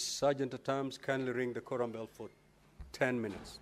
Sergeant at Arms, kindly ring the quorum bell for 10 minutes.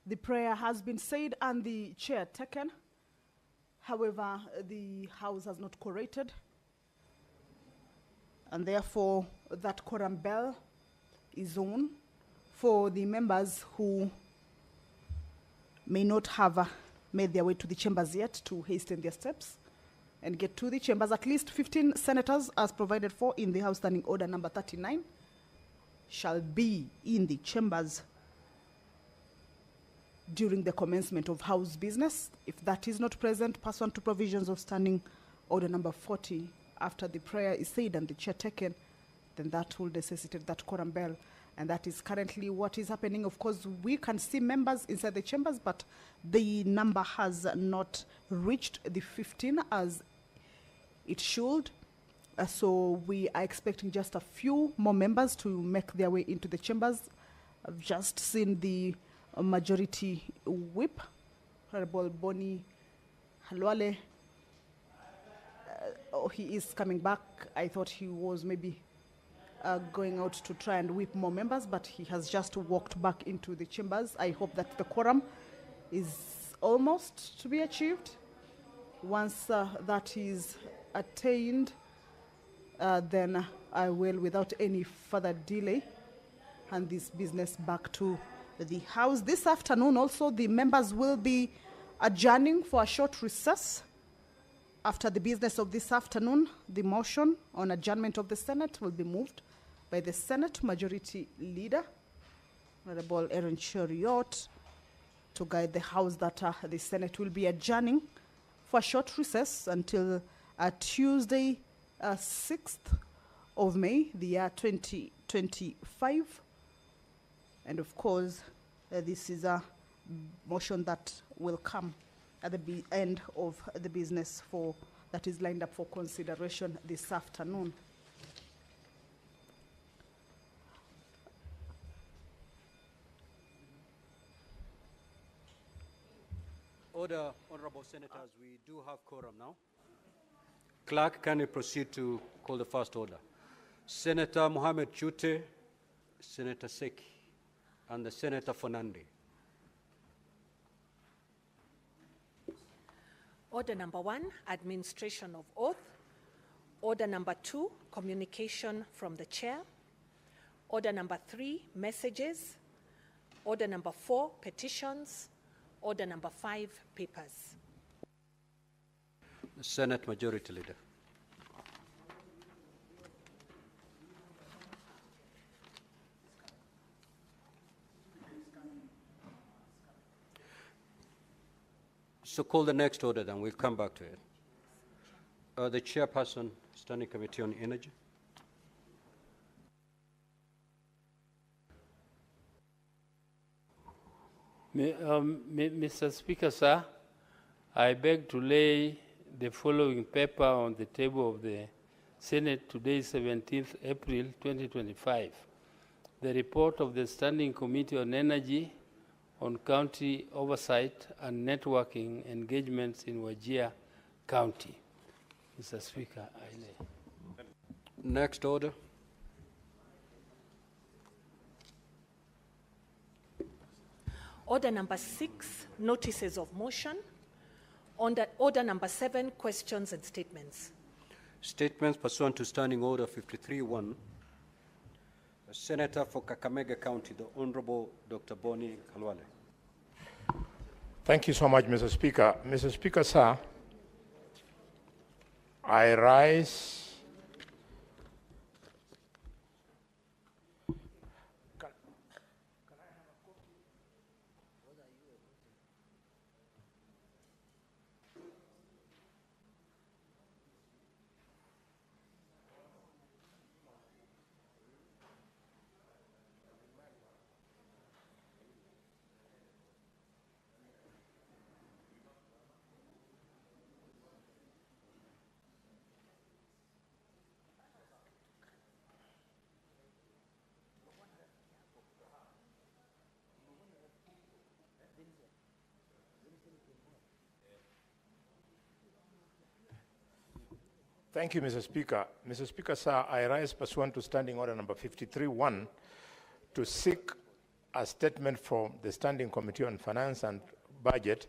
The prayer has been said and the chair taken. However, the House has not quorated, and therefore that quorum bell is on for the members who may not have made their way to the chambers yet to hasten their steps and get to the chambers. At least 15 senators, as provided for in the House Standing Order number 39, shall be in the chambers during the commencement of House business. If that is not present, pursuant to provisions of Standing Order number 40, after the prayer is said and the chair taken, then that will necessitate that quorum bell. And that is currently what is happening. Of course, we can see members inside the chambers, but the number has not reached the 15 as it should. So we are expecting just a few more members to make their way into the chambers. I've just seen the majority whip, Honorable Boni Halwale. He is coming back. I thought he was maybe going out to try and whip more members, but he has just walked back into the chambers. I hope that the quorum is almost to be achieved. Once that is attained, then I will, without any further delay, hand this business back to the House. This afternoon also, the members will be adjourning for a short recess. After the business of this afternoon, the motion on adjournment of the Senate will be moved by the Senate Majority Leader, Honorable Aaron Cheriot, to guide the House that the Senate will be adjourning for a short recess until Tuesday, 6th of May, the year 2025. And of course, this is a motion that will come at the end of the business that is lined up for consideration this afternoon. Order, Honorable Senators, we do have quorum now. Clerk, can you proceed to call the first order? Senator Mohamed Chute, Senator Seki, and the Senator Fernandi. Order number 1, administration of oath. Order number 2, communication from the chair. Order number 3, messages. Order number 4, petitions. Order number 5, papers. The Senate Majority Leader. So call the next order, then we'll come back to it. The Chairperson, Standing Committee on Energy. Mr. Speaker, sir, I beg to lay the following paper on the table of the Senate today, 17th April 2025. The report of the Standing Committee on Energy on county oversight and networking engagements in Wajir County. Mr. Speaker, I lay. Next order. Order number 6, notices of motion. Order number 7, questions and statements. Statements pursuant to Standing Order 53-1. The Senator for Kakamega County, the Honorable Dr. Boni Halwale. Thank you so much, Mr. Speaker. Mr. Speaker, sir, I rise Thank you, Mr. Speaker. Mr. Speaker, sir, I rise pursuant to Standing Order number 53-1 to seek a statement from the Standing Committee on Finance and Budget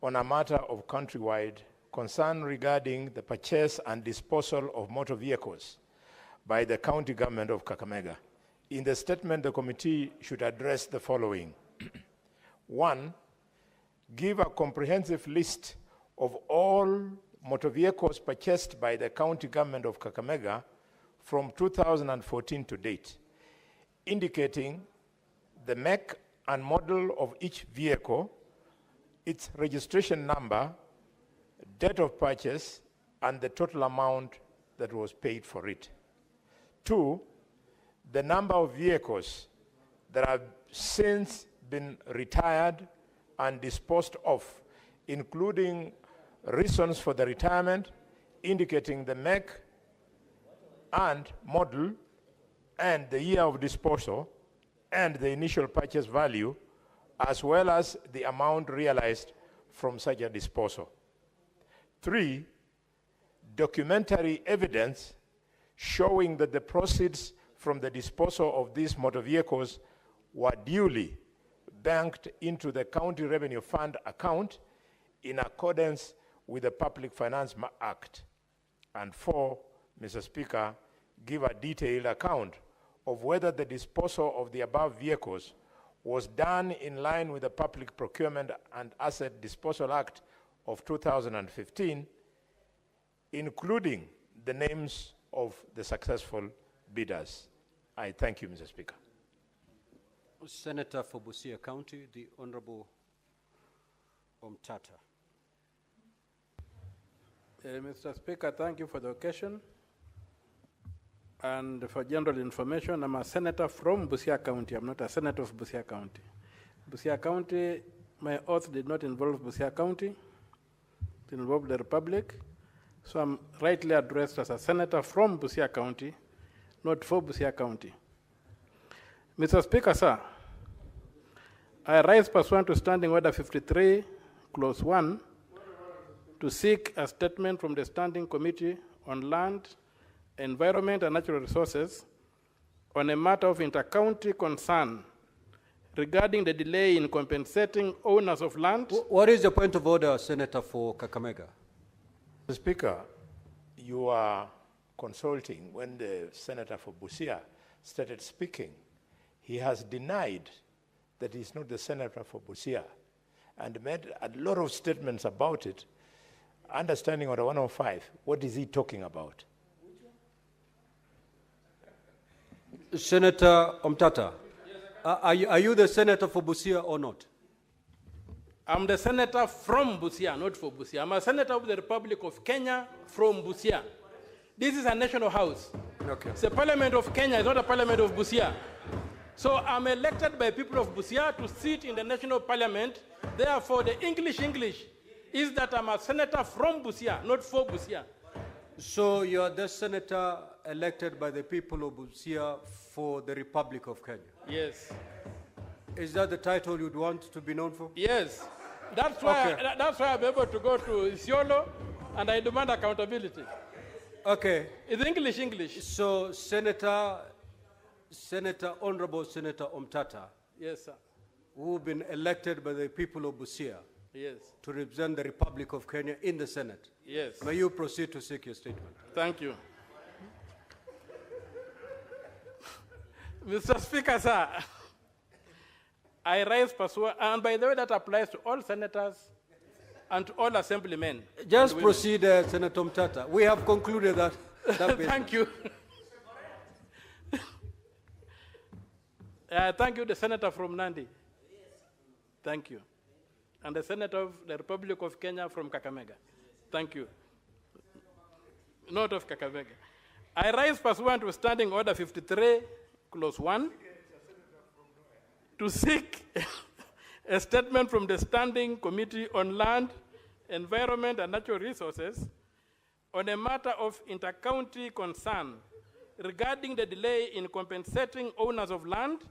on a matter of countrywide concern regarding the purchase and disposal of motor vehicles by the county government of Kakamega. In the statement, the committee should address the following. 1, give a comprehensive list of all motor vehicles purchased by the county government of Kakamega from 2014 to date, indicating the make and model of each vehicle, its registration number, date of purchase, and the total amount that was paid for it. 2, the number of vehicles that have since been retired and disposed of, including reasons for the retirement, indicating the make and model and the year of disposal and the initial purchase value, as well as the amount realized from such a disposal. 3, documentary evidence showing that the proceeds from the disposal of these motor vehicles were duly banked into the County Revenue Fund account in accordance with the Public Finance Act. And 4, Mr. Speaker, give a detailed account of whether the disposal of the above vehicles was done in line with the Public Procurement and Asset Disposal Act of 2015, including the names of the successful bidders. I thank you, Mr. Speaker. Senator for Busia County, the Honorable Omtata. Mr. Speaker, thank you for the occasion. And for general information, I'm a senator from Busia County. I'm not a senator of Busia County. Busia County, my oath did not involve Busia County. It involved the Republic. So I'm rightly addressed as a senator from Busia County, not for Busia County. Mr. Speaker, sir, I rise pursuant to Standing Order 53, Clause 1, to seek a statement from the Standing Committee on Land, Environment and Natural Resources on a matter of inter-county concern regarding the delay in compensating owners of land. What is the point of order, Senator for Kakamega? Mr. Speaker, you are consulting when the senator for Busia started speaking. He has denied that he's not the senator for Busia and made a lot of statements about it. Understanding Order 105, what is he talking about? Senator Omtata, are you the senator for Busia or not? I'm the senator from Busia, not for Busia. I'm a senator of the Republic of Kenya from Busia. This is a national house. Okay. It's a parliament of Kenya, it's not a parliament of Busia. So I'm elected by people of Busia to sit in the national parliament. Therefore, the English is that I'm a senator from Busia, not for Busia. So you are the senator elected by the people of Busia for the Republic of Kenya? Yes. Is that the title you'd want to be known for? Yes. That's why, Okay. that's why I'm able to go to Isiolo and I demand accountability. Okay. It's English. So Honorable Senator Omtata, Yes, sir. who have been elected by the people of Busia Yes. to represent the Republic of Kenya in the Senate. Yes. May you proceed to seek your statement. Thank you. Mr. Speaker, sir, I rise pursuant, and by the way, that applies to all senators and to all assemblymen. Just proceed, Senator Omtata. We have concluded that. Thank you. Thank you, the senator from Nandi. Thank you. And the senator of the Republic of Kenya from Kakamega. Thank you. Not of Kakamega. I rise pursuant to Standing Order 53, Clause 1, to seek a statement from the Standing Committee on Land, Environment and Natural Resources on a matter of inter-county concern regarding the delay in compensating owners of land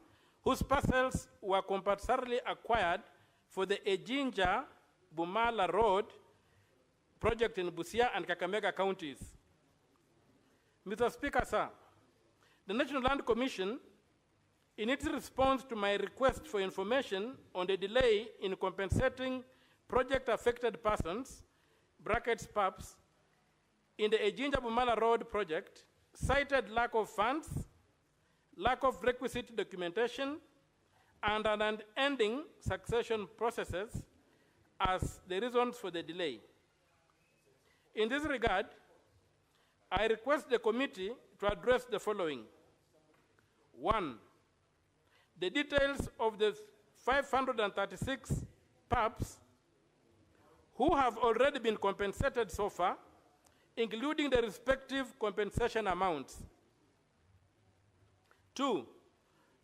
whose parcels were compulsorily acquired for the Ejinja-Bumala Road project in Busia and Kakamega counties. Mr. Speaker, sir, the National Land Commission, in its response to my request for information on the delay in compensating project-affected persons, brackets PAPs, in the Ejinja Bumala Road project, cited lack of funds, lack of requisite documentation, and an unending succession processes as the reasons for the delay. In this regard, I request the committee to address the following. 1, the details of the 536 PAPs who have already been compensated so far, including the respective compensation amounts. 2,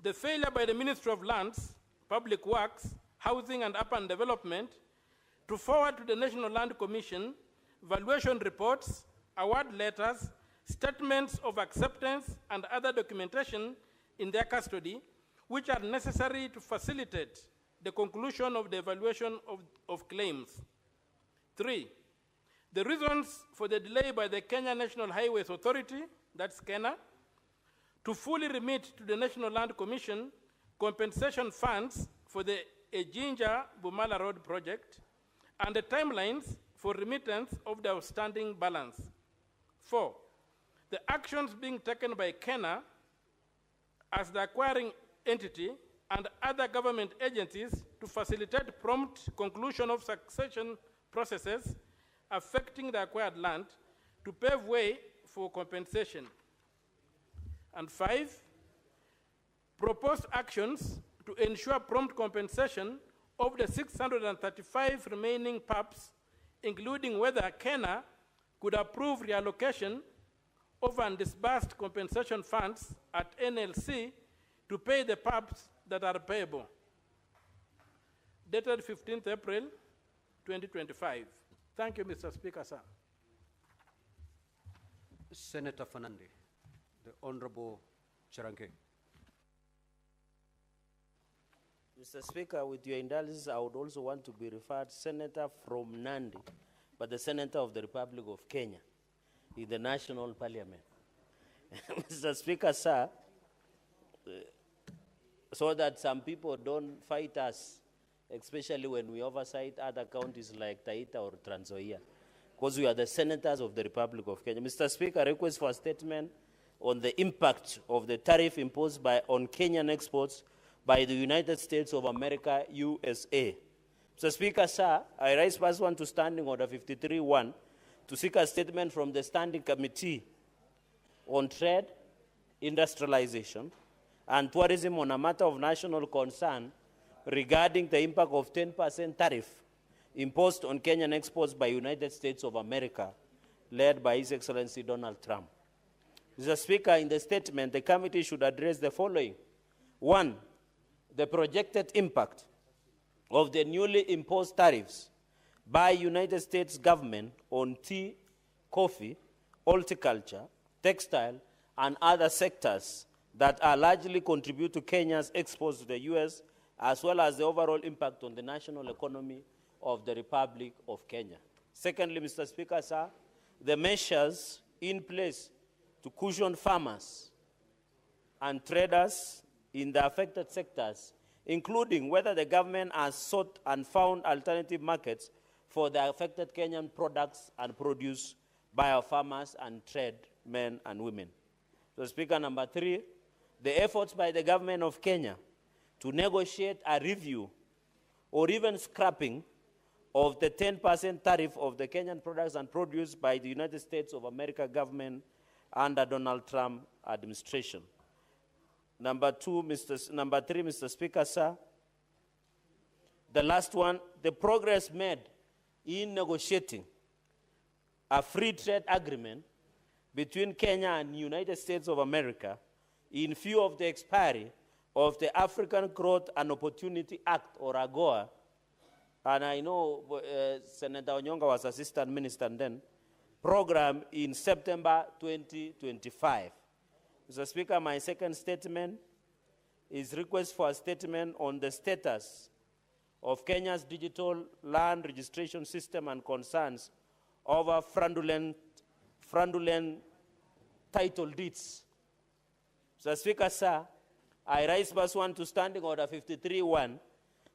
the failure by the Ministry of Lands, Public Works, Housing and Urban Development to forward to the National Land Commission valuation reports, award letters, statements of acceptance, and other documentation in their custody, which are necessary to facilitate the conclusion of the evaluation of claims. 3, the reasons for the delay by the Kenya National Highways Authority, that's KENA, to fully remit to the National Land Commission compensation funds for the Ejinja Bumala Road project, and the timelines for remittance of the outstanding balance. 4, the actions being taken by KENA as the acquiring entity and other government agencies to facilitate prompt conclusion of succession processes affecting the acquired land to pave way for compensation. And 5, proposed actions to ensure prompt compensation of the 635 remaining PAPs, including whether KENA could approve reallocation of undisbursed compensation funds at NLC to pay the PAPs that are payable. Dated 15th April, 2025. Thank you, Mr. Speaker, sir. Senator Fernande, the Honorable Charanke. Mr. Speaker, with your indulgence, I would also want to be referred Senator from Nandi, but the Senator of the Republic of Kenya in the National Parliament. Mr. Speaker, sir, so that some people don't fight us, especially when we oversight other counties like Taita or Trans Nzoia, because we are the senators of the Republic of Kenya. Mr. Speaker, I request for a statement on the impact of the tariff imposed on Kenyan exports by the United States of America, USA. Mr. Speaker, sir, I rise pursuant to Standing Order 53-1 to seek a statement from the Standing Committee on Trade, Industrialization, and Tourism on a matter of national concern regarding the impact of 10% tariff imposed on Kenyan exports by United States of America, led by His Excellency Donald Trump. Mr. Speaker, in the statement, the committee should address the following. 1, the projected impact of the newly imposed tariffs by United States government on tea, coffee, horticulture, textile, and other sectors that are largely contribute to Kenya's exports to the U.S., as well as the overall impact on the national economy of the Republic of Kenya. Secondly, Mr. Speaker, sir, the measures in place to cushion farmers and traders in the affected sectors, including whether the government has sought and found alternative markets for the affected Kenyan products and produce by our farmers and trade men and women. So, Speaker, number 3, the efforts by the government of Kenya to negotiate a review or even scrapping of the 10% tariff of the Kenyan products and produce by the United States of America government under Donald Trump administration. Number 3, Mr. Speaker, sir, the last one, the progress made in negotiating a free trade agreement between Kenya and United States of America in view of the expiry of the African Growth and Opportunity Act, or AGOA. And I know Senator Onyonga was Assistant Minister then, program in September 2025. Mr. Speaker, my second statement is request for a statement on the status of Kenya's digital land registration system and concerns over fraudulent title deeds. Mr. Speaker, sir, I rise pursuant to Standing Order 53-1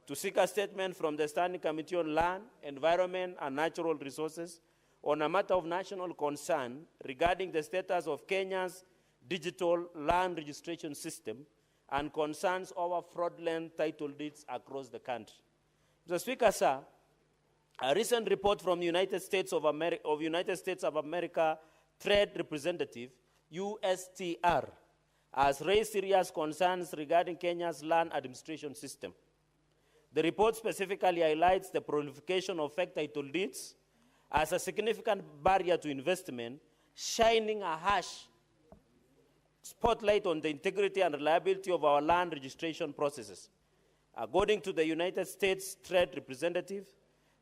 to seek a statement from the Standing Committee on Land, Environment and Natural Resources on a matter of national concern regarding the status of Kenya's digital land registration system and concerns over fraudulent title deeds across the country. Mr. Speaker, sir, a recent report from United States of America Trade Representative, USTR, has raised serious concerns regarding Kenya's land administration system. The report specifically highlights the proliferation of fake title deeds as a significant barrier to investment, shining a harsh spotlight on the integrity and reliability of our land registration processes. According to the United States Trade Representative,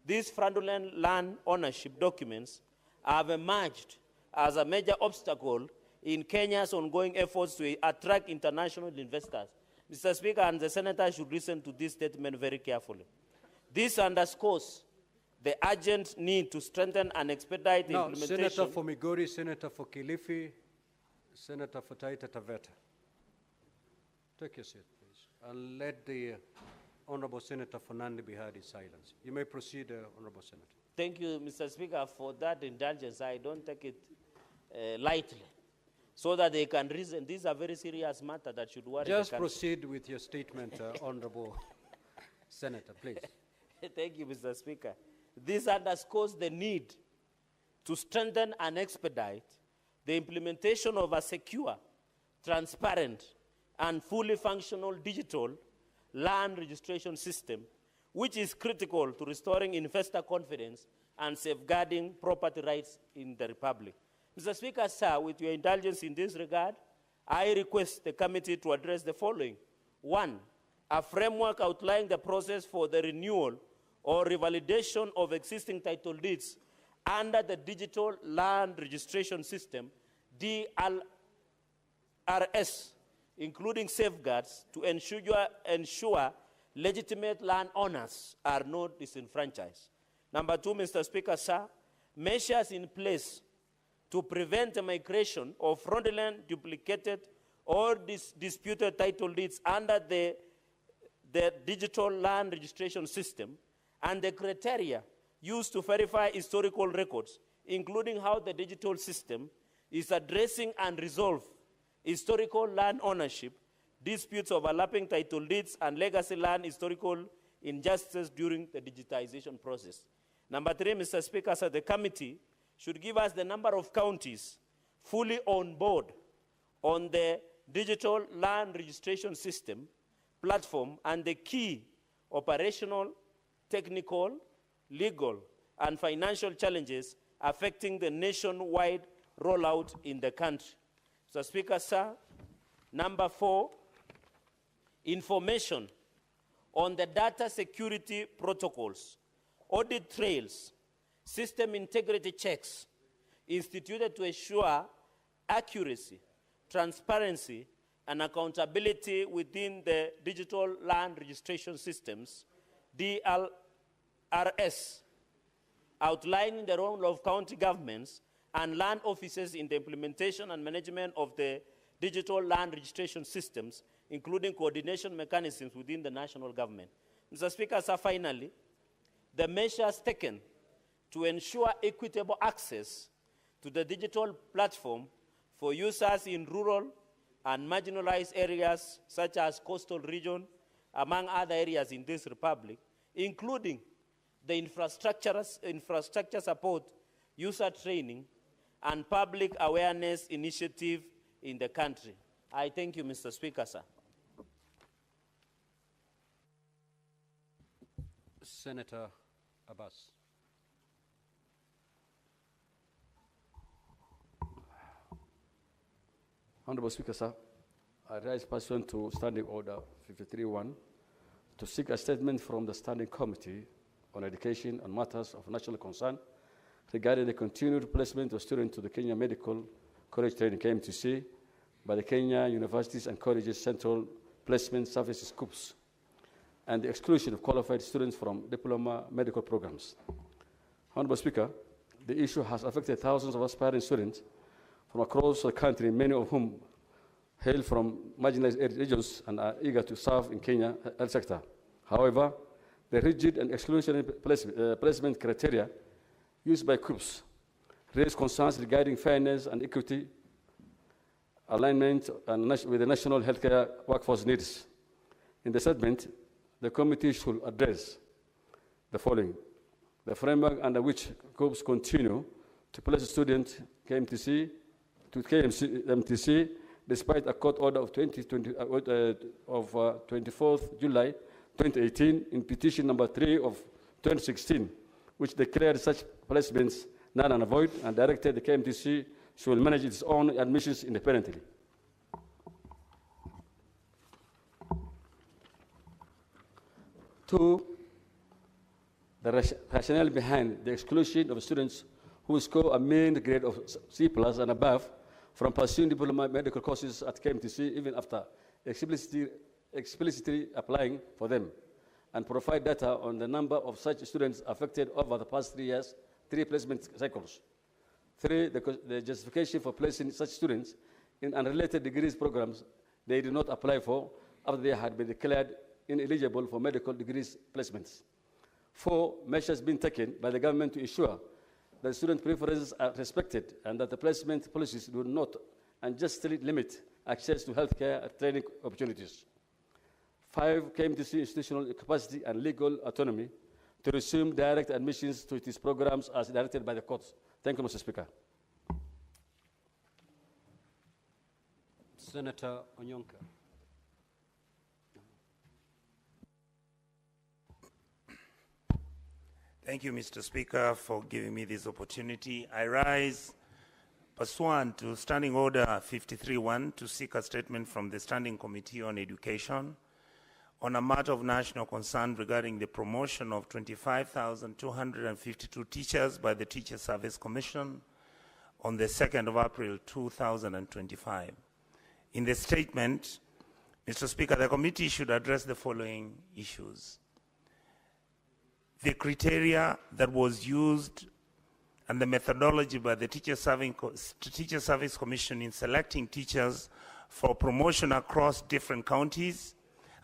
these fraudulent land ownership documents have emerged as a major obstacle in Kenya's ongoing efforts to attract international investors. Mr. Speaker, and the Senator should listen to this statement very carefully. This underscores the urgent need to strengthen and expedite the implementation. Senator for Migori, Senator for Kilifi, Senator for Taita Taveta. Take your seat, please, and let the Honorable Senator for Nandi be heard in silence. You may proceed, Honorable Senator. Thank you, Mr. Speaker, for that indulgence. I don't take it lightly, so that they can reason. This is a very serious matter that should worry the country. Just proceed with your statement, Honorable Senator, please. Thank you, Mr. Speaker. This underscores the need to strengthen and expedite the implementation of a secure, transparent, and fully functional digital land registration system, which is critical to restoring investor confidence and safeguarding property rights in the Republic. Mr. Speaker, sir, with your indulgence in this regard, I request the committee to address the following. 1, a framework outlining the process for the renewal or revalidation of existing title deeds under the Digital Land Registration System, DLRS, including safeguards to ensure legitimate landowners are not disenfranchised. Number 2, Mr. Speaker, sir, measures in place to prevent the migration of fraudulent, duplicated, or disputed title deeds under the Digital Land Registration System, and the criteria used to verify historical records, including how the digital system is addressing and resolve historical land ownership, disputes overlapping title deeds, and legacy land historical injustices during the digitization process. Number 3, Mr. Speaker, so the committee should give us the number of counties fully on board on the Digital Land Registration System platform and the key operational, technical, legal, and financial challenges affecting the nationwide rollout in the country. Mr. Speaker, sir, number 4, information on the data security protocols, audit trails, system integrity checks instituted to ensure accuracy, transparency, and accountability within the digital land registration systems, DLRS, outlining the role of county governments and land offices in the implementation and management of the digital land registration systems, including coordination mechanisms within the national government. Mr. Speaker, sir, finally, the measures taken to ensure equitable access to the digital platform for users in rural and marginalized areas such as coastal region, among other areas in this republic, including the infrastructure support, user training, and public awareness initiative in the country. I thank you, Mr. Speaker, sir. Senator Abbas. Honorable Speaker, sir, I rise pursuant to Standing Order 53-1 to seek a statement from the Standing Committee on Education and Matters of National Concern regarding the continued placement of students to the Kenya Medical College Training, KMTC, by the Kenya Universities and Colleges Central Placement Services COOPS, and the exclusion of qualified students from diploma medical programs. Honorable Speaker, the issue has affected thousands of aspiring students from across the country, many of whom hail from marginalized regions and are eager to serve in Kenya health sector. However, the rigid and exclusionary placement criteria used by COOPs raise concerns regarding fairness and equity, alignment with the national healthcare workforce needs. In the statement, the committee should address the following: the framework under which COOPs continue to place students KMTC to KMTC despite a court order of 24th July 2018 in petition number 3 of 2016, which declared such placements null and void and directed the KMTC should manage its own admissions independently. Two, the rationale behind the exclusion of students who score a mean grade of C+ and above from pursuing diploma medical courses at KMTC even after explicitly applying for them, and provide data on the number of such students affected over the past 3 years, 3 placement cycles. 3, the justification for placing such students in unrelated degrees programs they did not apply for after they had been declared ineligible for medical degrees placements. 4, measures being taken by the government to ensure that student preferences are respected and that the placement policies do not unjustly limit access to healthcare training opportunities. 5, KMTC institutional capacity and legal autonomy to resume direct admissions to these programs as directed by the courts. Thank you, Mr. Speaker. Senator Onyonka. Thank you, Mr. Speaker, for giving me this opportunity. I rise pursuant to Standing Order 53-1 to seek a statement from the Standing Committee on Education on a matter of national concern regarding the promotion of 25,252 teachers by the Teacher Service Commission on the 2nd of April 2025. In the statement, Mr. Speaker, the committee should address the following issues: the criteria that was used and the methodology by the Teacher Service Commission in selecting teachers for promotion across different counties,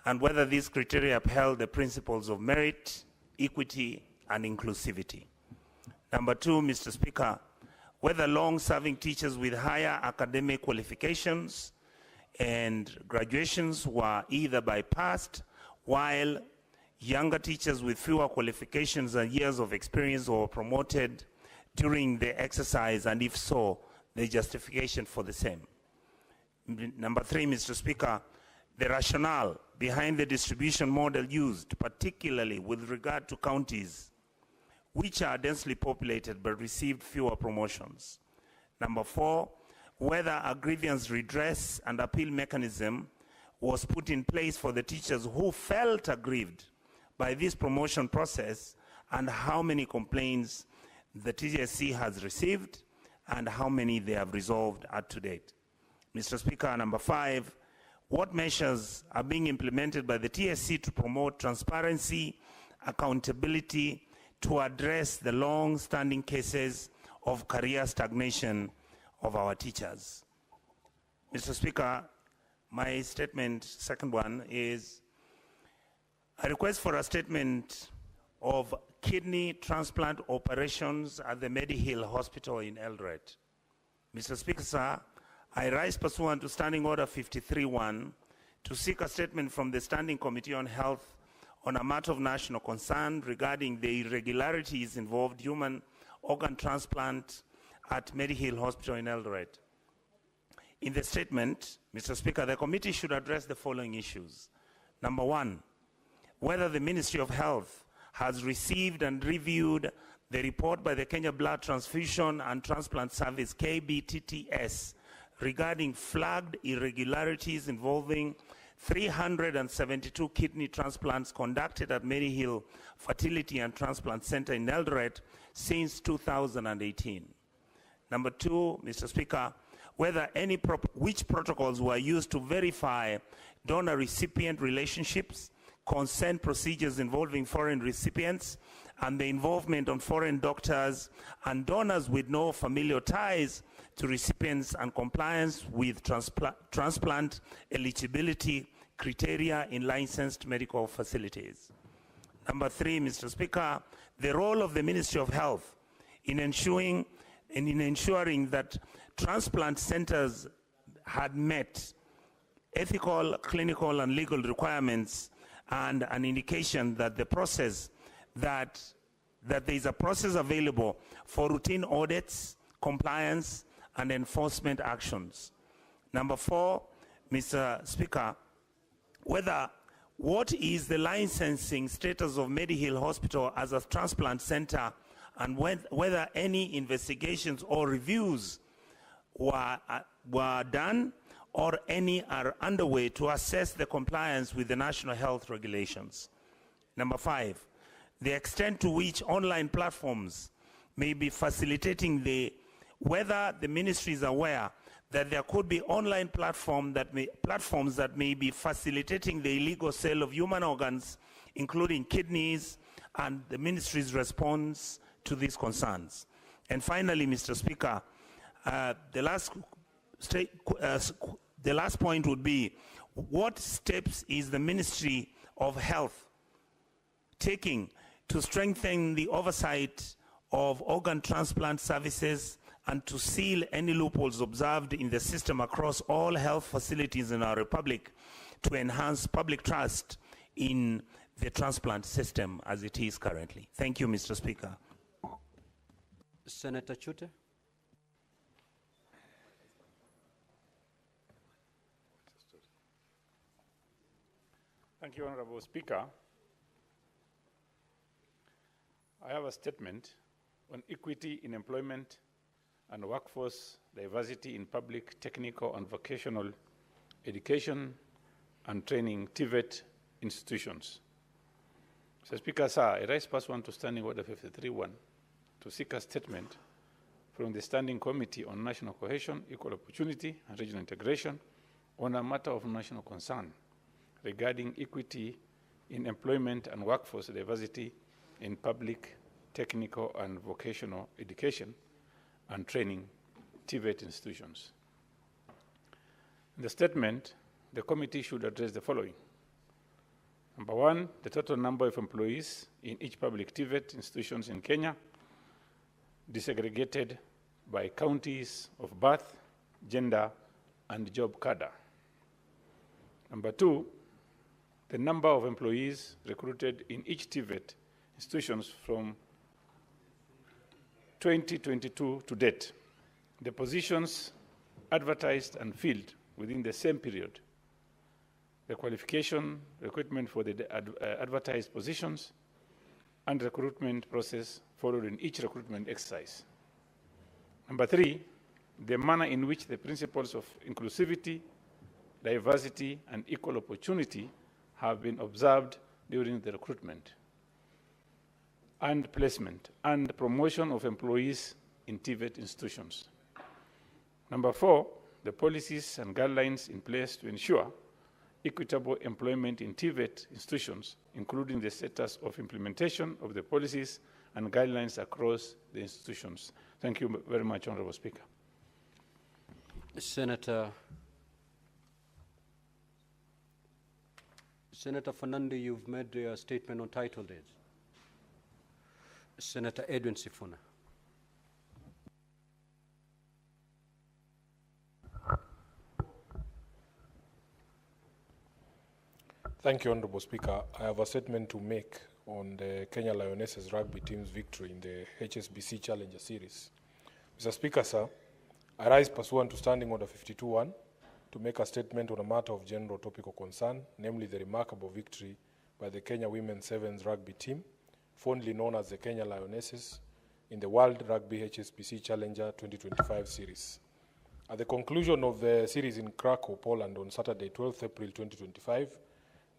and whether these criteria upheld the principles of merit, equity, and inclusivity. Number 2, Mr. Speaker, whether long-serving teachers with higher academic qualifications and graduations were either bypassed, while younger teachers with fewer qualifications and years of experience were promoted during the exercise, and if so, the justification for the same. Number 3, Mr. Speaker, the rationale behind the distribution model used, particularly with regard to counties which are densely populated but received fewer promotions. Number 4, whether a grievance redress and appeal mechanism was put in place for the teachers who felt aggrieved by this promotion process, and how many complaints the TSC has received and how many they have resolved up to date. Mr. Speaker, number 5, what measures are being implemented by the TSC to promote transparency, accountability, to address the long-standing cases of career stagnation of our teachers? Mr. Speaker, my statement, second one, is a request for a statement of kidney transplant operations at the Medihill Hospital in Eldoret. Mr. Speaker, sir, I rise pursuant to Standing Order 53-1 to seek a statement from the Standing Committee on Health on a matter of national concern regarding the irregularities involved human organ transplant at Medihill Hospital in Eldoret. In the statement, Mr. Speaker, the committee should address the following issues. Number 1, whether the Ministry of Health has received and reviewed the report by the Kenya Blood Transfusion and Transplant Service, KBTTS, regarding flagged irregularities involving 372 kidney transplants conducted at Medihill Fertility and Transplant Center in Eldoret since 2018. Number 2, Mr. Speaker, whether which protocols were used to verify donor-recipient relationships, consent procedures involving foreign recipients, and the involvement of foreign doctors and donors with no familial ties to recipients and compliance with transplant eligibility criteria in licensed medical facilities. Number 3, Mr. Speaker, the role of the Ministry of Health in ensuring that transplant centers had met ethical, clinical, and legal requirements, and an indication that the process that there is a process available for routine audits, compliance, and enforcement actions. Number 4, Mr. Speaker, what is the licensing status of Medihill Hospital as a transplant center, and whether any investigations or reviews were done or any are underway to assess the compliance with the national health regulations. Number 5, the extent to which online platforms may be facilitating whether the ministry is aware that there could be online platforms that may be facilitating the illegal sale of human organs, including kidneys, and the ministry's response to these concerns. And finally, Mr. Speaker, the last point would be, what steps is the Ministry of Health taking to strengthen the oversight of organ transplant services and to seal any loopholes observed in the system across all health facilities in our republic to enhance public trust in the transplant system as it is currently? Thank you, Mr. Speaker. Senator Chute. Thank you, Honorable Speaker. I have a statement on equity in employment and workforce diversity in public, technical, and vocational education and training TVET institutions. Mr. Speaker, sir, I rise pursuant to Standing Order 53.1 to seek a statement from the Standing Committee on National Cohesion, Equal Opportunity, and Regional Integration on a matter of national concern regarding equity in employment and workforce diversity in public, technical, and vocational education and training TVET institutions. In the statement, the committee should address the following. Number 1, the total number of employees in each public TVET institutions in Kenya, disaggregated by counties of birth, gender, and job cadre. Number 2, the number of employees recruited in each TVET institutions from 2022 to date, the positions advertised and filled within the same period, the qualification, recruitment for the advertised positions, and recruitment process followed in each recruitment exercise. Number 3, the manner in which the principles of inclusivity, diversity, and equal opportunity have been observed during the recruitment and placement and promotion of employees in TVET institutions. Number 4, the policies and guidelines in place to ensure equitable employment in TVET institutions, including the status of implementation of the policies and guidelines across the institutions. Thank you very much, Honorable Speaker. Senator Fernando, you've made a statement on title deeds. Senator Edwin Sifuna. Thank you, Honorable Speaker. I have a statement to make on the Kenya Lionesses rugby team's victory in the HSBC Challenger Series. Mr. Speaker, sir, I rise pursuant to Standing Order 52.1 to make a statement on a matter of general topical concern, namely the remarkable victory by the Kenya Women's Sevens rugby team, fondly known as the Kenya Lionesses, in the World Rugby HSBC Challenger 2025 series. At the conclusion of the series in Krakow, Poland on Saturday, 12th April 2025,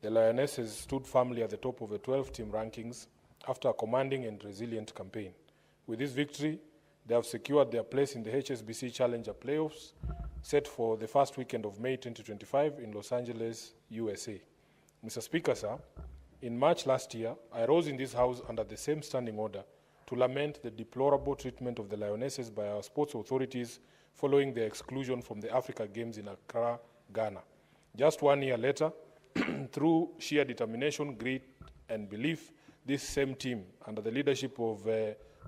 the Lionesses stood firmly at the top of the 12-team rankings after a commanding and resilient campaign. With this victory, they have secured their place in the HSBC Challenger playoffs, set for the first weekend of May 2025 in Los Angeles, USA. Mr. Speaker, sir, in March last year, I rose in this House under the same standing order to lament the deplorable treatment of the Lionesses by our sports authorities following their exclusion from the Africa Games in Accra, Ghana. Just 1 year later, through sheer determination, grit, and belief, this same team, under the leadership of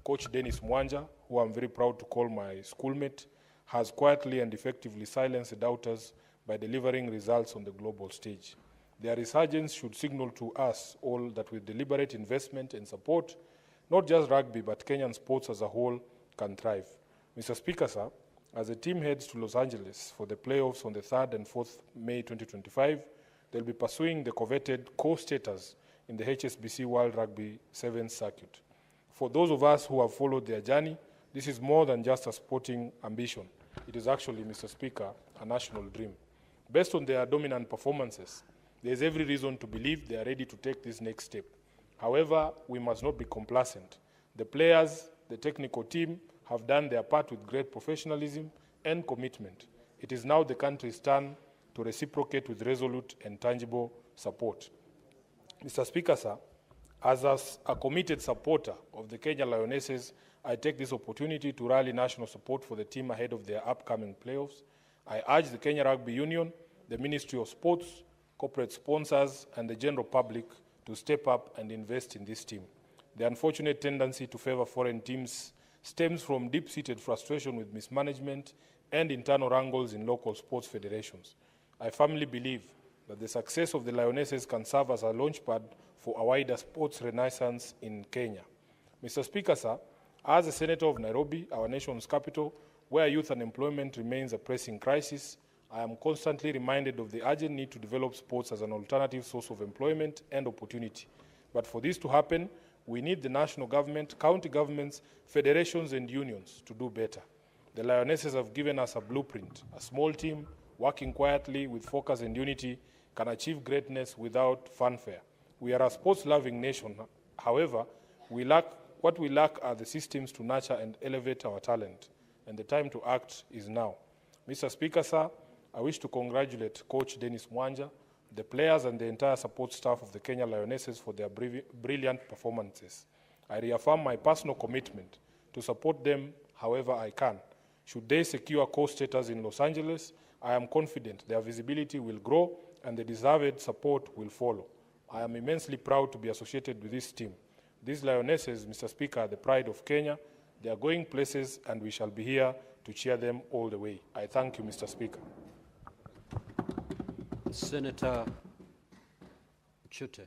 Coach Dennis Mwanja, who I'm very proud to call my schoolmate, has quietly and effectively silenced the doubters by delivering results on the global stage. Their resurgence should signal to us all that with deliberate investment and support, not just rugby, but Kenyan sports as a whole can thrive. Mr. Speaker, sir, as the team heads to Los Angeles for the playoffs on the 3rd and 4th May 2025, they'll be pursuing the coveted co-status in the HSBC World Rugby 7th circuit. For those of us who have followed their journey, this is more than just a sporting ambition. It is actually, Mr. Speaker, a national dream. Based on their dominant performances, there is every reason to believe they are ready to take this next step. However, we must not be complacent. The players, the technical team, have done their part with great professionalism and commitment. It is now the country's turn to reciprocate with resolute and tangible support. Mr. Speaker, sir, as a committed supporter of the Kenya Lionesses, I take this opportunity to rally national support for the team ahead of their upcoming playoffs. I urge the Kenya Rugby Union, the Ministry of Sports, corporate sponsors, and the general public to step up and invest in this team. The unfortunate tendency to favor foreign teams stems from deep-seated frustration with mismanagement and internal wrangles in local sports federations. I firmly believe that the success of the Lionesses can serve as a launchpad for a wider sports renaissance in Kenya. Mr. Speaker, sir, as a senator of Nairobi, our nation's capital, where youth unemployment remains a pressing crisis, I am constantly reminded of the urgent need to develop sports as an alternative source of employment and opportunity. But for this to happen, we need the national government, county governments, federations, and unions to do better. The Lionesses have given us a blueprint. A small team, working quietly with focus and unity, can achieve greatness without fanfare. We are a sports-loving nation. However, what we lack are the systems to nurture and elevate our talent, and the time to act is now. Mr. Speaker, sir, I wish to congratulate Coach Dennis Mwanja, the players, and the entire support staff of the Kenya Lionesses for their brilliant performances. I reaffirm my personal commitment to support them however I can. Should they secure co-status in Los Angeles, I am confident their visibility will grow and the deserved support will follow. I am immensely proud to be associated with this team. These Lionesses, Mr. Speaker, are the pride of Kenya. They are going places, and we shall be here to cheer them all the way. I thank you, Mr. Speaker. Senator Chute.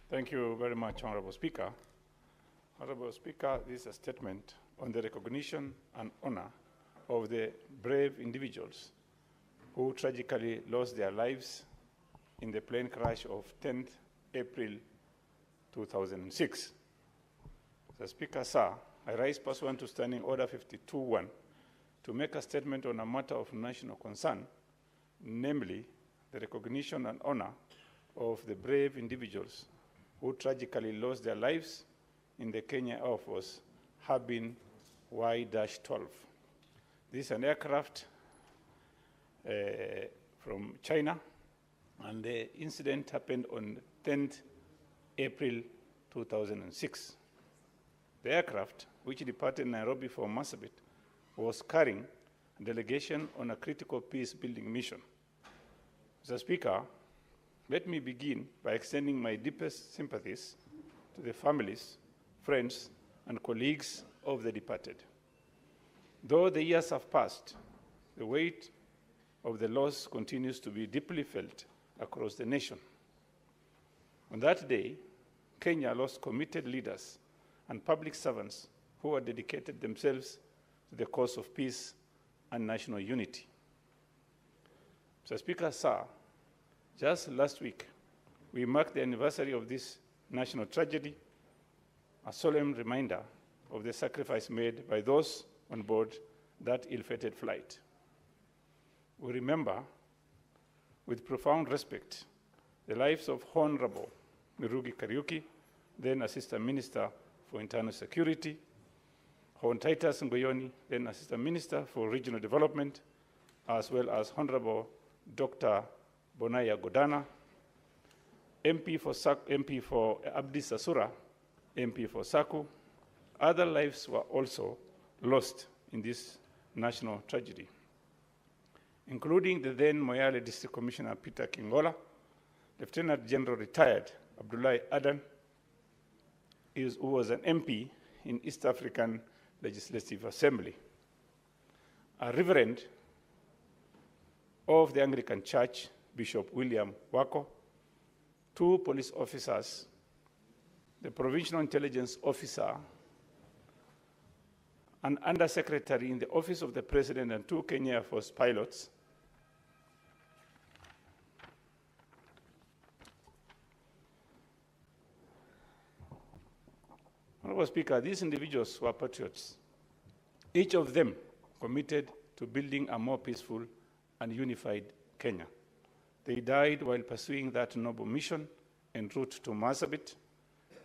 Thank you very much, Honorable Speaker. Honorable Speaker, this is a statement on the recognition and honor of the brave individuals who tragically lost their lives in the plane crash of 10th April 2006. The Speaker, sir, I rise pursuant to Standing Order 52.1 to make a statement on a matter of national concern, namely the recognition and honor of the brave individuals who tragically lost their lives in the Kenya Air Force Harbin Y-12. This is an aircraft from China, and the incident happened on 10th April 2006. The aircraft, which departed Nairobi for Marsabit, was carrying a delegation on a critical peace-building mission. Mr. Speaker, let me begin by extending my deepest sympathies to the families, friends, and colleagues of the departed. Though the years have passed, the weight of the loss continues to be deeply felt across the nation. On that day, Kenya lost committed leaders and public servants who had dedicated themselves to the cause of peace and national unity. Mr. Speaker, sir, just last week, we marked the anniversary of this national tragedy, a solemn reminder of the sacrifice made by those on board that ill-fated flight. We remember with profound respect the lives of Honorable Mirugi Kariuki, then Assistant Minister for Internal Security, Hon Titus Ngoyoni, then Assistant Minister for Regional Development, as well as Honorable Dr. Bonaya Godana, MP for Abdi Sasura, MP for Saku. Other lives were also lost in this national tragedy, including the then Moyale District Commissioner Peter Kingola, Lieutenant General retired Abdullahi Adan, who was an MP in East African Legislative Assembly, a reverend of the Anglican Church, Bishop William Wako, 2 police officers, the provincial intelligence officer, an undersecretary in the office of the president, and 2 Kenya Air Force pilots. Honorable Speaker, these individuals were patriots, each of them committed to building a more peaceful and unified Kenya. They died while pursuing that noble mission en route to Marsabit,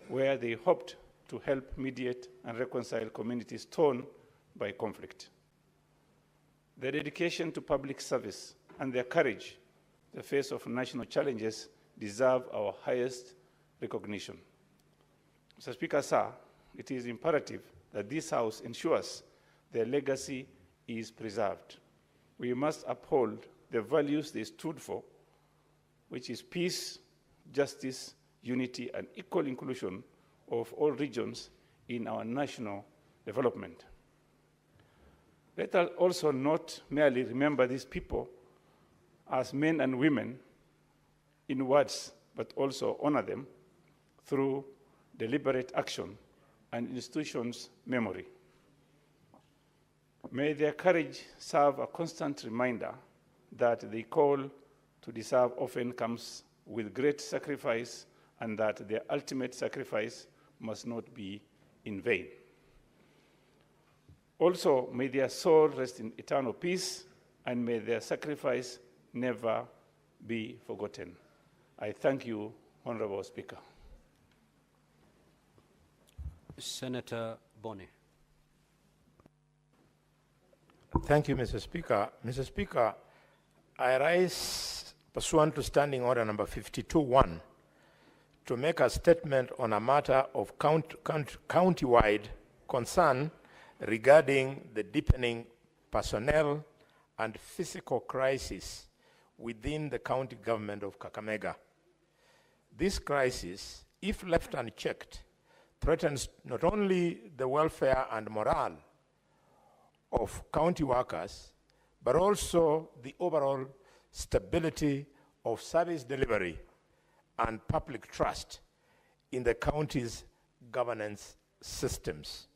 where they hoped to help mediate and reconcile communities torn by conflict. Their dedication to public service and their courage in the face of national challenges deserve our highest recognition. Mr. Speaker, sir, it is imperative that this House ensures their legacy is preserved. We must uphold the values they stood for, which is peace, justice, unity, and equal inclusion of all regions in our national development. Let us also not merely remember these people as men and women in words, but also honor them through deliberate action and institutions' memory. May their courage serve a constant reminder that the call to deserve often comes with great sacrifice, and that their ultimate sacrifice must not be in vain. Also, may their soul rest in eternal peace, and may their sacrifice never be forgotten. I thank you, Honorable Speaker. Senator Boni. Thank you, Mr. Speaker. Mr. Speaker, I rise pursuant to Standing Order number 52-1 to make a statement on a matter of county-wide concern regarding the deepening personnel and physical crisis within the county government of Kakamega. This crisis, if left unchecked, threatens not only the welfare and morale of county workers, but also the overall stability of service delivery and public trust in the county's governance systems.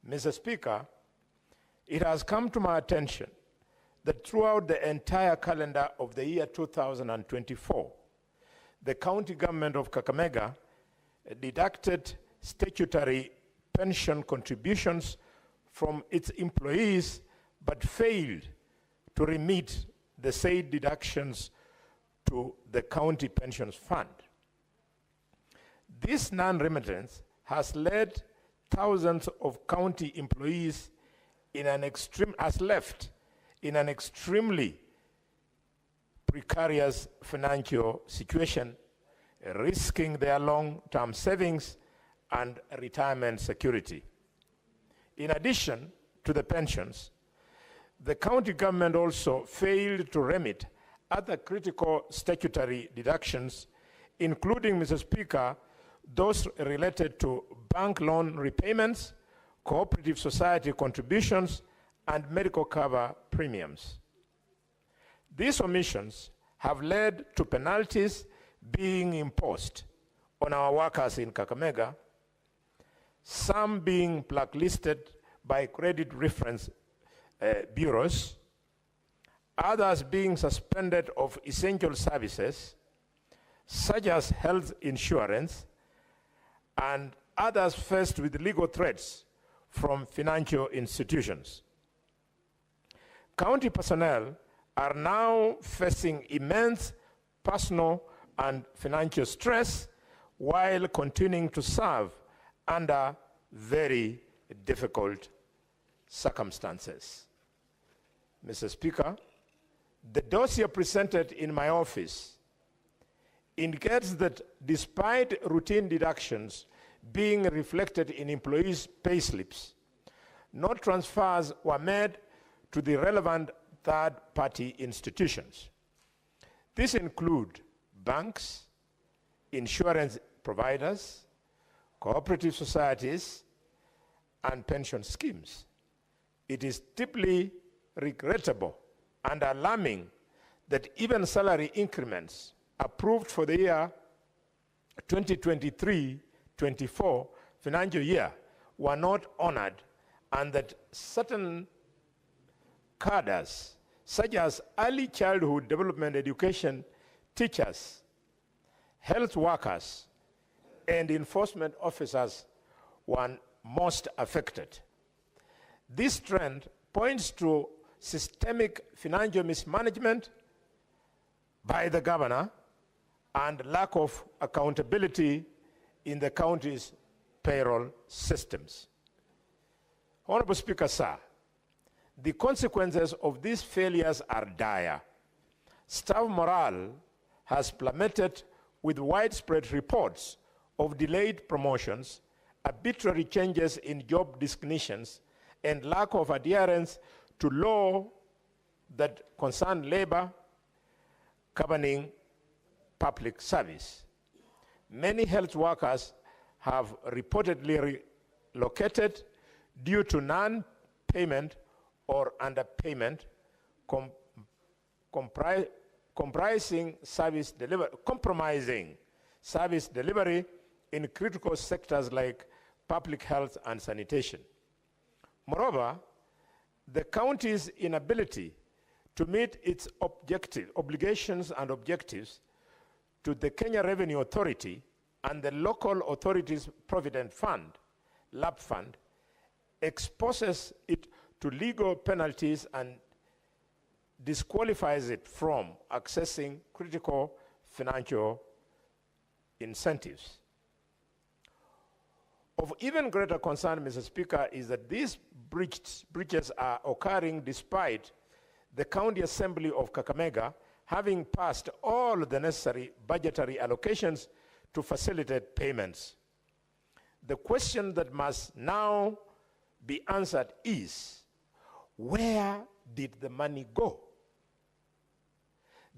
Mr. Speaker, it has come to my attention that throughout the entire calendar of the year 2024, the county government of Kakamega deducted statutory pension contributions from its employees, but failed to remit the said deductions to the county pensions fund. This non-remittance has led thousands of county employees left in an extremely precarious financial situation, risking their long-term savings and retirement security. In addition to the pensions, the county government also failed to remit other critical statutory deductions, including, Mr. Speaker, those related to bank loan repayments, cooperative society contributions, and medical cover premiums. These omissions have led to penalties being imposed on our workers in Kakamega, some being blacklisted by credit reference bureaus, others being suspended of essential services, such as health insurance, and others faced with legal threats from financial institutions. County personnel are now facing immense personal and financial stress while continuing to serve under very difficult circumstances. Mr. Speaker, the dossier presented in my office indicates that despite routine deductions being reflected in employees' payslips, no transfers were made to the relevant third-party institutions. These include banks, insurance providers, cooperative societies, and pension schemes. It is deeply regrettable and alarming that even salary increments approved for the year 2023-24 financial year were not honored, and that certain cadres, such as early childhood development education teachers, health workers, and enforcement officers, were most affected. This trend points to systemic financial mismanagement by the governor and lack of accountability in the county's payroll systems. Honorable Speaker, sir, the consequences of these failures are dire. Staff morale has plummeted with widespread reports of delayed promotions, arbitrary changes in job designations, and lack of adherence to law that concern labor governing public service. Many health workers have reportedly relocated due to non-payment or underpayment, compromising service delivery in critical sectors like public health and sanitation. Moreover, the county's inability to meet its obligations and objectives to the Kenya Revenue Authority and the Local Authorities Provident Fund, LAP Fund, exposes it to legal penalties and disqualifies it from accessing critical financial incentives. Of even greater concern, Mr. Speaker, is that these breaches are occurring despite the County Assembly of Kakamega having passed all the necessary budgetary allocations to facilitate payments. The question that must now be answered is, where did the money go?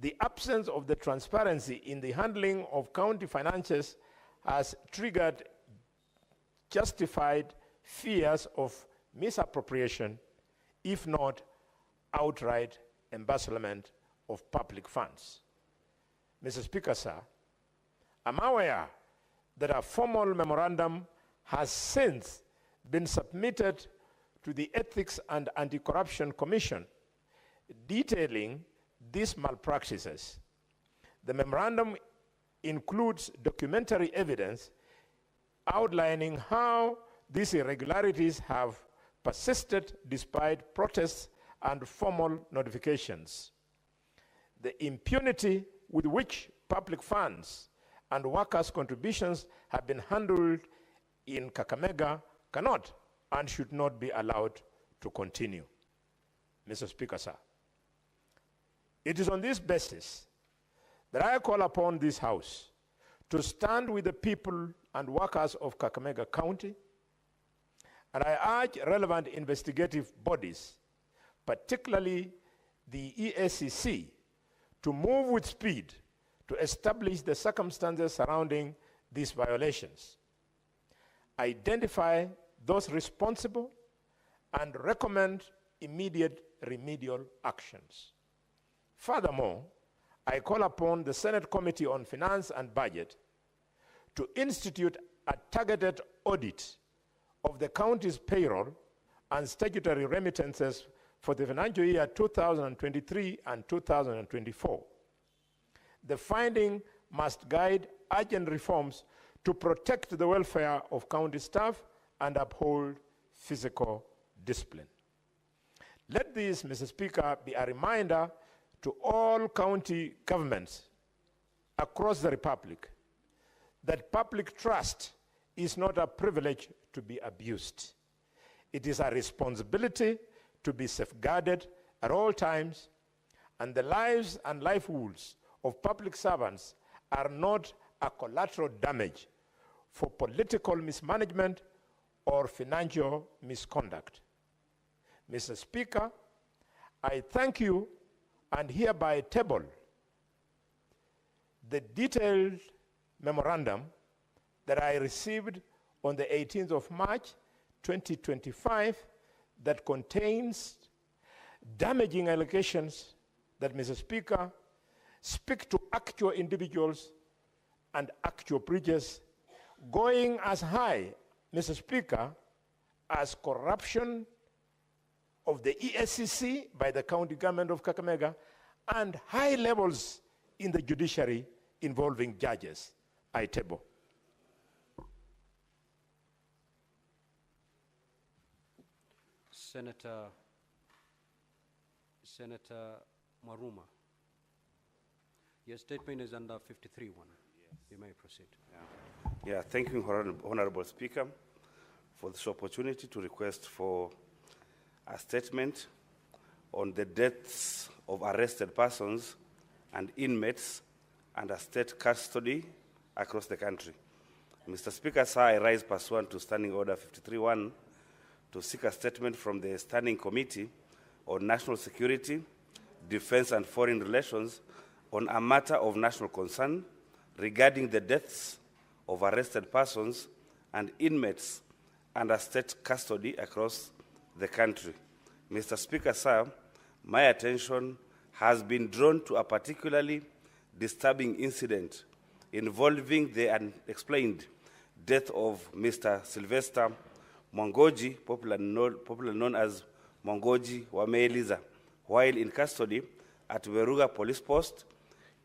The absence of the transparency in the handling of county finances has triggered justified fears of misappropriation, if not outright embezzlement of public funds. Mr. Speaker, sir, I'm aware that a formal memorandum has since been submitted to the Ethics and Anti-Corruption Commission detailing these malpractices. The memorandum includes documentary evidence outlining how these irregularities have persisted despite protests and formal notifications. The impunity with which public funds and workers' contributions have been handled in Kakamega cannot and should not be allowed to continue. Mr. Speaker, sir, it is on this basis that I call upon this House to stand with the people and workers of Kakamega County, and I urge relevant investigative bodies, particularly the EACC, to move with speed to establish the circumstances surrounding these violations, identify those responsible, and recommend immediate remedial actions. Furthermore, I call upon the Senate Committee on Finance and Budget to institute a targeted audit of the county's payroll and statutory remittances for the financial year 2023 and 2024. The finding must guide urgent reforms to protect the welfare of county staff and uphold physical discipline. Let this, Mr. Speaker, be a reminder to all county governments across the Republic that public trust is not a privilege to be abused. It is a responsibility to be safeguarded at all times, and the lives and livelihoods of public servants are not a collateral damage for political mismanagement or financial misconduct. Mr. Speaker, I thank you and hereby table the detailed memorandum that I received on the 18th of March 2025 that contains damaging allegations that, Mr. Speaker, speak to actual individuals and actual breaches, going as high, Mr. Speaker, as corruption of the ESCC by the county government of Kakamega and high levels in the judiciary involving judges. I table. Senator Maruma. Your statement is under 53-1. Yes. You may proceed. Yeah, thank you, Honorable Speaker, for this opportunity to request for a statement on the deaths of arrested persons and inmates under state custody across the country. Mr. Speaker, sir, I rise pursuant to Standing Order 53-1 to seek a statement from the Standing Committee on National Security, Defense and Foreign Relations on a matter of national concern regarding the deaths of arrested persons and inmates under state custody across the country. Mr. Speaker, sir, my attention has been drawn to a particularly disturbing incident involving the unexplained death of Mr. Sylvester Mwangoji, popularly known as Mwangoji Wameeliza, while in custody at Veruga Police Post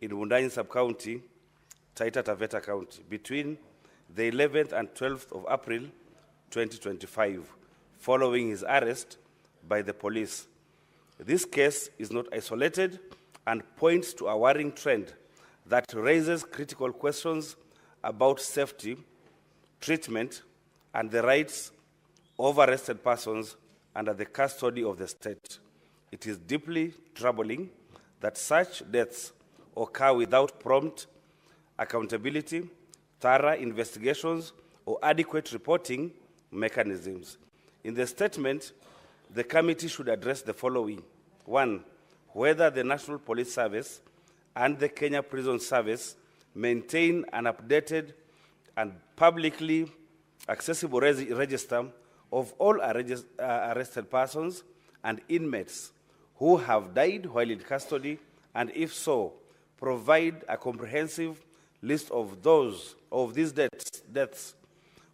in Wundanyi Sub-County, Taita Taveta County, between the 11th and 12th of April 2025, following his arrest by the police. This case is not isolated and points to a worrying trend that raises critical questions about safety, treatment, and the rights of arrested persons under the custody of the state. It is deeply troubling that such deaths occur without prompt accountability, thorough investigations, or adequate reporting mechanisms. In the statement, the committee should address the following. 1, whether the National Police Service and the Kenya Prison Service maintain an updated and publicly accessible register of all arrested persons and inmates who have died while in custody, and if so, provide a comprehensive list of these deaths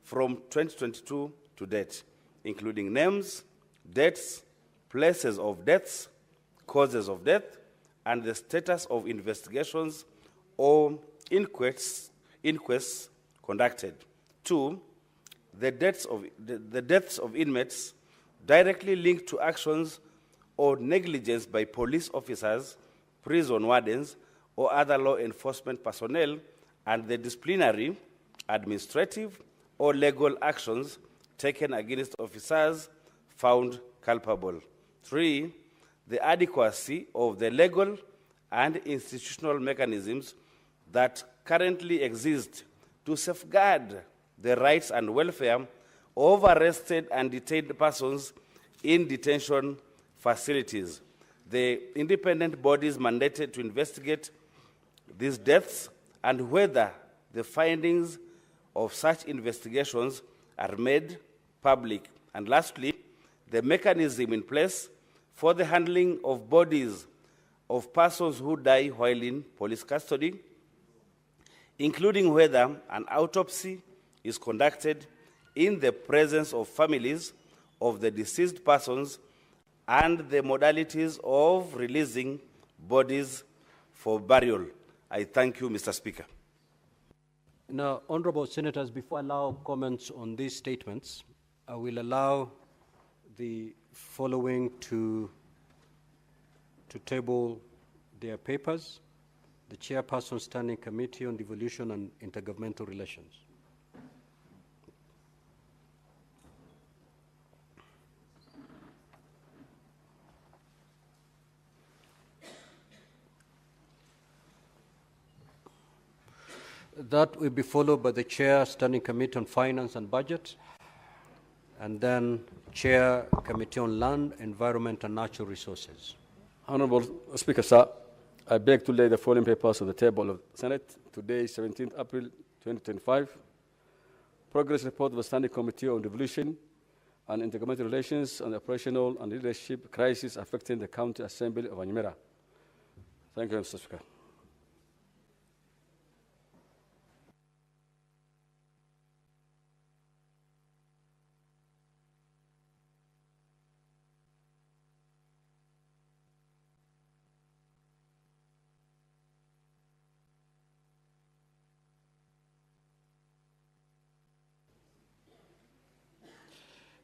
from 2022 to date, including names, dates, places of deaths, causes of death, and the status of investigations or inquests conducted. 2, the deaths of inmates directly linked to actions or negligence by police officers, prison wardens, or other law enforcement personnel, and the disciplinary, administrative, or legal actions taken against officers found culpable. 3, the adequacy of the legal and institutional mechanisms that currently exist to safeguard the rights and welfare of arrested and detained persons in detention facilities. The independent bodies mandated to investigate these deaths and whether the findings of such investigations are made public. And lastly, the mechanism in place for the handling of bodies of persons who die while in police custody, including whether an autopsy is conducted in the presence of families of the deceased persons, and the modalities of releasing bodies for burial. I thank you, Mr. Speaker. Now, honorable senators, before I allow comments on these statements, I will allow the following to table their papers. The Chairperson Standing Committee on Devolution and Intergovernmental Relations. That will be followed by the Chair, Standing Committee on Finance and Budget, and then Chair, Committee on Land, Environment and Natural Resources. Honorable Speaker, sir, I beg to lay the following papers on the table of the Senate. Today, 17th April 2025. Progress report of the Standing Committee on Devolution and Intergovernmental Relations on the operational and leadership crisis affecting the County Assembly of Nyamira. Thank you, Mr. Speaker.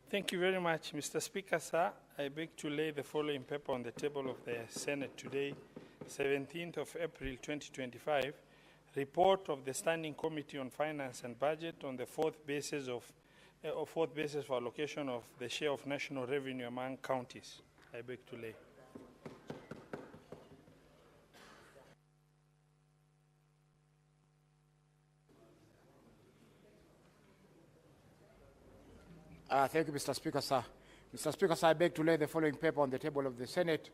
Thank you very much, Mr. Speaker, sir. I beg to lay the following paper on the table of the Senate today, 17th of April 2025, report of the Standing Committee on Finance and Budget on the fourth basis for allocation of the share of national revenue among counties. I beg to lay. Thank you, Mr. Speaker, sir. Mr. Speaker, sir, I beg to lay the following paper on the table of the Senate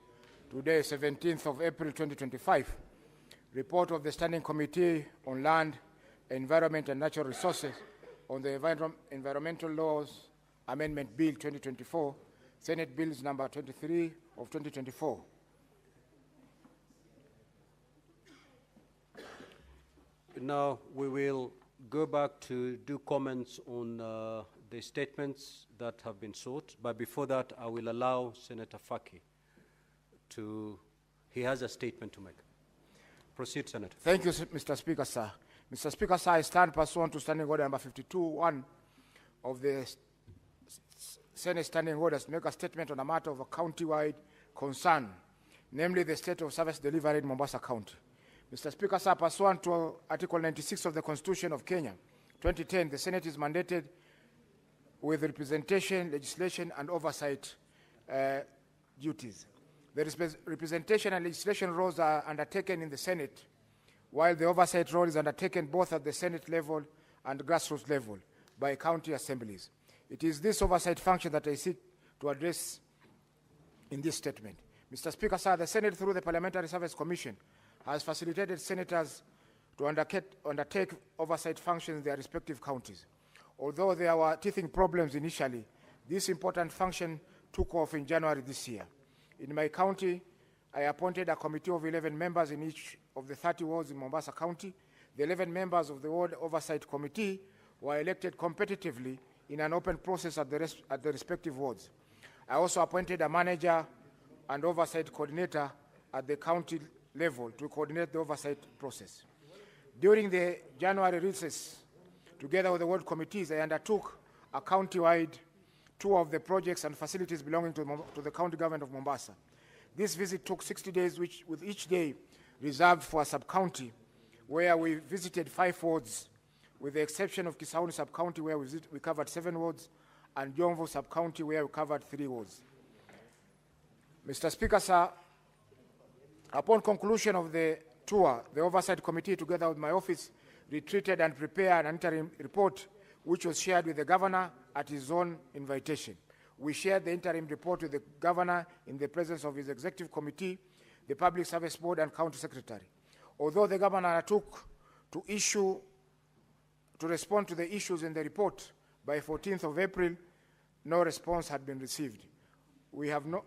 today, 17th of April 2025. Report of the Standing Committee on Land, Environment and Natural Resources on the Environmental Laws Amendment Bill 2024, Senate Bills number 23 of 2024. Now we will go back to do comments on the statements that have been sought. But before that, I will allow Senator Faki he has a statement to make. Proceed, Senator. Thank you, Mr. Speaker, sir. Mr. Speaker, sir, I stand pursuant to Standing Order number 52-1 of the Senate Standing Orders to make a statement on a matter of a county-wide concern, namely the state of service delivery in Mombasa County. Mr. Speaker, sir, pursuant to Article 96 of the Constitution of Kenya, 2010, the Senate is mandated with representation, legislation, and oversight duties. The representation and legislation roles are undertaken in the Senate, while the oversight role is undertaken both at the Senate level and grassroots level by county assemblies. It is this oversight function that I seek to address in this statement. Mr. Speaker, sir, the Senate, through the Parliamentary Service Commission, has facilitated senators to undertake oversight functions in their respective counties. Although there were teething problems initially, this important function took off in January this year. In my county, I appointed a committee of 11 members in each of the 30 wards in Mombasa County. The 11 members of the Ward Oversight Committee were elected competitively in an open process at the respective wards. I also appointed a manager and oversight coordinator at the county level to coordinate the oversight process. During the January recess, together with the ward committees, I undertook a county-wide tour of the projects and facilities belonging to the county government of Mombasa. This visit took 60 days, with each day reserved for a sub-county, where we visited 5 wards, with the exception of Kisauni sub-county, where we covered 7 wards, and Jomvu sub-county, where we covered 3 wards. Mr. Speaker, sir, upon conclusion of the tour, the Oversight Committee, together with my office, retreated and prepared an interim report, which was shared with the Governor at his own invitation. We shared the interim report with the Governor in the presence of his Executive Committee, the Public Service Board, and County Secretary. Although the Governor undertook to respond to the issues in the report by 14th of April, no response had been received. We have no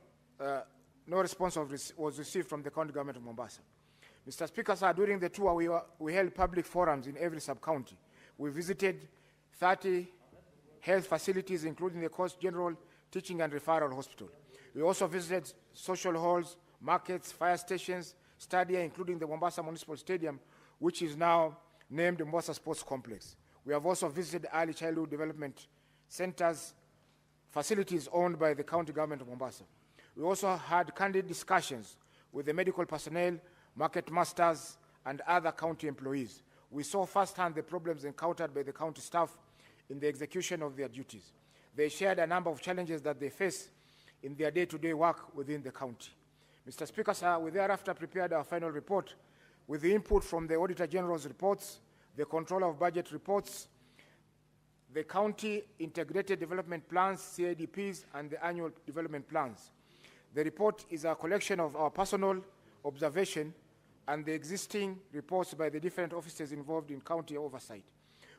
response was received from the County Government of Mombasa. Mr. Speaker, sir, during the tour, we held public forums in every sub-county. We visited 30 health facilities, including the Coast General Teaching and Referral Hospital. We also visited social halls, markets, fire stations, stadia, including the Mombasa Municipal Stadium, which is now named Mombasa Sports Complex. We have also visited early childhood development centers, facilities owned by the County Government of Mombasa. We also had candid discussions with the medical personnel, market masters, and other county employees. We saw firsthand the problems encountered by the county staff in the execution of their duties. They shared a number of challenges that they face in their day-to-day work within the county. Mr. Speaker, sir, we thereafter prepared our final report with the input from the Auditor General's reports, the control of budget reports, the county integrated development plans, CIDPs, and the annual development plans. The report is a collection of our personal observation and the existing reports by the different officers involved in county oversight.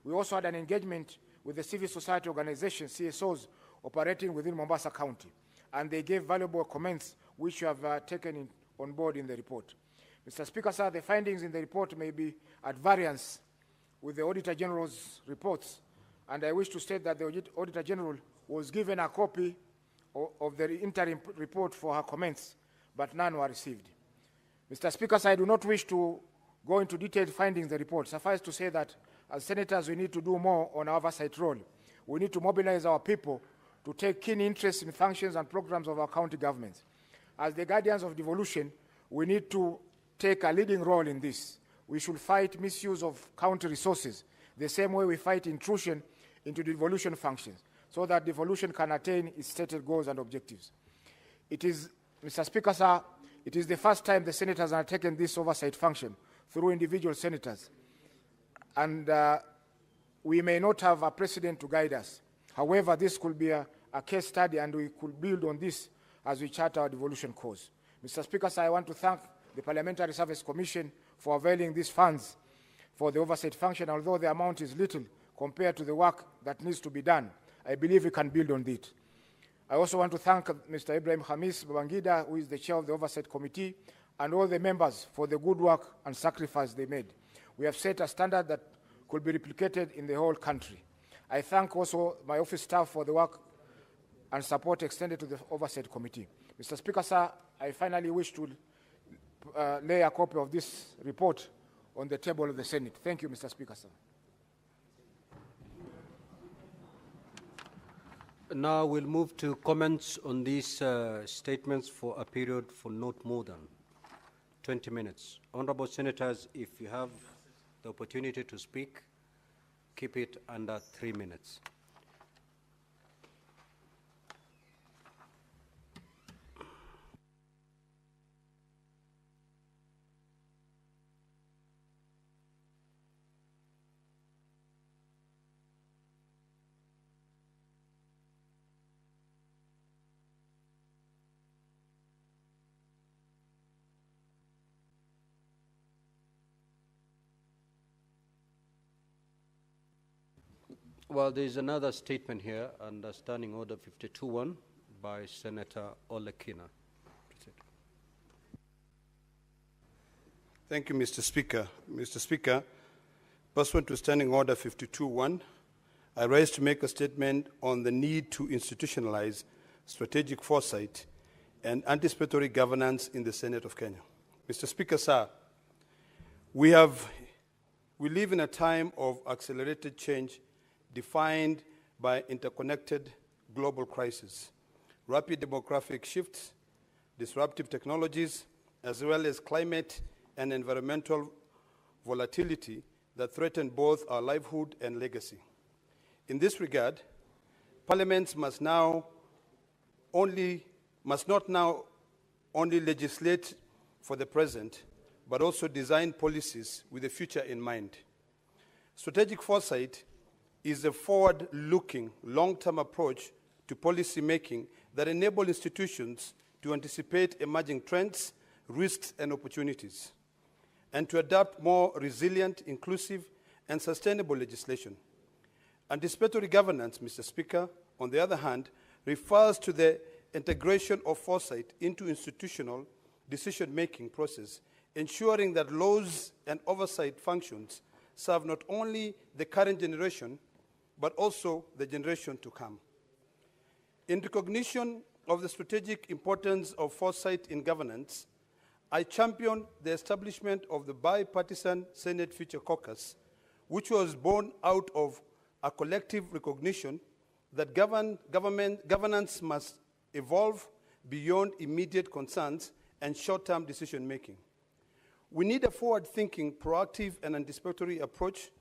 We also had an engagement with the civil society organizations, CSOs, operating within Mombasa County, and they gave valuable comments which we have taken on board in the report. Mr. Speaker, sir, the findings in the report may be at variance with the Auditor General's reports, and I wish to state that the Auditor General was given a copy of the interim report for her comments, but none were received. Mr. Speaker, sir, I do not wish to go into detailed findings in the report. Suffice to say that as senators, we need to do more on our oversight role. We need to mobilize our people to take keen interest in functions and programs of our county governments. As the guardians of devolution, we need to take a leading role in this. We should fight misuse of county resources the same way we fight intrusion into devolution functions, so that devolution can attain its stated goals and objectives. It is, Mr. Speaker, sir, it is the first time the senators have taken this oversight function through individual senators. And we may not have a precedent to guide us. However, this could be a case study, and we could build on this as we chart our devolution course. Mr. Speaker, sir, I want to thank the Parliamentary Service Commission for availing these funds for the oversight function. Although the amount is little compared to the work that needs to be done, I believe we can build on it. I also want to thank Mr. Ibrahim Hamis Babangida, who is the chair of the Oversight Committee, and all the members for the good work and sacrifice they made. We have set a standard that could be replicated in the whole country. I thank also my office staff for the work and support extended to the Oversight Committee. Mr. Speaker, sir, I finally wish to lay a copy of this report on the table of the Senate. Thank you, Mr. Speaker, sir. Now we'll move to comments on these statements for a period for not more than 20 minutes. Honorable Senators, if you have the opportunity to speak, keep it under 3 minutes. Well, there is another statement here under Standing Order 52-1 by Senator Olekina. Thank you, Mr. Speaker. Mr. Speaker, pursuant to Standing Order 52-1, I rise to make a statement on the need to institutionalize strategic foresight and anticipatory governance in the Senate of Kenya. Mr. Speaker, sir, we live in a time of accelerated change defined by interconnected global crises, rapid demographic shifts, disruptive technologies, as well as climate and environmental volatility that threaten both our livelihood and legacy. In this regard, parliaments must not now only legislate for the present, but also design policies with the future in mind. Strategic foresight is a forward-looking, long-term approach to policy making that enables institutions to anticipate emerging trends, risks, and opportunities, and to adopt more resilient, inclusive, and sustainable legislation. Anticipatory governance, Mr. Speaker, on the other hand, refers to the integration of foresight into institutional decision-making process, ensuring that laws and oversight functions serve not only the current generation, but also the generation to come. In recognition of the strategic importance of foresight in governance, I champion the establishment of the bipartisan Senate Future Caucus, which was born out of a collective recognition that governance must evolve beyond immediate concerns and short-term decision-making. We need a forward-thinking, proactive, and anticipatory approach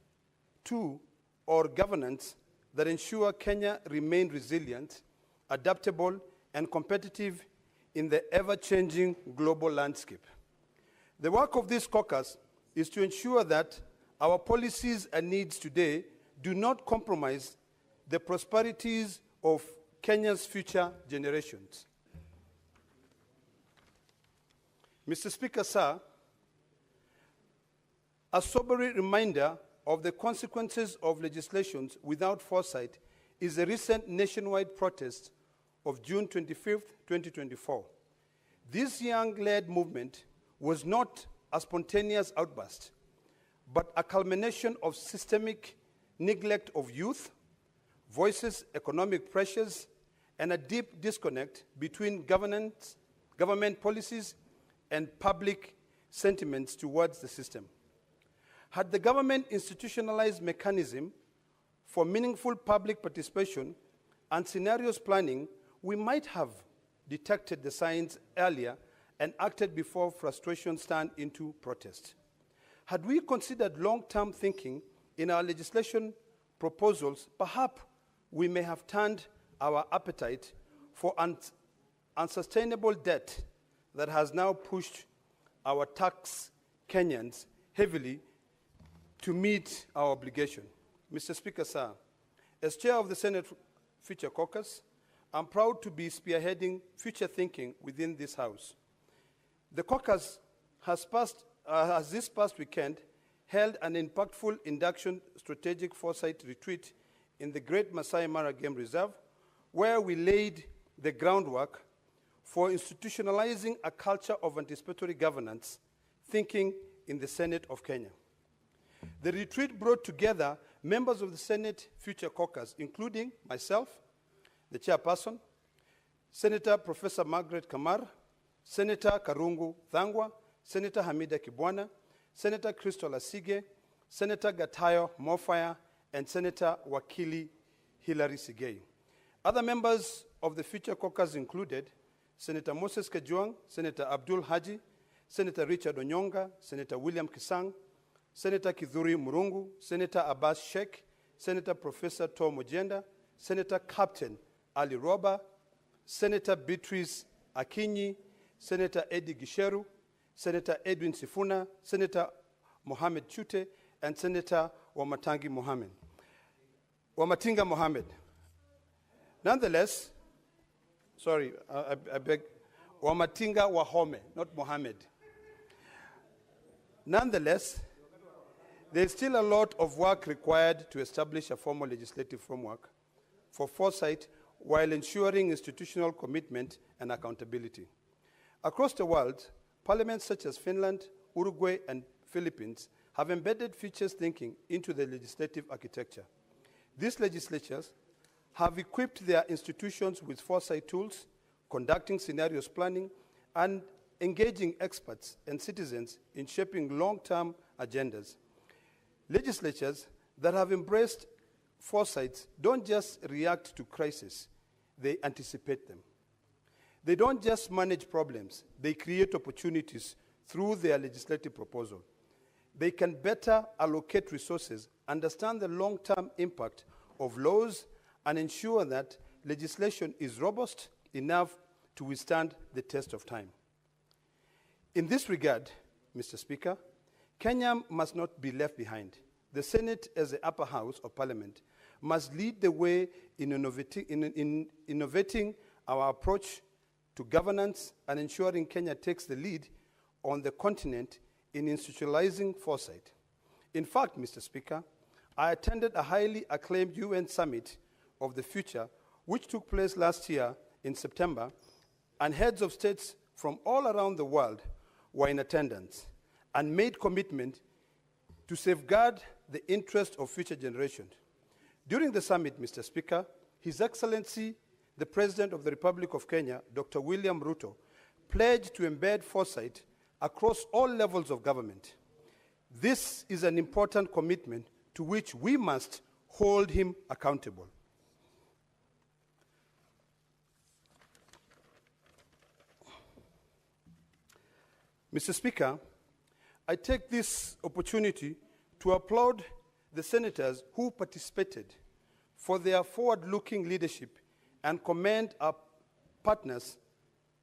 to our governance that ensure Kenya remain resilient, adaptable, and competitive in the ever-changing global landscape. The work of this caucus is to ensure that our policies and needs today do not compromise the prosperities of Kenya's future generations. Mr. Speaker, sir, a sobering reminder of the consequences of legislations without foresight is the recent nationwide protest of June 25, 2024. This young-led movement was not a spontaneous outburst, but a culmination of systemic neglect of youth, voices, economic pressures, and a deep disconnect between government policies and public sentiments towards the system. Had the government institutionalized mechanism for meaningful public participation and scenarios planning, we might have detected the signs earlier and acted before frustration turned into protest. Had we considered long-term thinking in our legislation proposals, perhaps we may have turned our appetite for unsustainable debt that has now pushed our tax Kenyans heavily to meet our obligation. Mr. Speaker, sir, as chair of the Senate Future Caucus, I'm proud to be spearheading future thinking within this House. The caucus has this past weekend held an impactful induction strategic foresight retreat in the Great Masai Mara Game Reserve, where we laid the groundwork for institutionalizing a culture of anticipatory governance thinking in the Senate of Kenya. The retreat brought together members of the Senate Future Caucus, including myself, the chairperson, Senator Professor Margaret Kamar, Senator Karungu Thangwa, Senator Hamida Kibwana, Senator Crystal Asige, Senator Gatayo Mofaya, and Senator Wakili Hilary Sigei. Other members of the Future Caucus included Senator Moses Kejuang, Senator Abdul Haji, Senator Richard Onyonga, Senator William Kisang, Senator Kidhuri Murungu, Senator Abbas Sheikh, Senator Professor Tom Ojenda, Senator Captain Ali Roba, Senator Beatrice Akinyi, Senator Eddie Gisheru, Senator Edwin Sifuna, Senator Mohamed Chute, and Senator Wamatinga Mohammed. Nonetheless, sorry, I beg, Wamatinga Wahome, not Mohammed. Nonetheless, there is still a lot of work required to establish a formal legislative framework for foresight while ensuring institutional commitment and accountability. Across the world, parliaments such as Finland, Uruguay, and Philippines have embedded futures thinking into the legislative architecture. These legislatures have equipped their institutions with foresight tools, conducting scenarios planning, and engaging experts and citizens in shaping long-term agendas. Legislatures that have embraced foresight don't just react to crises, they anticipate them. They don't just manage problems, they create opportunities through their legislative proposal. They can better allocate resources, understand the long-term impact of laws, and ensure that legislation is robust enough to withstand the test of time. In this regard, Mr. Speaker, Kenya must not be left behind. The Senate, as the upper house of Parliament, must lead the way in innovating our approach to governance and ensuring Kenya takes the lead on the continent in institutionalizing foresight. In fact, Mr. Speaker, I attended a highly acclaimed UN Summit of the Future, which took place last year in September, and heads of states from all around the world were in attendance and made commitment to safeguard the interests of future generations. During the summit, Mr. Speaker, His Excellency, the President of the Republic of Kenya, Dr. William Ruto, pledged to embed foresight across all levels of government. This is an important commitment to which we must hold him accountable. Mr. Speaker, I take this opportunity to applaud the senators who participated for their forward-looking leadership and commend our partners,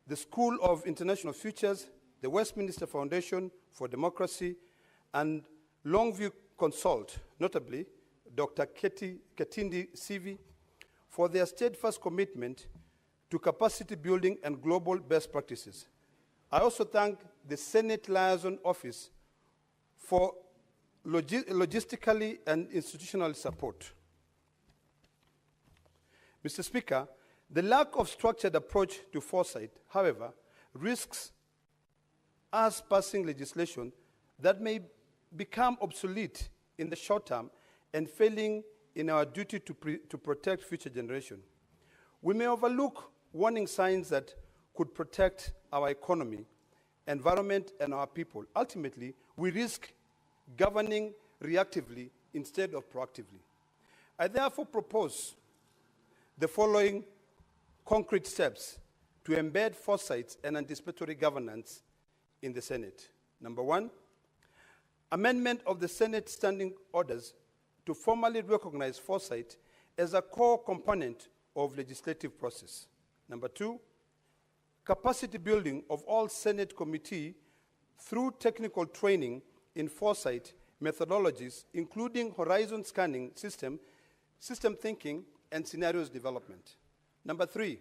the School of International Futures, the Westminster Foundation for Democracy, and Longview consult, notably, Dr. Ketindi Sivi, for their steadfast commitment to capacity building and global best practices. I also thank the Senate Liaison Office for logistically and institutional support. Mr. Speaker, the lack of structured approach to foresight, however, risks us passing legislation that may become obsolete in the short term and failing in our duty to protect future generations. We may overlook warning signs that could protect our economy, environment, and our people. Ultimately, we risk governing reactively instead of proactively. I therefore propose the following concrete steps to embed foresight and anticipatory governance in the Senate. Number one, amendment of the Senate standing orders to formally recognize foresight as a core component of legislative process. Number two, capacity building of all Senate committee through technical training in foresight methodologies, including horizon scanning system thinking, and scenarios development. Number three,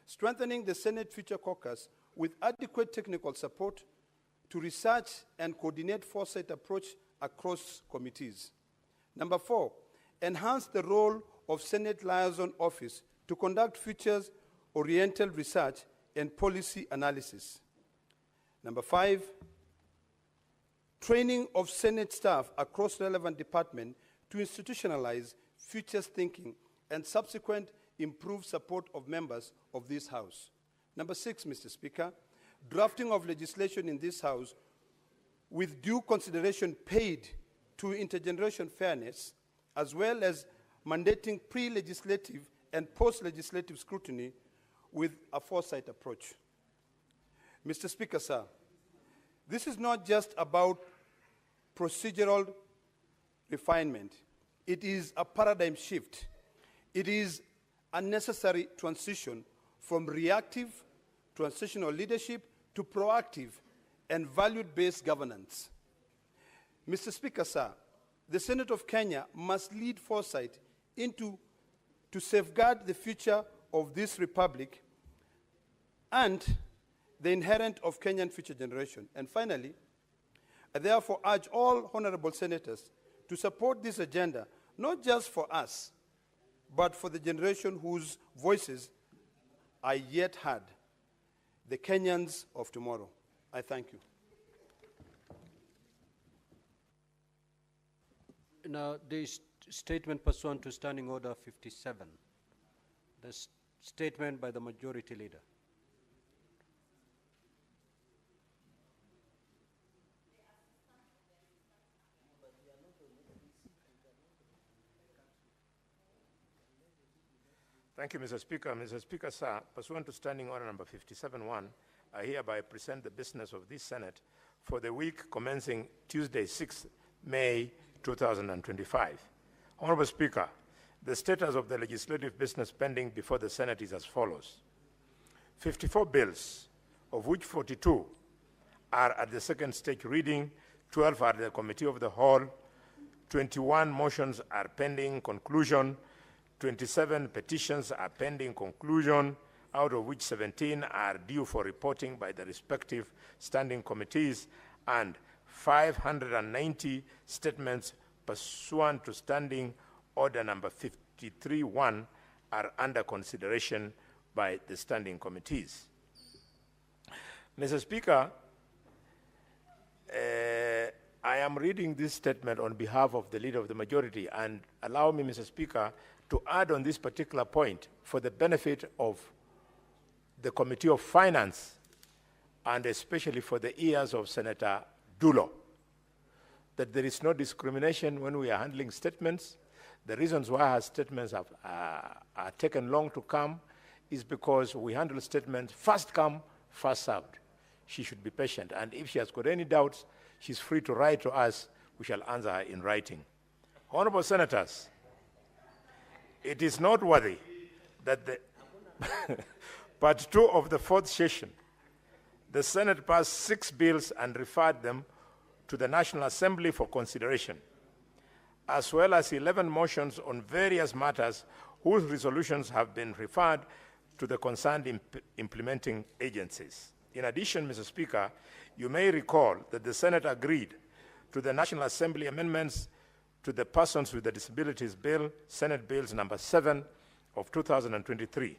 strengthening the Senate Future Caucus with adequate technical support to research and coordinate foresight approach across committees. Number four, enhance the role of Senate Liaison Office to conduct futures-oriented research and policy analysis. Number five, training of Senate staff across relevant departments to institutionalize futures thinking and subsequent improved support of members of this House. Number six, Mr. Speaker, drafting of legislation in this House with due consideration paid to intergeneration fairness, as well as mandating pre-legislative and post-legislative scrutiny with a foresight approach. Mr. Speaker, sir, this is not just about procedural refinement. It is a paradigm shift. It is a necessary transition from reactive transitional leadership to proactive and value-based governance. Mr. Speaker, sir, the Senate of Kenya must lead foresight to safeguard the future of this republic and the inherent of Kenyan future generation. And finally, I therefore urge all honorable senators to support this agenda, not just for us, but for the generation whose voices are yet heard, the Kenyans of tomorrow. I thank you. Now, the statement pursuant to Standing Order 57, the statement by the Majority Leader. Thank you, Mr. Speaker. Mr. Speaker, sir, pursuant to Standing Order number 57-1, I hereby present the business of this Senate for the week commencing Tuesday, 6 May 2025. Honorable Speaker, the status of the legislative business pending before the Senate is as follows. 54 bills, of which 42 are at the second stage reading, 12 are at the Committee of the Whole, 21 motions are pending conclusion, 27 petitions are pending conclusion, out of which 17 are due for reporting by the respective standing committees, and 590 statements pursuant to Standing Order number 53-1 are under consideration by the standing committees. Mr. Speaker, I am reading this statement on behalf of the Leader of the Majority, and allow me, Mr. Speaker, to add on this particular point for the benefit of the Committee of Finance and especially for the ears of Senator Dulo, that there is no discrimination when we are handling statements. The reasons why her statements are taken long to come is because we handle statements first come, first served. She should be patient, and if she has got any doubts, she's free to write to us. We shall answer her in writing. Honorable Senators, it is noteworthy that the Part 2 of the fourth session, the Senate passed 6 bills and referred them to the National Assembly for consideration. as well as 11 motions on various matters whose resolutions have been referred to the concerned implementing agencies. In addition, Mr. Speaker, you may recall that the Senate agreed to the National Assembly amendments to the Persons with Disabilities Bill, Senate Bills number 7 of 2023.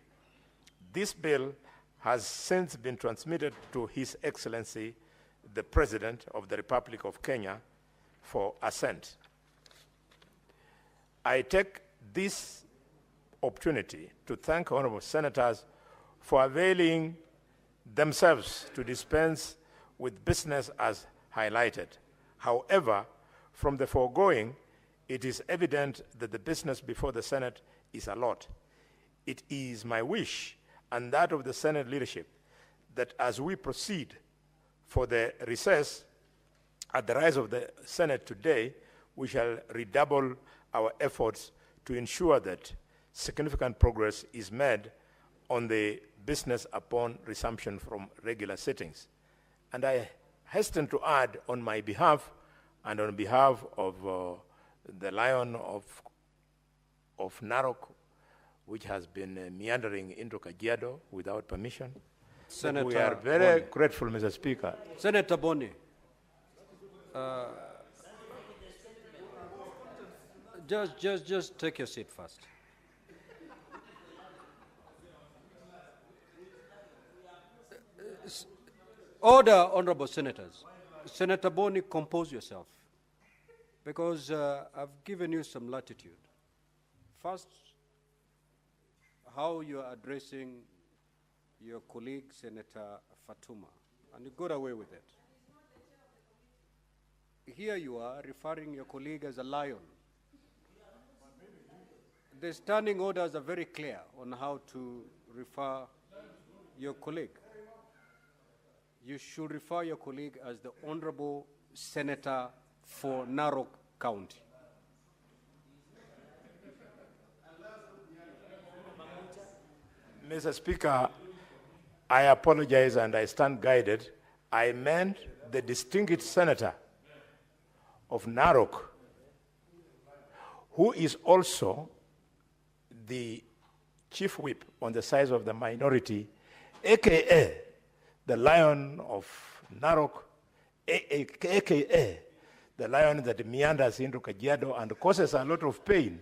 This bill has since been transmitted to His Excellency, the President of the Republic of Kenya, for assent. I take this opportunity to thank honorable senators for availing themselves to dispense with business as highlighted. However, from the foregoing, it is evident that the business before the Senate is a lot. It is my wish and that of the Senate leadership that as we proceed for the recess at the rise of the Senate today, we shall redouble our efforts to ensure that significant progress is made on the business upon resumption from regular sittings. And I hasten to add on my behalf and on behalf of the Lion of Narok, which has been meandering into Kajiado without permission. Senator we are very Boni. grateful, Mr. Speaker. Senator Boni, just take your seat first. Order, honorable senators. Senator Boni, compose yourself, because I've given you some latitude. First, how you are addressing your colleague, Senator Fatuma, and you got away with it. Here you are referring your colleague as a lion. The standing orders are very clear on how to refer your colleague. You should refer your colleague as the Honorable Senator for Narok County. Mr. Speaker, I apologize and I stand guided. I meant the distinguished senator of Narok, who is also the chief whip on the side of the minority, aka the Lion of Narok, aka the lion that meanders into Kajiado and causes a lot of pain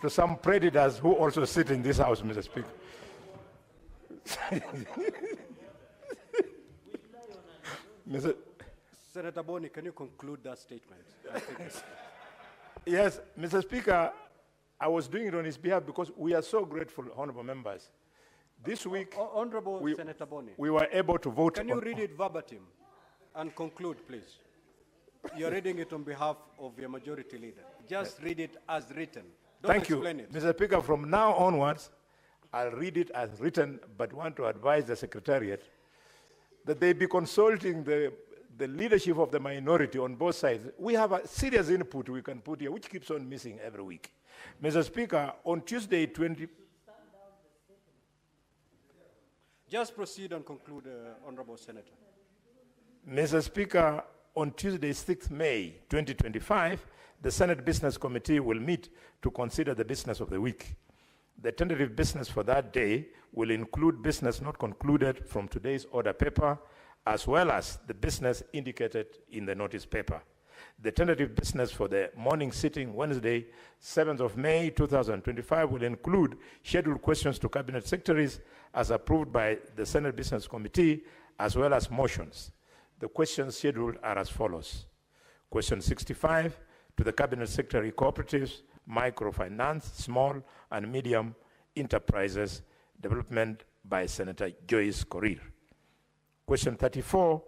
to some predators who also sit in this house, Mr. Speaker. Senator Boni, can you conclude that statement? Yes, Mr. Speaker, I was doing it on his behalf because we are so grateful, honorable members. This week, Honorable Senator Boni, we were able to vote. Can you read it verbatim and conclude, please? You're reading it on behalf of your majority leader. Just read it as written. Don't Thank you, explain it. Mr. Speaker. From now onwards, I'll read it as written, but want to advise the Secretariat that they be consulting the leadership of the minority on both sides. We have a serious input we can put here, which keeps on missing every week. Mr. Speaker, on Tuesday, Just proceed and conclude, Honorable Senator. Mr. Speaker, on Tuesday, 6th May 2025, the Senate Business Committee will meet to consider the business of the week. The tentative business for that day will include business not concluded from today's order paper, as well as the business indicated in the notice paper. The tentative business for the morning sitting Wednesday, 7th of May 2025 will include scheduled questions to Cabinet Secretaries as approved by the Senate Business Committee, as well as motions. The questions scheduled are as follows. Question 65 to the Cabinet Secretary Cooperatives, Microfinance, Small and Medium Enterprises, Development by Senator Joyce Korir. Question 34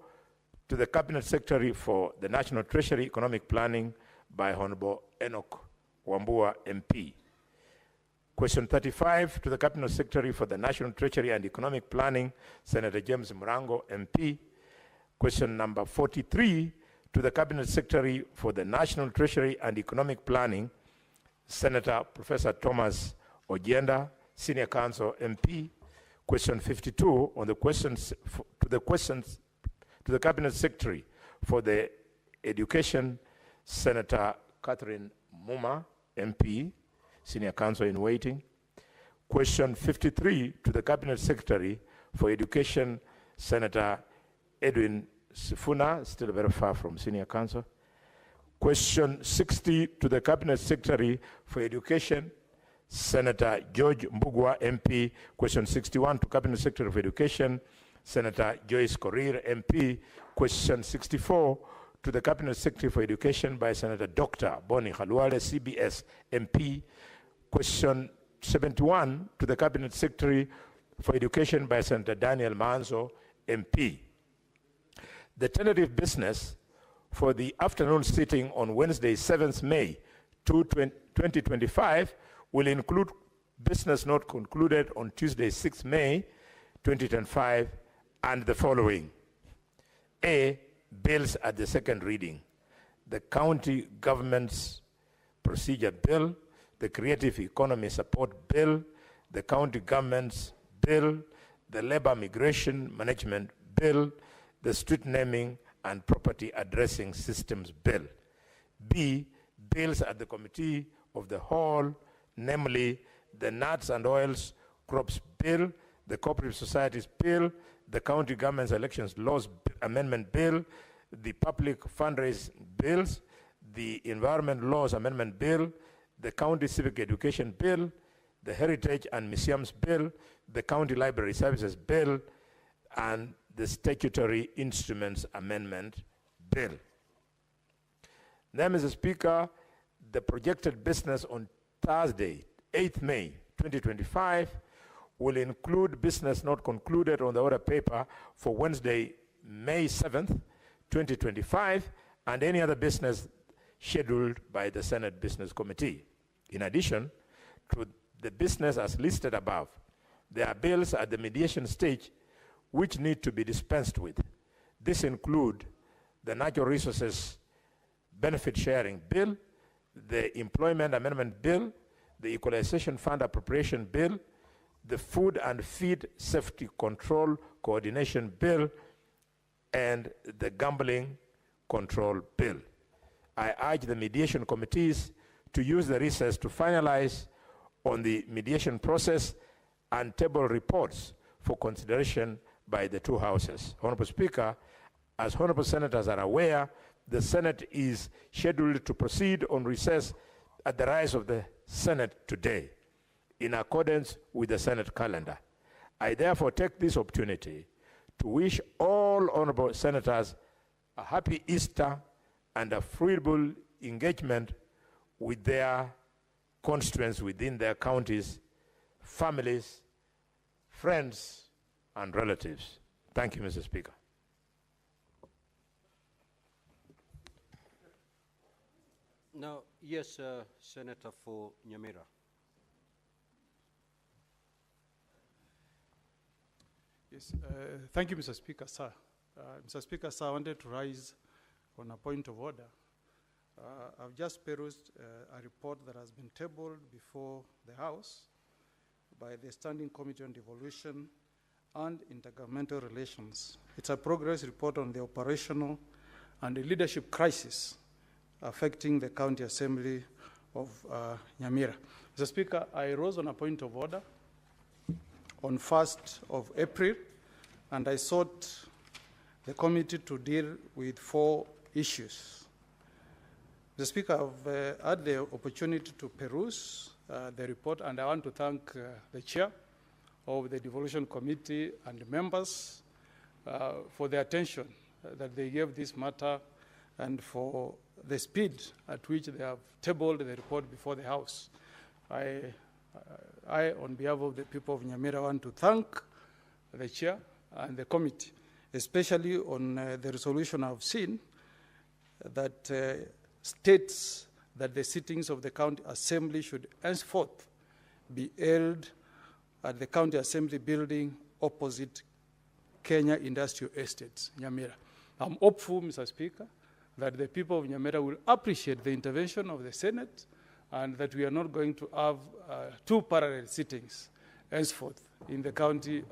to the Cabinet Secretary for the National Treasury Economic Planning by Honorable Enoch Wambua MP. Question 35 to the Cabinet Secretary for the National Treasury and Economic Planning, Senator James Murango MP. Question number 43 to the Cabinet Secretary for the National Treasury and Economic Planning, Senator Professor Thomas Ojienda, Senior Counsel MP. Question 52 on the questions to the Cabinet Secretary for the Education, Senator Catherine Muma, MP, Senior Counsel in Waiting. Question 53 to the Cabinet Secretary for Education, Senator Edwin Sifuna, still very far from Senior Counsel. Question 60 to the Cabinet Secretary for Education, Senator George Mbugua, MP. Question 61 to Cabinet Secretary for Education, Senator Joyce Korir, MP. Question 64 to the Cabinet Secretary for Education by Senator Dr. Boni Khalwale, CBS, MP. Question 71 to the Cabinet Secretary for Education by Senator Daniel Manzo, MP. The tentative business for the afternoon sitting on Wednesday, 7th May 2025 will include business not concluded on Tuesday, 6th May 2025 and the following. A, bills at the second reading. The County Government's Procedure Bill, the Creative Economy Support Bill, the County Government's Bill, the Labor Migration Management Bill, the Street Naming and Property Addressing Systems Bill. B, bills at the Committee of the Whole, namely the Nuts and Oils Crops Bill, the Cooperative Societies Bill, the County Government's Elections Laws Amendment Bill, the Public Fundraising Bills, the Environment Laws Amendment Bill, the County Civic Education Bill, the Heritage and Museums Bill, the County Library Services Bill, and the Statutory Instruments Amendment Bill. Now, Mr. Speaker, the projected business on Thursday, 8th May 2025, will include business not concluded on the order paper for Wednesday, May 7th, 2025, and any other business scheduled by the Senate Business Committee. In addition to the business as listed above, there are bills at the mediation stage which need to be dispensed with. This include the Natural Resources Benefit Sharing Bill, the Employment Amendment Bill, the Equalization Fund Appropriation Bill, the Food and Feed Safety Control Coordination Bill, and the Gambling Control Bill. I urge the mediation committees to use the recess to finalize on the mediation process and table reports for consideration by the two houses. Honorable Speaker, as honorable senators are aware, the Senate is scheduled to proceed on recess at the rise of the Senate today, in accordance with the Senate calendar. I therefore take this opportunity to wish all honorable senators a happy Easter and a fruitful engagement with their constituents within their counties, families, friends, and relatives. Thank you, Mr. Speaker. Now, yes, Senator for Nyamira. Yes, thank you, Mr. Speaker, sir. Mr. Speaker, sir, I wanted to rise on a point of order. I've just perused a report that has been tabled before the House by the Standing Committee on Devolution and Intergovernmental Relations. It's a progress report on the operational and the leadership crisis affecting the County Assembly of Nyamira. Mr. Speaker, I rose on a point of order on 1st of April, and I sought the committee to deal with 4 issues. Mr. Speaker, I've had the opportunity to peruse the report, and I want to thank the chair of the Devolution Committee and the members for the attention that they gave this matter and for the speed at which they have tabled the report before the House. I, on behalf of the people of Nyamira, want to thank the chair and the committee, especially on the resolution I've seen that states that the sittings of the County Assembly should henceforth be held at the County Assembly building opposite Kenya Industrial Estates, Nyamira. I'm hopeful, Mr. Speaker, that the people of Nyamira will appreciate the intervention of the Senate and that we are not going to have 2 parallel sittings henceforth in the county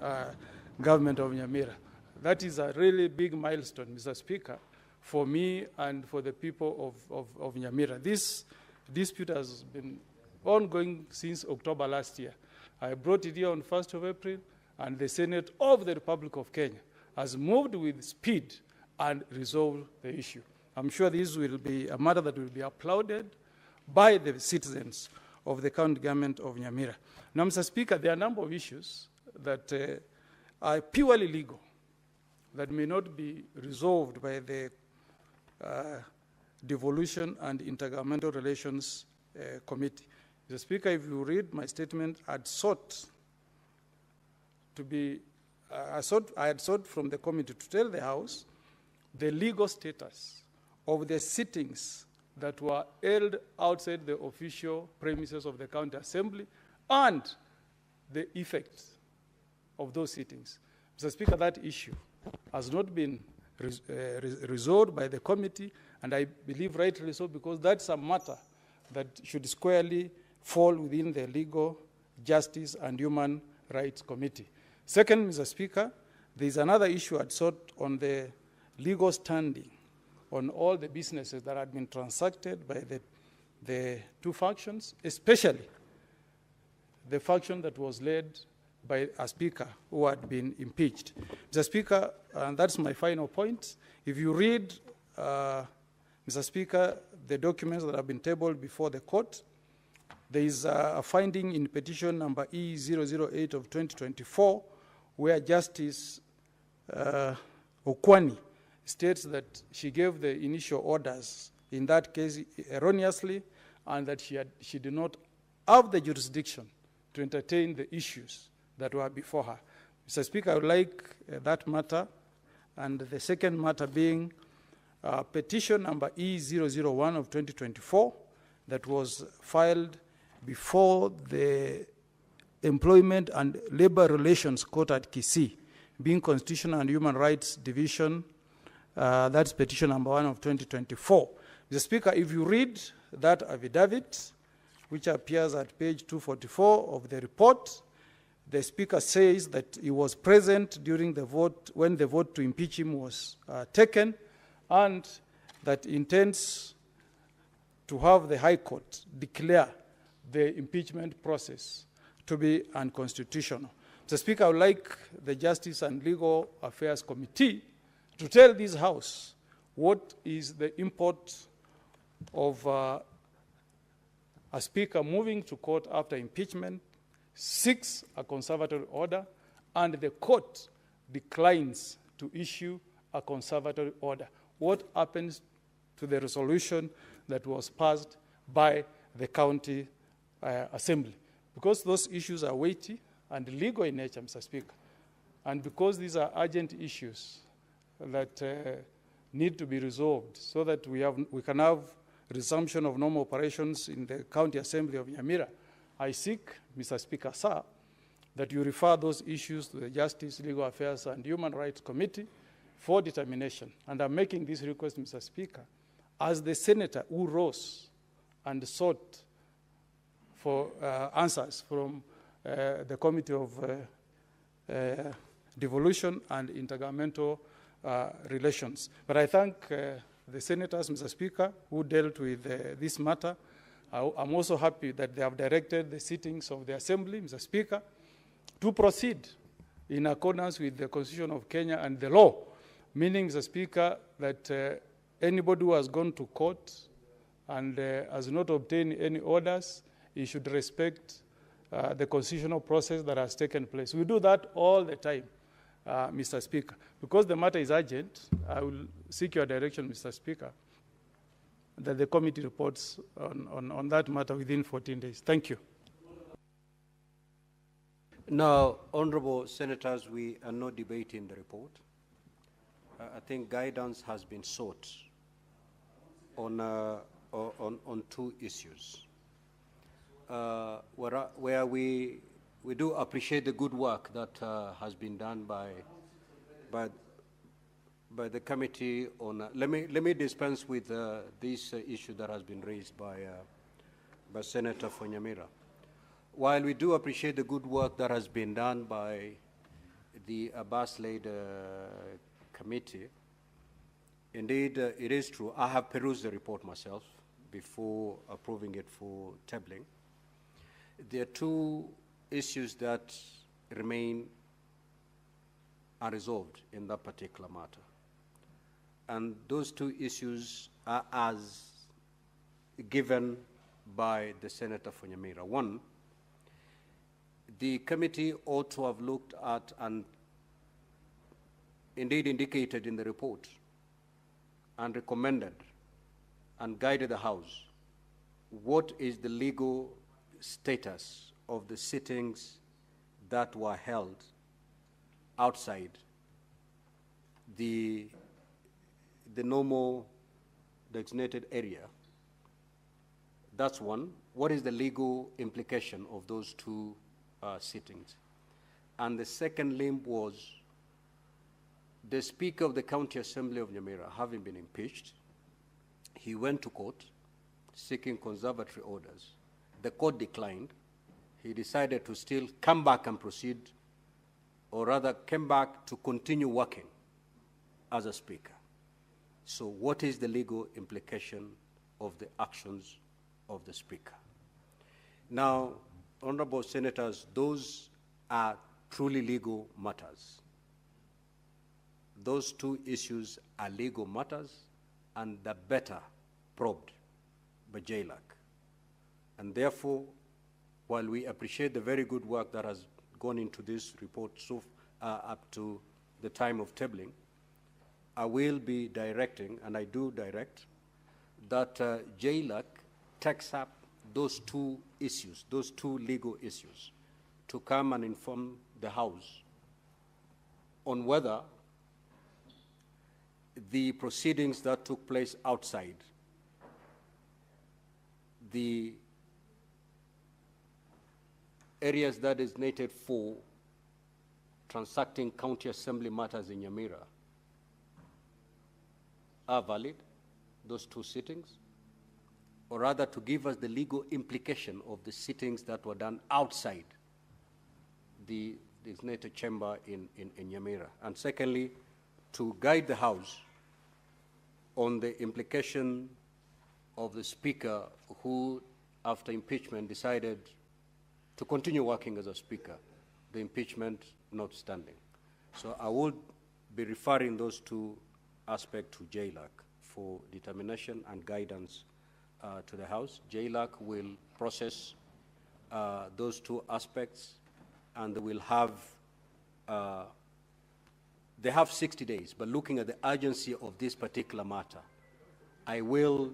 government of Nyamira. That is a really big milestone, Mr. Speaker, for me and for the people of Nyamira. This dispute has been ongoing since October last year. I brought it here on 1st of April, and the Senate of the Republic of Kenya has moved with speed and resolved the issue. I'm sure this will be a matter that will be applauded by the citizens of the county government of Nyamira. Now, Mr. Speaker, there are a number of issues that are purely legal that may not be resolved by the Devolution and Intergovernmental Relations Committee. Mr. Speaker, if you read my statement, I had sought from the committee to tell the House the legal status of the sittings that were held outside the official premises of the county assembly and the effects of those sittings. Mr. Speaker, that issue has not been resolved by the committee, and I believe rightly so, because that's a matter that should squarely fall within the Legal, Justice, and Human Rights Committee. Second, Mr. Speaker, there is another issue I'd sought on the legal standing on all the businesses that had been transacted by the two factions, especially the faction that was led by a speaker who had been impeached. Mr. Speaker, and that's my final point. If you read, Mr. Speaker, the documents that have been tabled before the court, there is a finding in petition number E008 of 2024, where Justice Okwani states that she gave the initial orders in that case erroneously, and that she did not have the jurisdiction to entertain the issues that were before her. Mr. Speaker, I would like that matter, and the second matter being petition number E001 of 2024 that was filed before the Employment and Labor Relations Court at Kisii, being Constitutional and Human Rights Division. That's petition number 1 of 2024. Mr. Speaker, if you read that affidavit, which appears at page 244 of the report, the Speaker says that he was present during the vote, when the vote to impeach him was taken, and that intends to have the High Court declare the impeachment process to be unconstitutional. Mr. Speaker, I would like the Justice and Legal Affairs Committee to tell this House what is the import of a speaker moving to court after impeachment, seeks a conservatory order, and the court declines to issue a conservatory order. What happens to the resolution that was passed by the county assembly? Because those issues are weighty and legal in nature, Mr. Speaker, and because these are urgent issues that need to be resolved so that we can have resumption of normal operations in the county assembly of Nyamira, I seek, Mr. Speaker, sir, that you refer those issues to the Justice, Legal Affairs, and Human Rights Committee for determination. And I'm making this request, Mr. Speaker, as the senator who rose and sought for answers from the Committee of Devolution and Intergovernmental Relations. But I thank the senators, Mr. Speaker, who dealt with this matter. I'm also happy that they have directed the sittings of the Assembly, Mr. Speaker, to proceed in accordance with the Constitution of Kenya and the law, meaning, Mr. Speaker, that anybody who has gone to court and has not obtained any orders, he should respect the constitutional process that has taken place. We do that all the time, Mr. Speaker. Because the matter is urgent, I will seek your direction, Mr. Speaker, that the committee reports on that matter within 14 days. Thank you. Now, honorable senators, we are not debating the report. I think guidance has been sought on two issues, where we do appreciate the good work that has been done by the committee on. Let me dispense with this issue that has been raised by Senator for Nyamira. While we do appreciate the good work that has been done by the Abbas-led committee, Indeed, it is true. I have perused the report myself before approving it for tabling. There are two issues that remain unresolved in that particular matter. And those two issues are as given by the Senator for Nyamira. One, the committee ought to have looked at and indeed indicated in the report and recommended and guided the House what is the legal status of the sittings that were held outside the normal designated area. That's one. What is the legal implication of those two sittings? And the second limb was the Speaker of the County Assembly of Nyamira, having been impeached, he went to court seeking conservatory orders. The court declined. He decided to still come back and proceed, or rather came back to continue working as a Speaker. So what is the legal implication of the actions of the Speaker? Now, honorable senators, those are truly legal matters. Those two issues are legal matters and they're better probed by JLAC. And therefore, while we appreciate the very good work that has gone into this report up to the time of tabling, I will be directing, and I do direct, that JLAC takes up those two issues, those two legal issues, to come and inform the House on whether the proceedings that took place outside the areas that is designated for transacting county assembly matters in Nyamira are valid, those two sittings, or rather to give us the legal implication of the sittings that were done outside the designated chamber in Nyamira. And secondly, to guide the House on the implication of the Speaker who, after impeachment, decided to continue working as a Speaker, the impeachment notwithstanding. So I will be referring those two aspects to JLAC for determination and guidance to the House. JLAC will process those two aspects, and they will have they have 60 days, but looking at the urgency of this particular matter, I will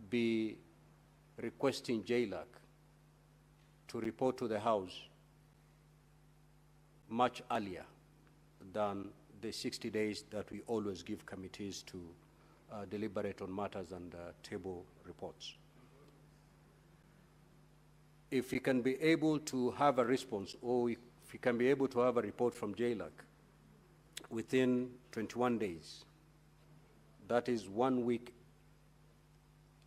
be requesting JLAC to report to the House much earlier than the 60 days that we always give committees to deliberate on matters and table reports. If we can be able to have a response, or if we can be able to have a report from JLAC within 21 days, that is 1 week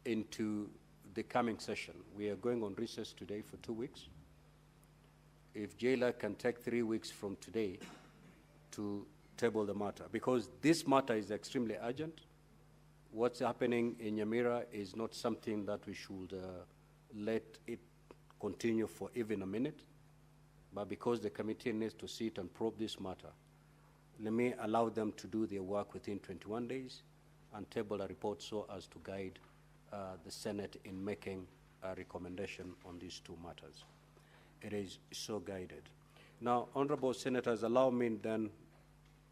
into the coming session. We are going on recess today for 2 weeks. If JLAC can take 3 weeks from today to table the matter, because this matter is extremely urgent. What's happening in Nyamira is not something that we should let it continue for even a minute, but because the committee needs to sit and probe this matter, let me allow them to do their work within 21 days and table a report so as to guide the Senate in making a recommendation on these two matters. It is so guided. Now, honorable senators, allow me then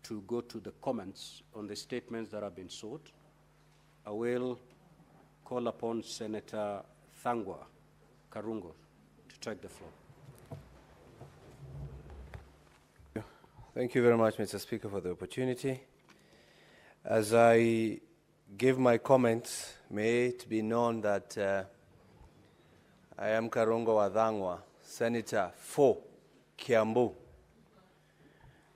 to go to the comments on the statements that have been sought. I will call upon Senator Thangwa Karungo to take the floor. Thank you very much, Mr. Speaker, for the opportunity. As I give my comments, may it be known that I am Karungo Wadhangwa, Senator for Kiambu.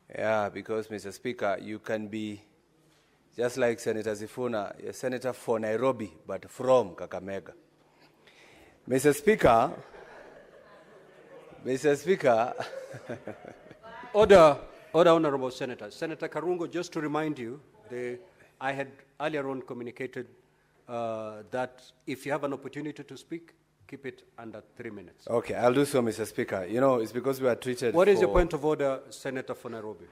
Yeah, because, Mr. Speaker, you can be just like Senator Zifuna, a senator for Nairobi, but from Kakamega. Mr. Speaker, Order, honorable senators. Senator Karungo, just to remind you, the I had earlier on communicated that if you have an opportunity to speak, keep it under 3 minutes. Okay, I'll do so, Mr. Speaker. You know, it's because we are treated What is your point of order, Senator for Nairobi?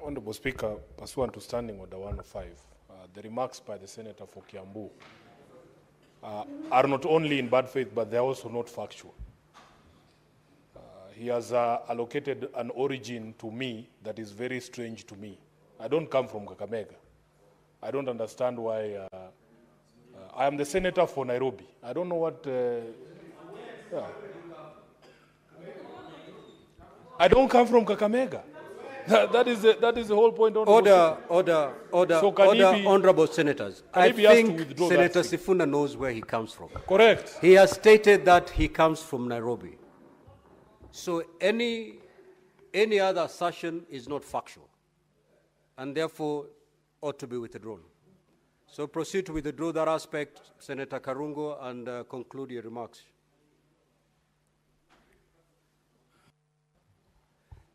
Honorable Speaker, pursuant to Standing Order 105, the remarks by the Senator for Kiambu are not only in bad faith, but they're also not factual. He has allocated an origin to me that is very strange to me. I don't come from Kakamega. I don't understand why. I am the senator for Nairobi. I don't know what. Yeah. I don't come from Kakamega. That is the whole point. Order, So honorable senators. I think Senator Sifuna knows where he comes from. Correct. He has stated that he comes from Nairobi. So any other assertion is not factual, and therefore ought to be withdrawn. So proceed to withdraw that aspect, Senator Karungo, and conclude your remarks.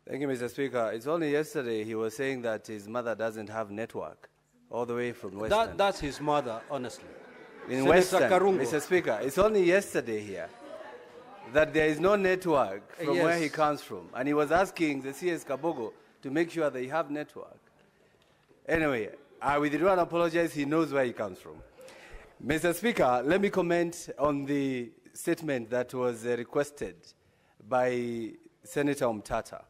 Thank you, Mr. Speaker. It's only yesterday he was saying that his mother doesn't have network all the way from Western. That's his mother, honestly. In Senator Western, Karungo. Mr. Speaker, it's only yesterday here that there is no network from where he comes from. And he was asking the CS Kabogo to make sure they have network. Anyway, I withdraw and apologize. He knows where he comes from. Mr. Speaker, let me comment on the statement that was requested by Senator Umtata.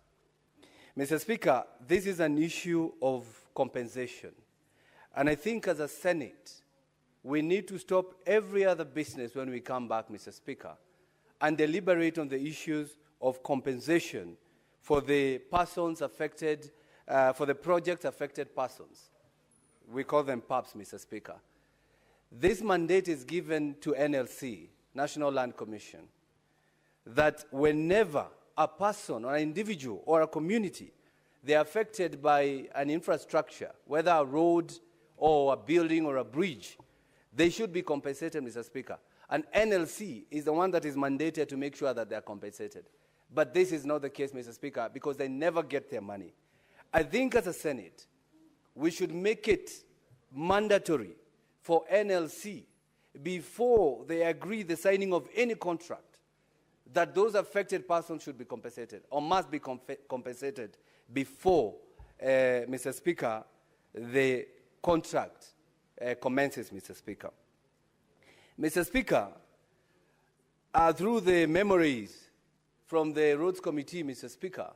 Mr. Speaker, this is an issue of compensation. And I think as a Senate, we need to stop every other business when we come back, Mr. Speaker, and deliberate on the issues of compensation for the persons affected, for the project-affected persons. We call them PAPs, Mr. Speaker. This mandate is given to NLC, National Land Commission, that whenever a person or an individual or a community, they are affected by an infrastructure, whether a road or a building or a bridge, they should be compensated, Mr. Speaker. And NLC is the one that is mandated to make sure that they are compensated. But this is not the case, Mr. Speaker, because they never get their money. I think as a Senate, we should make it mandatory for NLC, before they agree the signing of any contract, that those affected persons should be compensated or must be compensated before, Mr. Speaker, the contract commences, Mr. Speaker. Mr. Speaker, through the memories from the Roads Committee, Mr. Speaker,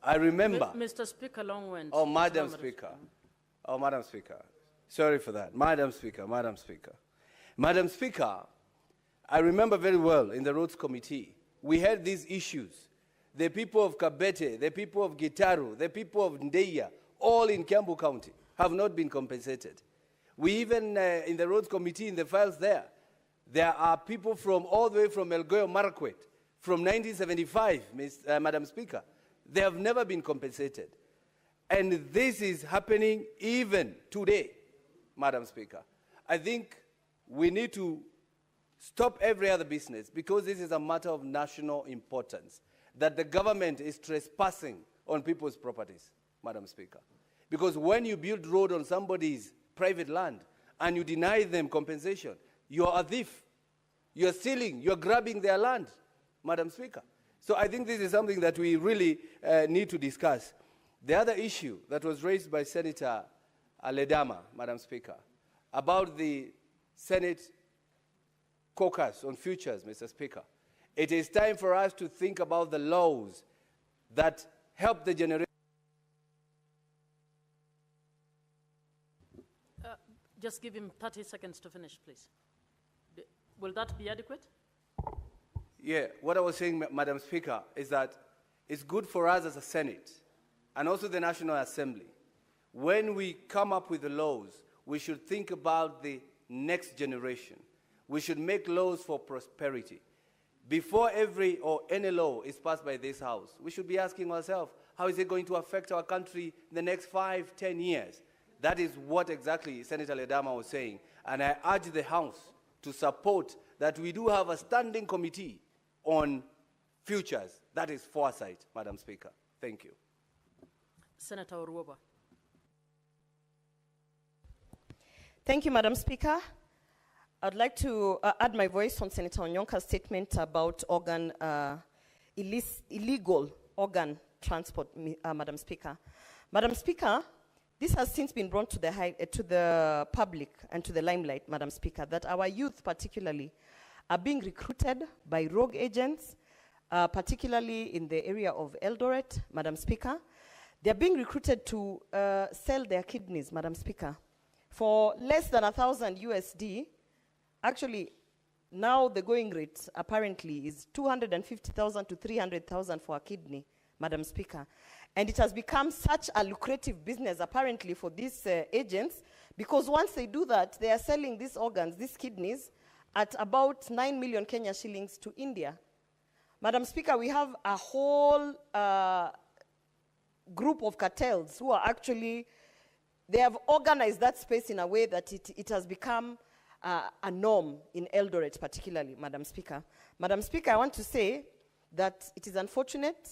I remember... Mr. Speaker, long went. Oh, Madam Speaker. Oh, Madam Speaker. Sorry for that. Madam Speaker, Madam Speaker. Madam Speaker, I remember very well in the Roads Committee, we had these issues. The people of Kabete, the people of Gitaru, the people of Ndeya, all in Kiambu County, have not been compensated. We even, in the Roads Committee, in the files there are people from all the way from Elgeyo Marakwet, from 1975, Madam Speaker. They have never been compensated. And this is happening even today, Madam Speaker. I think we need to stop every other business, because this is a matter of national importance, that the government is trespassing on people's properties, Madam Speaker. Because when you build road on somebody's private land and you deny them compensation, you're a thief. You're stealing, you're grabbing their land, Madam Speaker. So I think this is something that we really need to discuss. The other issue that was raised by Senator Ledama, Madam Speaker, about the Senate caucus on futures, Mr. Speaker. It is time for us to think about the laws that help the generation. Just give him 30 seconds to finish, please. Will that be adequate? Yeah, what I was saying, Madam Speaker, is that it's good for us as a Senate and also the National Assembly. When we come up with the laws, we should think about the next generation. We should make laws for prosperity. Before any law is passed by this House, we should be asking ourselves, how is it going to affect our country in the next 5, 10 years? That is what exactly Senator Ledama was saying. And I urge the House to support that we do have a standing committee on futures. That is foresight, Madam Speaker. Thank you. Senator Uruoba. Thank you, Madam Speaker. I'd like to add my voice on Senator Onyonka's statement about illegal organ transport, Madam Speaker. Madam Speaker, this has since been brought to the public and to the limelight, Madam Speaker, that our youth particularly are being recruited by rogue agents, particularly in the area of Eldoret, Madam Speaker. They're being recruited to sell their kidneys, Madam Speaker, for less than 1,000 USD. Actually, now the going rate apparently is 250,000 to 300,000 for a kidney, Madam Speaker. And it has become such a lucrative business apparently for these agents, because once they do that, they are selling these organs, these kidneys, at about 9 million Kenya shillings to India. Madam Speaker, we have a whole group of cartels who are actually, they have organized that space in a way that it has become a norm in Eldoret particularly, Madam Speaker. Madam Speaker, I want to say that it is unfortunate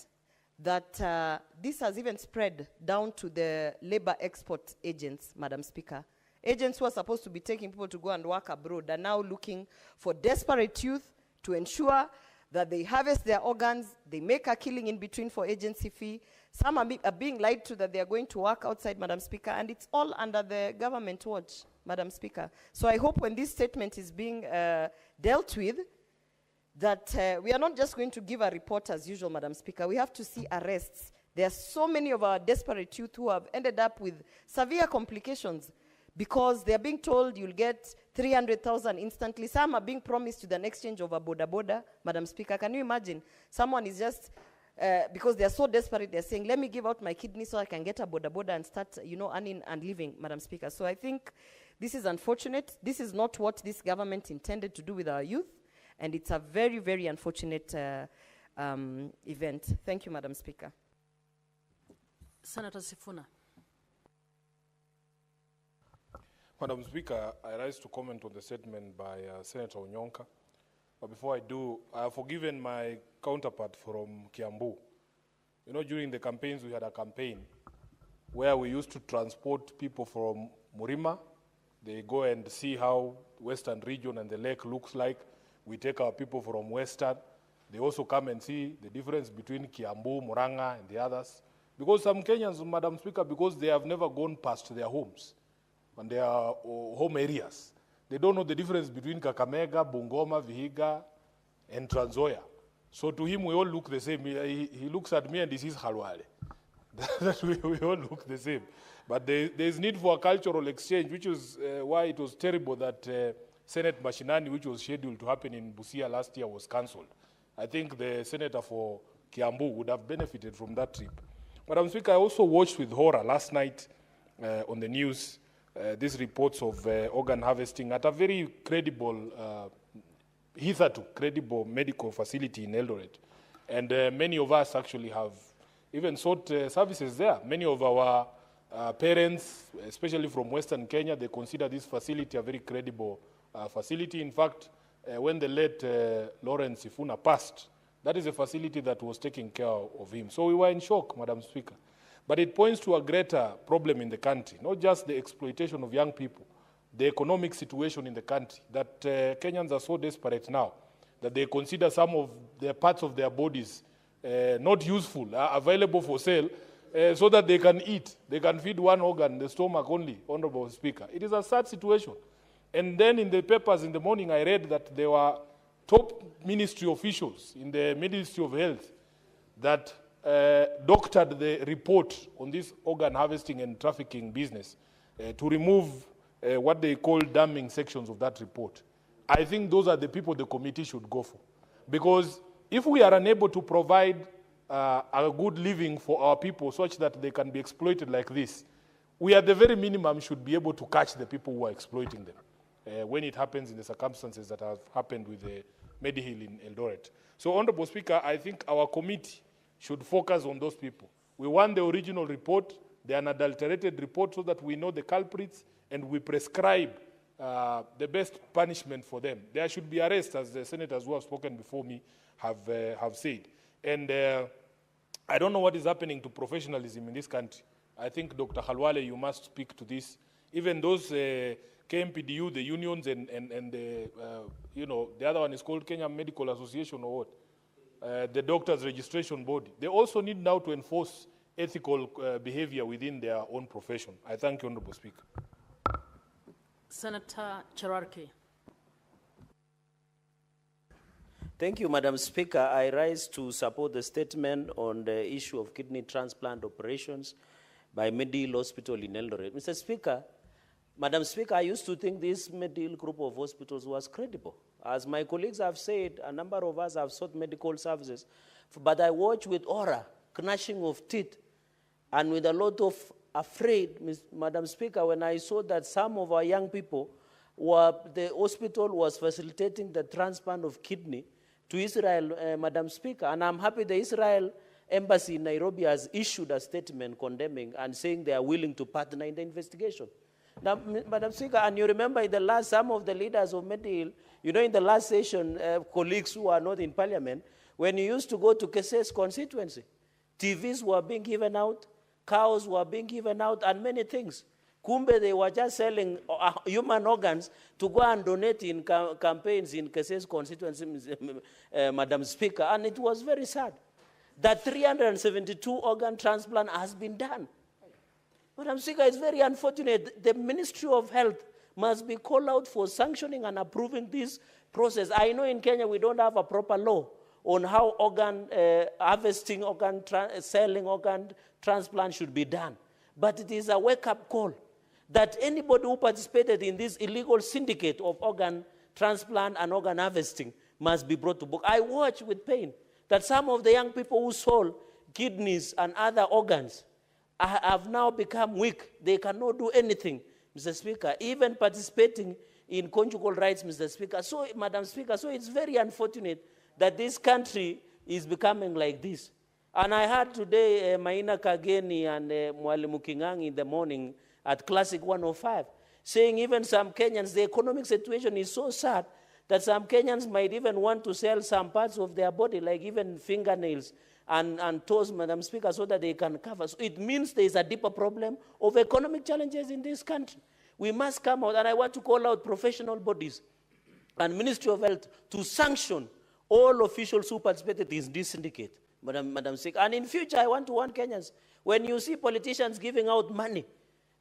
that this has even spread down to the labor export agents, Madam Speaker. Agents who are supposed to be taking people to go and work abroad are now looking for desperate youth to ensure that they harvest their organs, they make a killing in between for agency fee. Some are being lied to that they are going to work outside, Madam Speaker, and it's all under the government watch, Madam Speaker. So I hope when this statement is being dealt with, that we are not just going to give a report as usual, Madam Speaker. We have to see arrests. There are so many of our desperate youth who have ended up with severe complications because they are being told you'll get 300,000 instantly. Some are being promised with an exchange of a boda, Madam Speaker. Can you imagine? Someone is just, because they are so desperate, they're saying, let me give out my kidney so I can get a boda and start, earning and living, Madam Speaker. So I think this is unfortunate. This is not what this government intended to do with our youth. And it's a very, very unfortunate event. Thank you, Madam Speaker. Senator Sifuna. Madam Speaker, I rise to comment on the statement by Senator Onyonka. But before I do, I have forgiven my counterpart from Kiambu. During the campaigns, we had a campaign where we used to transport people from Murima. They go and see how Western region and the lake looks like. We take our people from Western. They also come and see the difference between Kiambu, Muranga, and the others. Because some Kenyans, Madam Speaker, because they have never gone past their homes and their home areas, they don't know the difference between Kakamega, Bungoma, Vihiga, and Trans Nzoia. So to him, we all look the same. He looks at me and he says, Halwale. That we all look the same. But there is need for a cultural exchange, which is why it was terrible that Senate Mashinani, which was scheduled to happen in Busia last year, was cancelled. I think the senator for Kiambu would have benefited from that trip. Madam Speaker, I also watched with horror last night on the news these reports of organ harvesting at a very credible, hitherto credible medical facility in Eldoret. And many of us actually have even sought services there. Many of our parents, especially from Western Kenya, they consider this facility a very credible facility. In fact, when the late Lawrence Sifuna passed, that is a facility that was taking care of him. So we were in shock, Madam Speaker. But it points to a greater problem in the country, not just the exploitation of young people, the economic situation in the country, that Kenyans are so desperate now that they consider some of the parts of their bodies not useful, available for sale, so that they can eat. They can feed one organ, the stomach only, Honorable Speaker. It is a sad situation. And then in the papers in the morning, I read that there were top ministry officials in the Ministry of Health that doctored the report on this organ harvesting and trafficking business to remove what they call damning sections of that report. I think those are the people the committee should go for. Because if we are unable to provide a good living for our people such that they can be exploited like this, we at the very minimum should be able to catch the people who are exploiting them when it happens in the circumstances that have happened with the Medihill in Eldoret. So, Honorable Speaker, I think our committee should focus on those people. We want the original report, the unadulterated report, so that we know the culprits and we prescribe the best punishment for them. There should be arrests, as the senators who have spoken before me have said. And I don't know what is happening to professionalism in this country. I think, Dr. Halwale, you must speak to this. Even those KMPDU, the unions, and the, the other one is called Kenya Medical Association or what? The Doctors Registration Board. They also need now to enforce ethical behavior within their own profession. I thank you, Honorable Speaker. Senator Cherarki. Thank you, Madam Speaker. I rise to support the statement on the issue of kidney transplant operations by Medill Hospital in Eldoret. Mr. Speaker, Madam Speaker, I used to think this Medill group of hospitals was credible. As my colleagues have said, a number of us have sought medical services, but I watch with horror, gnashing of teeth, and with a lot of afraid, Madam Speaker, when I saw that some of our young people the hospital was facilitating the transplant of kidney to Israel, Madam Speaker, and I'm happy the Israel Embassy in Nairobi has issued a statement condemning and saying they are willing to partner in the investigation. Now, Madam Speaker, and you remember in the last, some of the leaders of Medill, in the last session, colleagues who are not in parliament, when you used to go to Keses constituency, TVs were being given out, cows were being given out, and many things. Kumbe, they were just selling human organs to go and donate in campaigns in Keses constituency, Madam Speaker, and it was very sad that 372 organ transplant has been done. Madam Speaker, it's very unfortunate. The Ministry of Health must be called out for sanctioning and approving this process. I know in Kenya we don't have a proper law on how organ harvesting, selling organ transplant should be done. But it is a wake-up call that anybody who participated in this illegal syndicate of organ transplant and organ harvesting must be brought to book. I watch with pain that some of the young people who sold kidneys and other organs have now become weak. They cannot do anything, Mr. Speaker, even participating in conjugal rights, Mr. Speaker. So, Madam Speaker, so it's very unfortunate that this country is becoming like this. And I heard today Maina Kageni and Mwalimu Kingang in the morning at Classic 105, saying even some Kenyans, the economic situation is so sad that some Kenyans might even want to sell some parts of their body, like even fingernails and toes, Madam Speaker, so that they can cover. So it means there is a deeper problem of economic challenges in this country. We must come out, and I want to call out professional bodies and Ministry of Health to sanction all officials who participated in this syndicate, Madam Speaker. And in future, I want to warn Kenyans, when you see politicians giving out money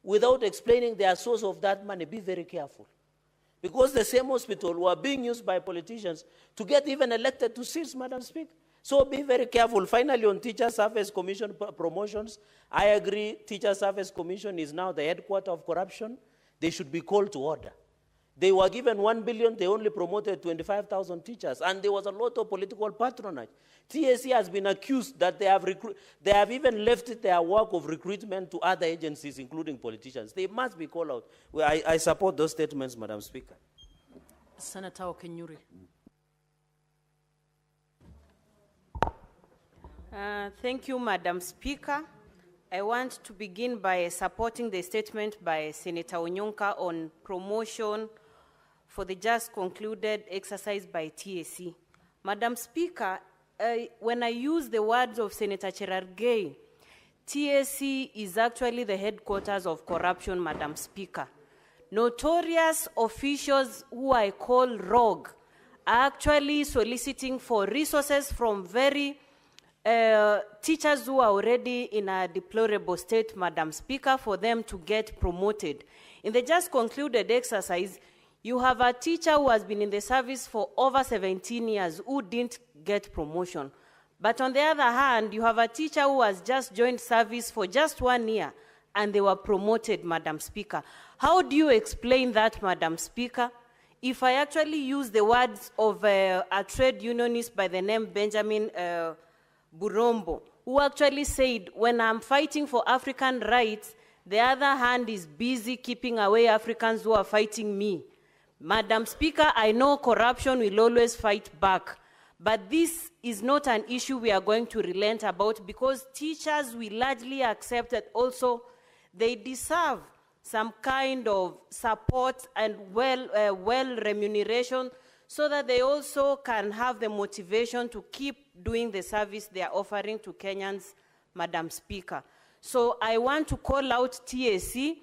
without explaining their source of that money, be very careful. Because the same hospital were being used by politicians to get even elected to seats, Madam Speaker. So be very careful. Finally, on Teacher Service Commission promotions, I agree Teacher Service Commission is now the headquarters of corruption. They should be called to order. They were given 1 billion, they only promoted 25,000 teachers, and there was a lot of political patronage. TSC has been accused that they have even left their work of recruitment to other agencies, including politicians. They must be called out. Well, I support those statements, Madam Speaker. Senator Okenyuri. Thank you, Madam Speaker. I want to begin by supporting the statement by Senator Onyonka on promotion for the just concluded exercise by TSC. Madam Speaker, when I use the words of Senator Cherargei, TSC is actually the headquarters of corruption, Madam Speaker. Notorious officials who I call rogue are actually soliciting for resources from very teachers who are already in a deplorable state, Madam Speaker, for them to get promoted. In the just concluded exercise, you have a teacher who has been in the service for over 17 years who didn't get promotion. But on the other hand, you have a teacher who has just joined service for just 1 year and they were promoted, Madam Speaker. How do you explain that, Madam Speaker? If I actually use the words of a trade unionist by the name Benjamin Burombo, who actually said, when I'm fighting for African rights, the other hand is busy keeping away Africans who are fighting me. Madam Speaker, I know corruption will always fight back, but this is not an issue we are going to relent about because teachers will largely accept that also they deserve some kind of support and well remuneration so that they also can have the motivation to keep doing the service they are offering to Kenyans, Madam Speaker. So I want to call out TSC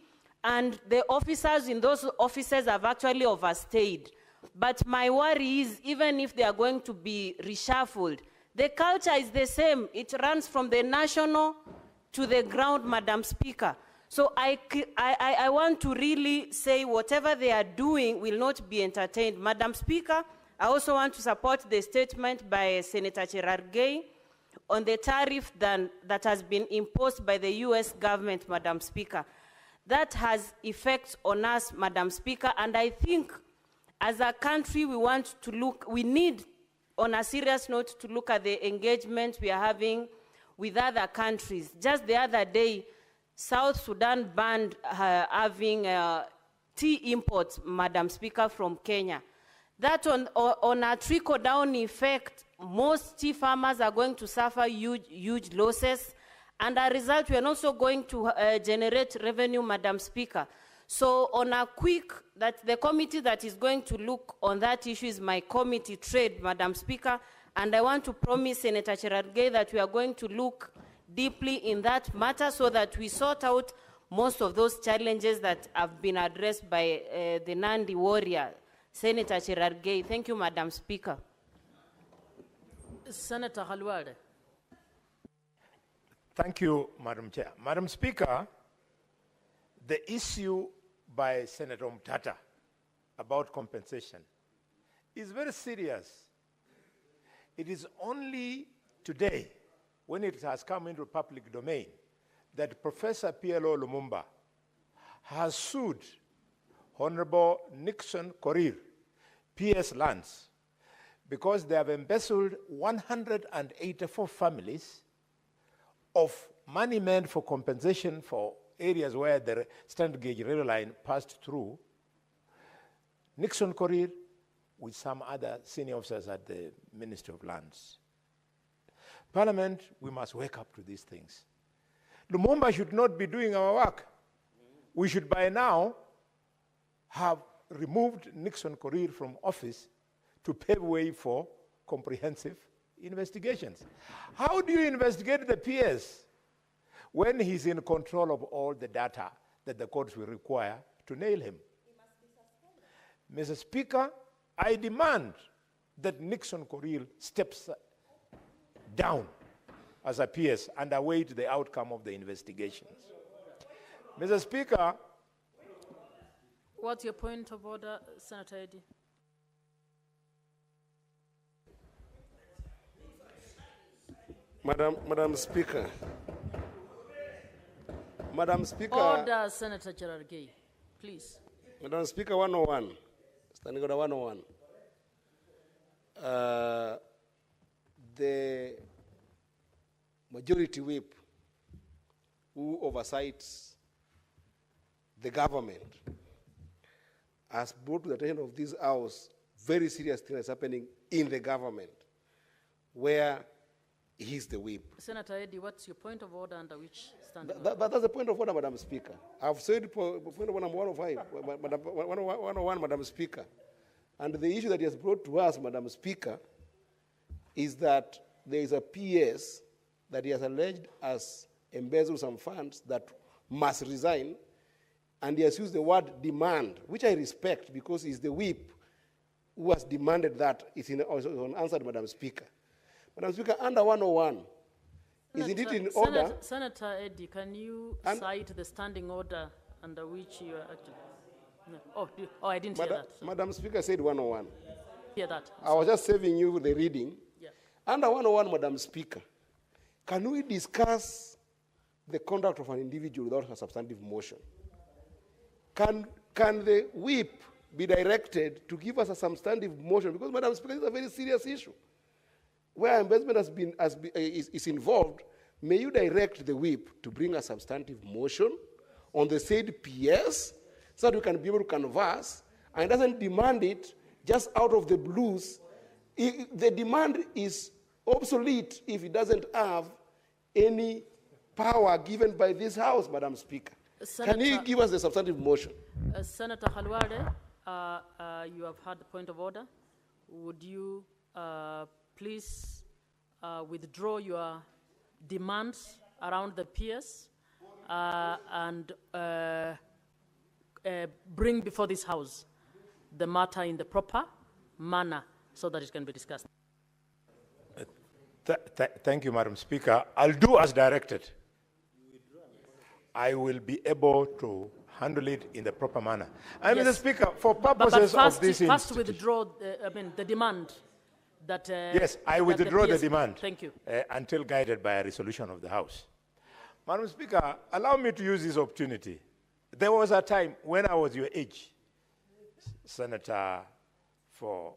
and the officers in those offices have actually overstayed. But my worry is, even if they are going to be reshuffled, the culture is the same. It runs from the national to the ground, Madam Speaker. So I want to really say whatever they are doing will not be entertained. Madam Speaker, I also want to support the statement by Senator Cherargei on the tariff that has been imposed by the US government, Madam Speaker. That has effects on us, Madam Speaker, and I think as a country we need, on a serious note, to look at the engagement we are having with other countries. Just the other day, South Sudan banned having tea imports, Madam Speaker, from Kenya. That on a trickle-down effect, most tea farmers are going to suffer huge losses, and as a result, we are also going to generate revenue, Madam Speaker. So on a quick, that the committee that is going to look on that issue is my committee, Trade, Madam Speaker, and I want to promise Senator Cherargei that we are going to look deeply in that matter so that we sort out most of those challenges that have been addressed by the Nandi warrior, Senator Cherargei. Thank you, Madam Speaker. Senator Halwale. Thank you, Madam Chair. Madam Speaker, the issue by Senator Mtata about compensation is very serious. It is only today, when it has come into public domain, that Professor PLO Lumumba has sued Honorable Nixon Korir, PS Lands, because they have embezzled 184 families of money meant for compensation for areas where the standard gauge rail line passed through. Nixon Korir with some other senior officers at the Ministry of Lands. Parliament, we must wake up to these things. Lumumba should not be doing our work. We should by now have removed Nixon Korir from office to pave way for comprehensive investigations. How do you investigate the PS when he's in control of all the data that the courts will require to nail him? Mr. Speaker, I demand that Nixon Korir steps down as a PS and await the outcome of the investigations. Mr. Speaker. What's your point of order, Senator Eddy? Madam Speaker. Madam Speaker. Order, Senator Cherargei, please. Madam Speaker, 101. Standing order 101. The majority whip who oversights the government has brought to the attention of this House very serious things happening in the government where he's the whip. Senator Eddy, what's your point of order under which standing But that's the point of order, Madam Speaker. I've said point of order number 105, 101, Madam Speaker. And the issue that he has brought to us, Madam Speaker, is that there is a PS that he has alleged has embezzled some funds that must resign, and he has used the word demand, which I respect because he's the whip who has demanded that. It's unanswered, Madam Speaker. Madam Speaker, under 101, isn't it in order? Senator Eddy, can you cite the standing order under which you are acting? No. Oh, I didn't hear that. So. Madam Speaker said 101. Hear that. I was just saving you the reading. Yeah. Under 101, Madam Speaker, can we discuss the conduct of an individual without a substantive motion? Can the whip be directed to give us a substantive motion? Because, Madam Speaker, this is a very serious issue. Where investment is involved, may you direct the whip to bring a substantive motion on the said PS so that we can be able to converse, and doesn't demand it just out of the blues. The demand is obsolete if it doesn't have any power given by this House, Madam Speaker. Can you give us the substantive motion? Senator Halwale, you have had the point of order. Would you please withdraw your demands around the PS and bring before this House the matter in the proper manner so that it can be discussed. Thank you, Madam Speaker. I'll do as directed. I will be able to handle it in the proper manner. And Yes. Mr. Speaker, for purposes first, of this first institution, withdraw, the demand that... yes, I withdraw the demand. Thank you. Until guided by a resolution of the House. Madam Speaker, allow me to use this opportunity. There was a time when I was your age, Senator for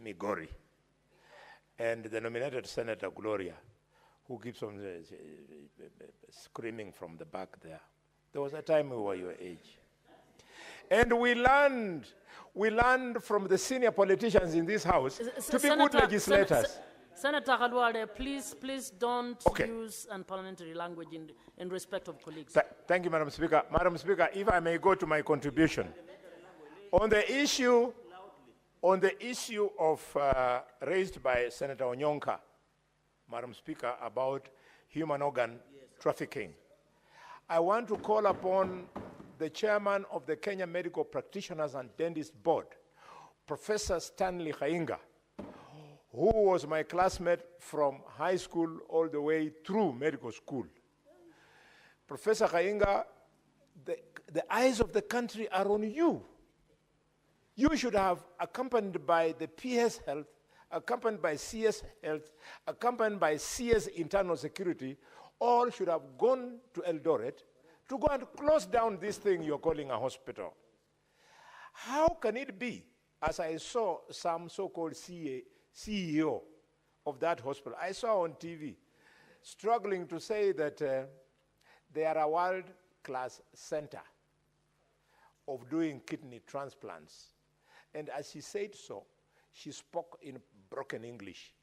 Migori, and the nominated Senator Gloria, who keeps on screaming from the back there. There was a time we were your age. And we learned from the senior politicians in this House to be good legislators. Senator Khalwale, please don't use unparliamentary language in respect of colleagues. Thank you, Madam Speaker. Madam Speaker, if I may go to my contribution. On the issue of raised by Senator Onyonka, Madam Speaker, about human organ trafficking, I want to call upon the chairman of the Kenya Medical Practitioners and Dentists Board, Professor Stanley Khainga, who was my classmate from high school all the way through medical school. Professor Khainga, the eyes of the country are on you. You should have, accompanied by the PS Health, accompanied by CS Health, accompanied by CS Internal Security, all should have gone to Eldoret to go and close down this thing you're calling a hospital. How can it be, as I saw some so-called CEO of that hospital, I saw on TV, struggling to say that they are a world-class center of doing kidney transplants. And as she said so, she spoke in broken English.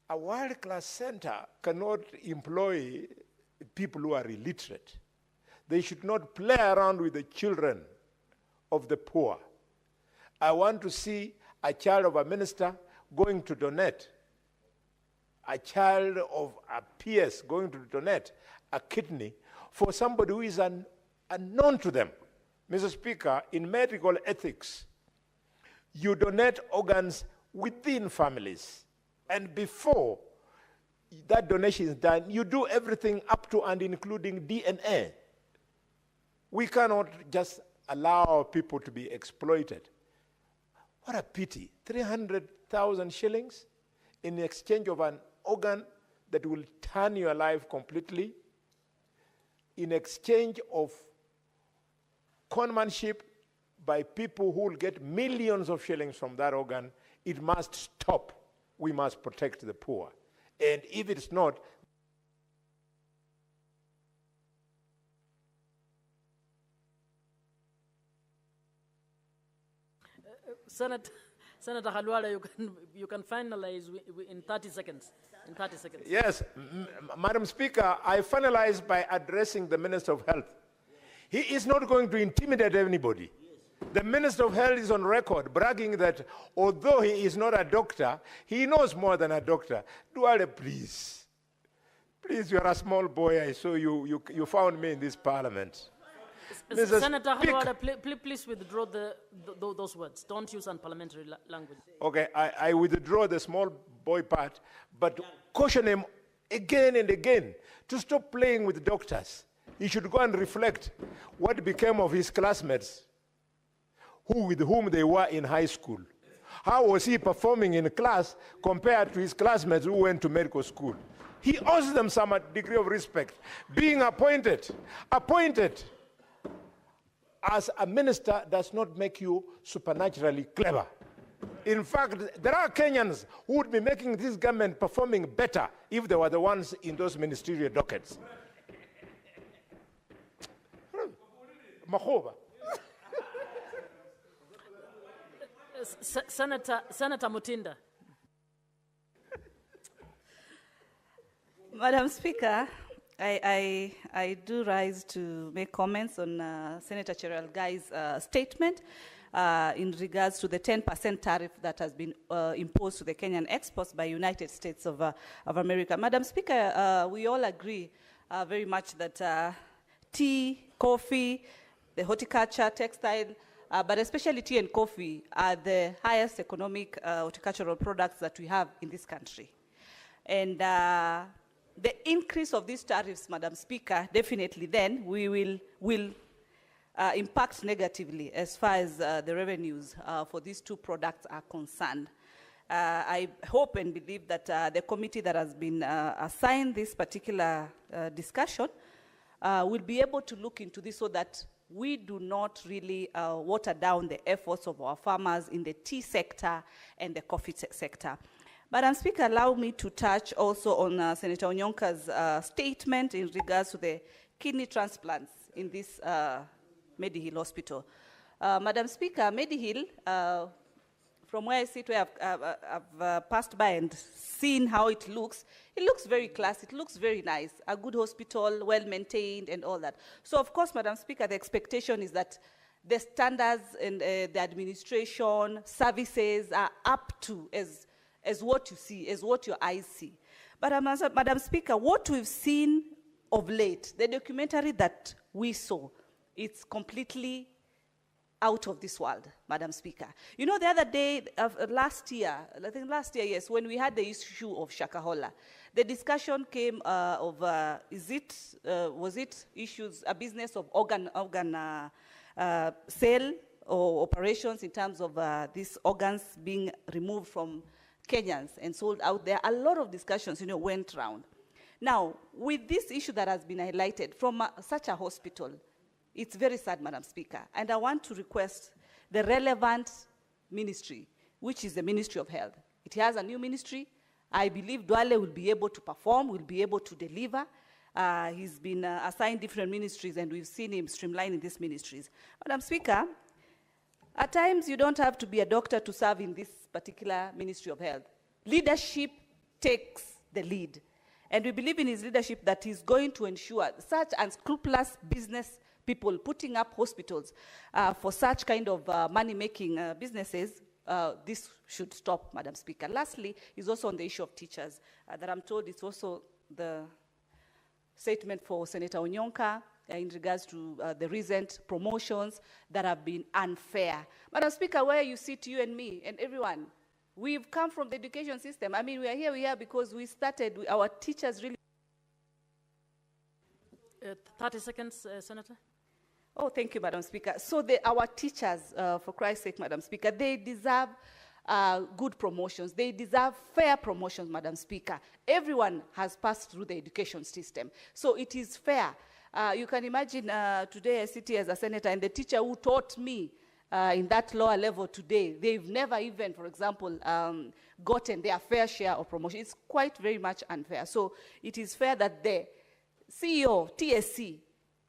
A world-class center cannot employ people who are illiterate. They should not play around with the children of the poor. I want to see a child of a minister going to donate, a child of a PS going to donate a kidney for somebody who is unknown to them. Mr. Speaker, in medical ethics, you donate organs within families. And before that donation is done, you do everything up to and including DNA. We cannot just allow people to be exploited. What a pity. 300,000 shillings in exchange of an organ that will turn your life completely, in exchange of conmanship by people who will get millions of shillings from that organ. It must stop. We must protect the poor. And if it's not, Senator Khalwale, you can finalize in 30 seconds. In 30 seconds. Yes, Madam Speaker, I finalize by addressing the Minister of Health. He is not going to intimidate anybody. The Minister of Health is on record bragging that although he is not a doctor, he knows more than a doctor. Duale, please. Please, you are a small boy. I saw you found me in this parliament. Senator Khalwale, please withdraw those words. Don't use unparliamentary language. Okay, I withdraw the small boy part, but caution him again and again to stop playing with doctors. He should go and reflect what became of his classmates with whom they were in high school. How was he performing in class compared to his classmates who went to medical school? He owes them some degree of respect. Being appointed as a minister does not make you supernaturally clever. In fact, there are Kenyans who would be making this government performing better if they were the ones in those ministerial dockets. Mahoba. Senator Mutinda. Madam Speaker, I do rise to make comments on Senator Cherargei's statement in regards to the 10% tariff that has been imposed to the Kenyan exports by United States of America. Madam Speaker, we all agree very much that tea, coffee, the horticulture, textile, but especially tea and coffee are the highest economic horticultural products that we have in this country. And the increase of these tariffs, Madam Speaker, definitely then will impact negatively as far as the revenues for these two products are concerned. I hope and believe that the committee that has been assigned this particular discussion will be able to look into this so that we do not really water down the efforts of our farmers in the tea sector and the coffee sector. Madam Speaker, allow me to touch also on Senator Onyonka's statement in regards to the kidney transplants in this Medihill Hospital. Madam Speaker, Medihill, from where I sit, where I've passed by and seen how it looks very classy, it looks very nice, a good hospital, well-maintained and all that. So of course, Madam Speaker, the expectation is that the standards and the administration, services are up to as what you see, as what your eyes see. But Madam Speaker, what we've seen of late, the documentary that we saw, it's completely out of this world, Madam Speaker. You know, the other day, last year, I think last year, yes, when we had the issue of Shakahola, the discussion came of, was it issues, a business of organ sale or operations in terms of these organs being removed from Kenyans and sold out there. A lot of discussions, you know, went round. Now, with this issue that has been highlighted from such a hospital, it's very sad, Madam Speaker, and I want to request the relevant ministry, which is the Ministry of Health. It has a new ministry. I believe Dwale will be able to perform, will be able to deliver. He's been assigned different ministries, and we've seen him streamlining these ministries. Madam Speaker, at times you don't have to be a doctor to serve in this particular Ministry of Health. Leadership takes the lead, and we believe in his leadership that he's going to ensure such unscrupulous business people putting up hospitals for such kind of money-making businesses, this should stop, Madam Speaker. Lastly, is also on the issue of teachers that I'm told it's also the statement for Senator Onyonka in regards to the recent promotions that have been unfair. Madam Speaker, where you sit, you and me and everyone, we've come from the education system. I mean, we are here because we started, our teachers really... 30 seconds, Senator. Oh, thank you, Madam Speaker. So our teachers, for Christ's sake, Madam Speaker, they deserve good promotions. They deserve fair promotions, Madam Speaker. Everyone has passed through the education system. So it is fair. You can imagine today I sit here as a senator, and the teacher who taught me in that lower level today, they've never even, for example, gotten their fair share of promotion. It's quite very much unfair. So it is fair that the CEO, TSC,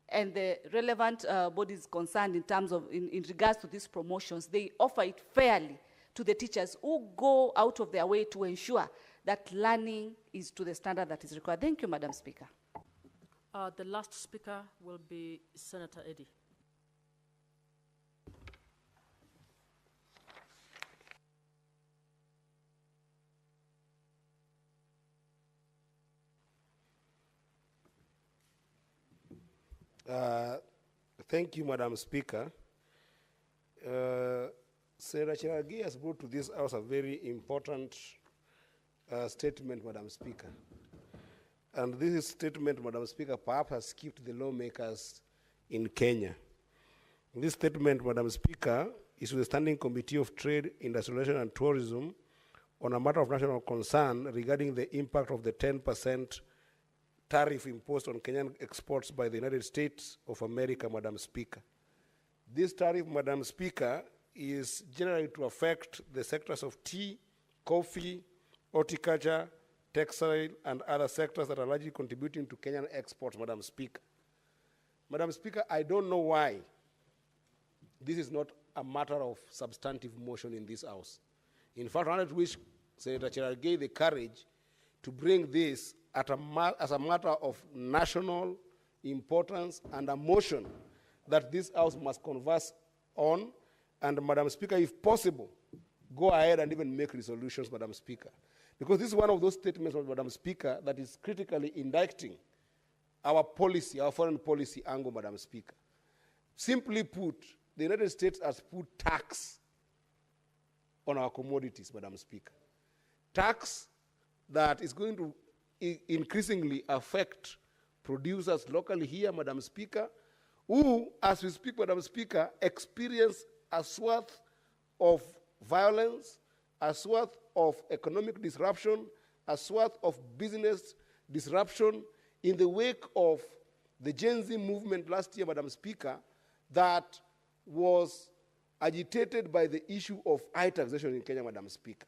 and the relevant bodies concerned in terms of, in regards to these promotions, they offer it fairly to the teachers who go out of their way to ensure that learning is to the standard that is required. Thank you, Madam Speaker. The last speaker will be Senator Eddy. Thank you, Madam Speaker. Senator Cherargei has brought to this House a very important statement, Madam Speaker. And this statement, Madam Speaker, perhaps has skipped the lawmakers in Kenya. This statement, Madam Speaker, is to the Standing Committee of Trade, Industrialization and Tourism on a matter of national concern regarding the impact of the 10% tariff imposed on Kenyan exports by the United States of America, Madam Speaker. This tariff, Madam Speaker, is generally to affect the sectors of tea, coffee, horticulture, textile, and other sectors that are largely contributing to Kenyan exports, Madam Speaker. Madam Speaker, I don't know why this is not a matter of substantive motion in this House. In fact, I wish Senator Cherargei the courage to bring this as a matter of national importance and a motion that this House must converse on. And Madam Speaker, if possible, go ahead and even make resolutions, Madam Speaker. Because this is one of those statements, Madam Speaker, that is critically indicting our policy, our foreign policy angle, Madam Speaker. Simply put, the United States has put tax on our commodities, Madam Speaker. Tax that is going to increasingly affect producers locally here, Madam Speaker, who, as we speak, Madam Speaker, experience a swath of violence, a swath of economic disruption, a swath of business disruption in the wake of the Gen Z movement last year, Madam Speaker, that was agitated by the issue of high taxation in Kenya, Madam Speaker.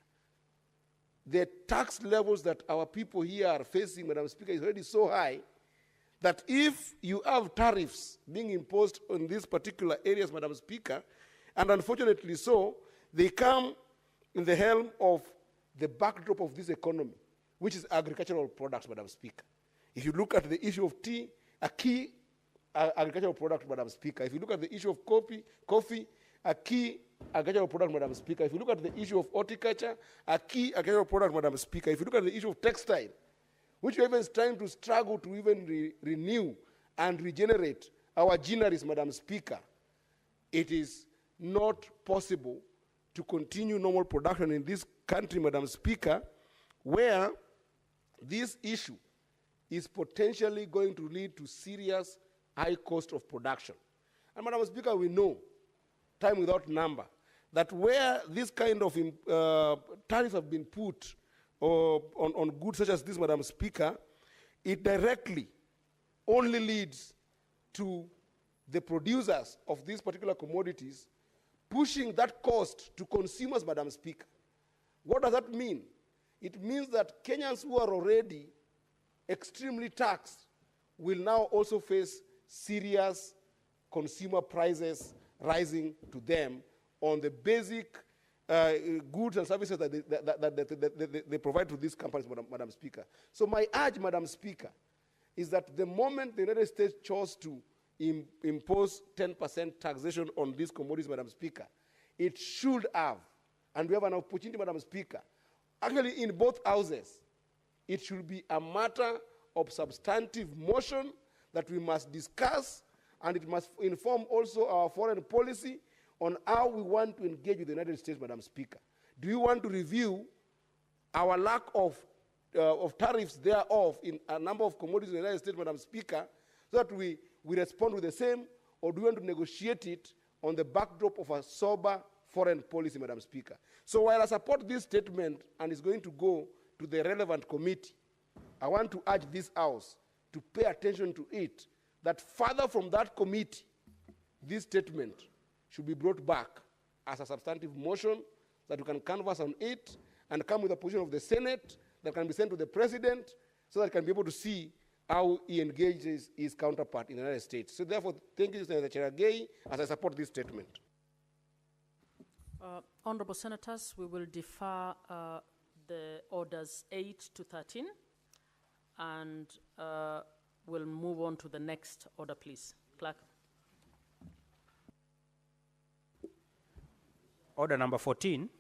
The tax levels that our people here are facing, Madam Speaker, is already so high that if you have tariffs being imposed on these particular areas, Madam Speaker, and unfortunately so, they come in the helm of the backdrop of this economy, which is agricultural products, Madam Speaker. If you look at the issue of tea, a key agricultural product, Madam Speaker. If you look at the issue of coffee, a key agricultural product, Madam Speaker. If you look at the issue of horticulture, a key agricultural product, Madam Speaker. If you look at the issue of textile, which we're even trying to struggle to even renew and regenerate our granaries, Madam Speaker, it is not possible to continue normal production in this country, Madam Speaker, where this issue is potentially going to lead to serious high cost of production. And Madam Speaker, we know, time without number, that where this kind of tariffs have been put on goods such as this, Madam Speaker, it directly only leads to the producers of these particular commodities pushing that cost to consumers, Madam Speaker. What does that mean? It means that Kenyans who are already extremely taxed will now also face serious consumer prices rising to them on the basic goods and services that they provide to these companies, Madam Speaker. So my urge, Madam Speaker, is that the moment the United States chose to impose 10% taxation on these commodities, Madam Speaker, it should have, and we have an opportunity, Madam Speaker, actually in both houses, it should be a matter of substantive motion that we must discuss, and it must inform also our foreign policy on how we want to engage with the United States, Madam Speaker. Do you want to review our lack of tariffs thereof in a number of commodities in the United States, Madam Speaker, so that we respond with the same, or do you want to negotiate it on the backdrop of a sober foreign policy, Madam Speaker? So while I support this statement and it's going to go to the relevant committee, I want to urge this House to pay attention to it, that further from that committee, this statement should be brought back as a substantive motion that we can canvass on it and come with a position of the Senate that can be sent to the President so that he can be able to see how he engages his counterpart in the United States. So therefore, thank you, Senator Cherargei, as I support this statement. Honorable Senators, we will defer the orders 8 to 13, and we'll move on to the next order, please. Clerk. Order number 14,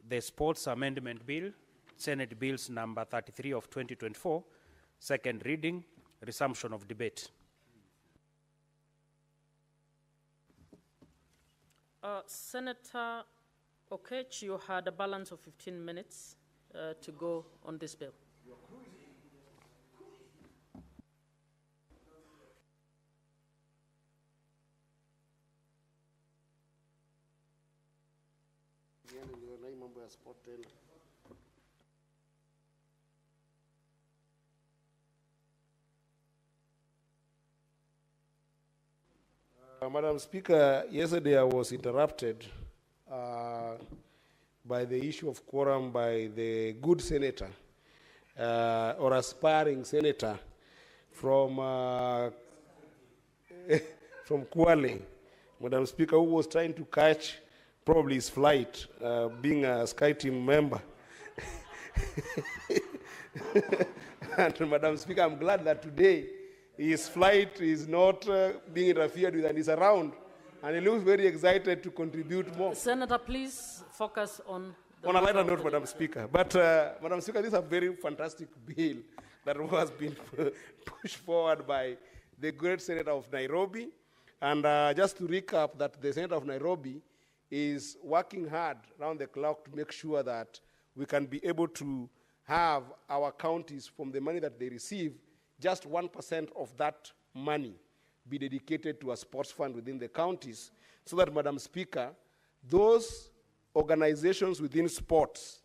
the Sports Amendment Bill, Senate Bills number 33 of 2024, second reading, resumption of debate. Senator Okech, you had a balance of 15 minutes to go on this bill. Madam Speaker, yesterday I was interrupted by the issue of quorum by the good senator or aspiring senator from from Kwale, Madam Speaker, who was trying to catch probably his flight, being a Sky Team member. And Madam Speaker, I'm glad that today his flight is not being interfered with and is around, and he looks very excited to contribute more. Senator, please focus on the on a lighter note, Madam Speaker. But Madam Speaker, this is a very fantastic bill that has been pushed forward by the great senator of Nairobi, And just to recap, that the Senator of Nairobi is working hard around the clock to make sure that we can be able to have our counties, from the money that they receive, just 1% of that money be dedicated to a sports fund within the counties, so that, Madam Speaker, those organizations within sports,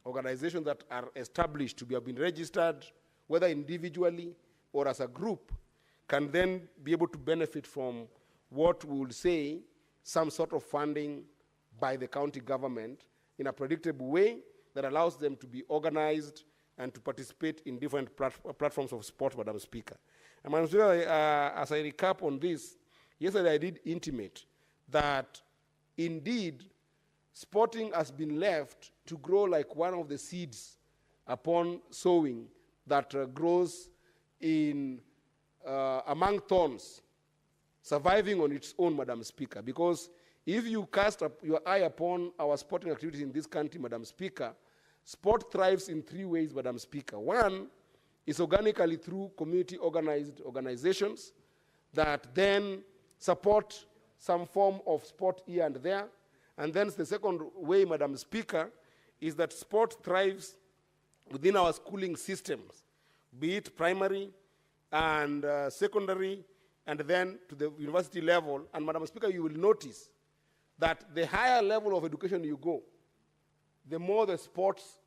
organizations that are established to have been registered, whether individually or as a group, can then be able to benefit from what we would say some sort of funding by the county government in a predictable way that allows them to be organized and to participate in different platforms of sport, Madam Speaker. And Madam Speaker, as I recap on this, yesterday I did intimate that indeed sporting has been left to grow like one of the seeds upon sowing that grows in among thorns, surviving on its own, Madam Speaker. Because if you cast your eye upon our sporting activities in this country, Madam Speaker, sport thrives in three ways, Madam Speaker. One is organically through community organized organizations that then support some form of sport here and there. And then the second way, Madam Speaker, is that sport thrives within our schooling systems, be it primary and secondary, and then to the university level. And Madam Speaker, you will notice that the higher level of education you go, the more the sports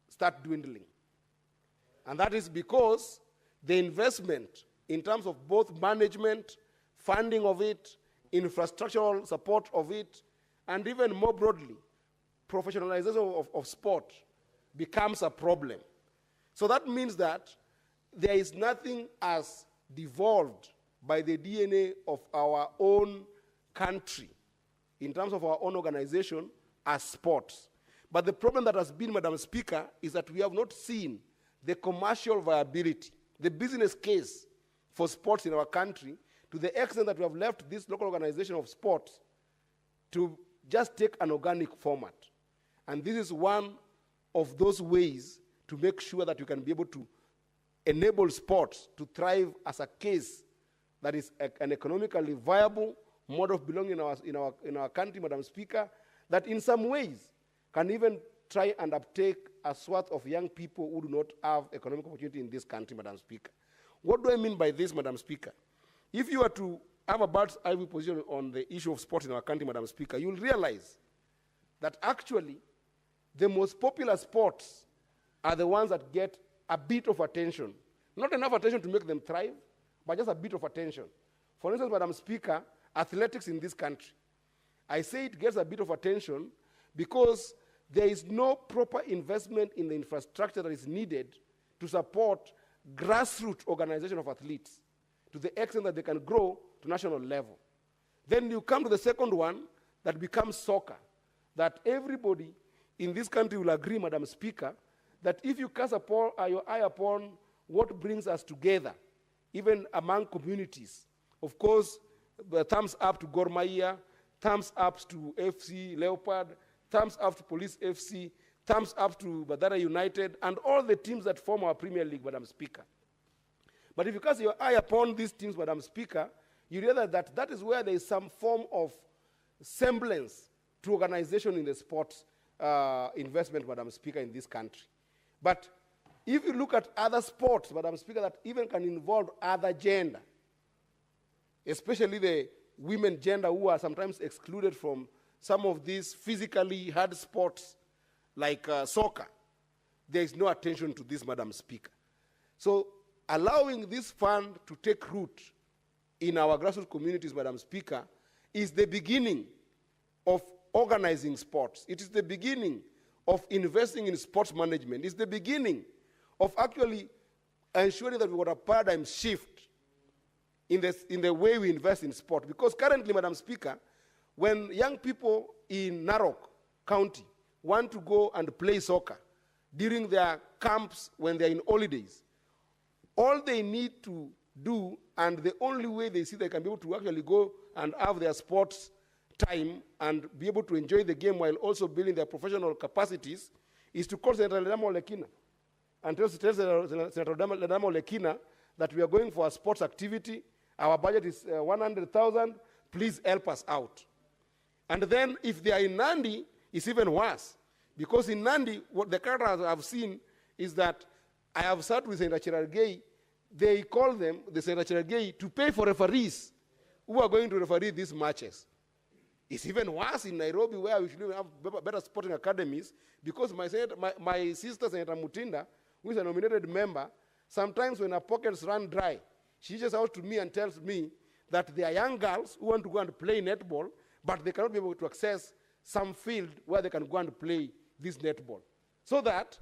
start dwindling. And that is because the investment in terms of both management, funding of it, infrastructural support of it, and even more broadly, professionalization of sport becomes a problem. So that means that there is nothing as devolved by the DNA of our own country in terms of our own organization as sports. But the problem that has been, Madam Speaker, is that we have not seen the commercial viability, the business case for sports in our country, to the extent that we have left this local organization of sports to just take an organic format. And this is one of those ways to make sure that you can be able to enable sports to thrive as a case that is an economically viable mode of belonging in our country, Madam Speaker, that in some ways can even try and uptake a swath of young people who do not have economic opportunity in this country, Madam Speaker. What do I mean by this, Madam Speaker? If you were to have a bird's eye view position on the issue of sport in our country, Madam Speaker, you'll realize that actually the most popular sports are the ones that get a bit of attention. Not enough attention to make them thrive, but just a bit of attention. For instance, Madam Speaker, athletics in this country. I say it gets a bit of attention because there is no proper investment in the infrastructure that is needed to support grassroots organization of athletes to the extent that they can grow to national level. Then you come to the second one that becomes soccer, that everybody in this country will agree, Madam Speaker, that if you cast your eye upon what brings us together, even among communities, of course, thumbs up to Gor Mahia, thumbs up to FC Leopard, thumbs up to Police FC, thumbs up to Badara United, and all the teams that form our Premier League, Madam Speaker. But if you cast your eye upon these teams, Madam Speaker, you realize that that is where there is some form of semblance to organization in the sports investment, Madam Speaker, in this country. But if you look at other sports, Madam Speaker, that even can involve other gender, especially the women gender who are sometimes excluded from some of these physically hard sports like soccer, there is no attention to this, Madam Speaker. So allowing this fund to take root in our grassroots communities, Madam Speaker, is the beginning of organizing sports. It is the beginning of investing in sports management. It's the beginning of actually ensuring that we've got a paradigm shift in the way we invest in sport. Because currently, Madam Speaker, when young people in Narok County want to go and play soccer during their camps when they're in holidays, all they need to do, and the only way they see they can be able to actually go and have their sports time and be able to enjoy the game while also building their professional capacities, is to call Senator Ledamo Lekina and tell Senator Ledamo Lekina that we are going for a sports activity Our budget is 100,000. Please help us out. And then if they are in Nandi, it's even worse. Because in Nandi, what the characters I've seen is that I have sat with Senator Cherargei. They call them, the Senator Cherargei, to pay for referees who are going to referee these matches. It's even worse in Nairobi, where we should have better sporting academies, because my sister, Senator Mutinda, who is a nominated member, sometimes when her pockets run dry, she reaches out to me and tells me that there are young girls who want to go and play netball, but they cannot be able to access some field where they can go and play this netball. So that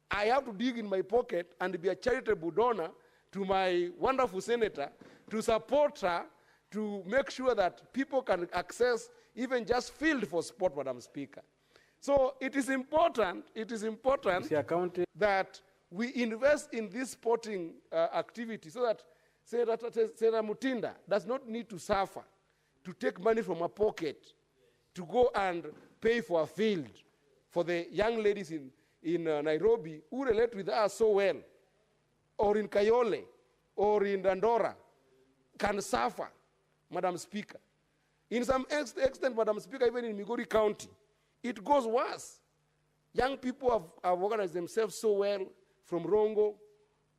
I have to dig in my pocket and be a charitable donor to my wonderful senator to support her, to make sure that people can access even just field for sport, Madam Speaker. So it is important that we invest in this sporting activity so that Senator Mutinda does not need to suffer to take money from her pocket to go and pay for a field for the young ladies in Nairobi who relate with us so well, or in Kayole, or in Dandora, can suffer, Madam Speaker. In some extent, Madam Speaker, even in Migori County, it goes worse. Young people have organized themselves so well from Rongo,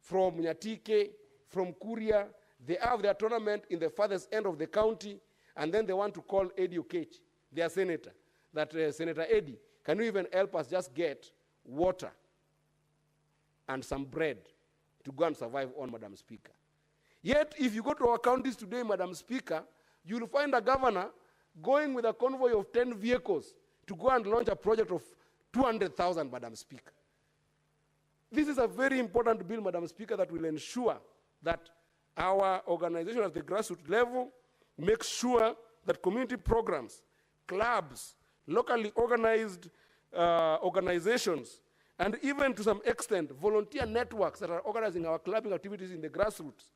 from Nyatike, from Kuria. They have their tournament in the farthest end of the county, and then they want to call Eddie Okech, their senator, that Senator Eddie, can you even help us just get water and some bread to go and survive on, Madam Speaker? Yet, if you go to our counties today, Madam Speaker, you'll find a governor going with a convoy of 10 vehicles to go and launch a project of 200,000, Madam Speaker. This is a very important bill, Madam Speaker, that will ensure that our organization at the grassroots level makes sure that community programs, clubs, locally organized organizations, and even to some extent volunteer networks that are organizing our clubbing activities in the grassroots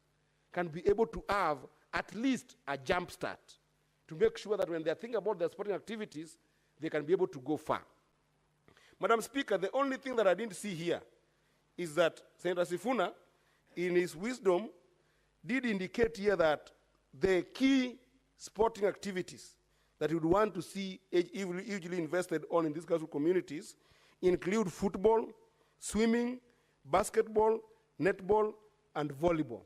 can be able to have at least a jump start to make sure that when they think about their sporting activities, they can be able to go far. Madam Speaker, the only thing that I didn't see here is that Senator Sifuna, in his wisdom, did indicate here that the key sporting activities that you would want to see hugely invested on in these grassroots communities include football, swimming, basketball, netball, and volleyball.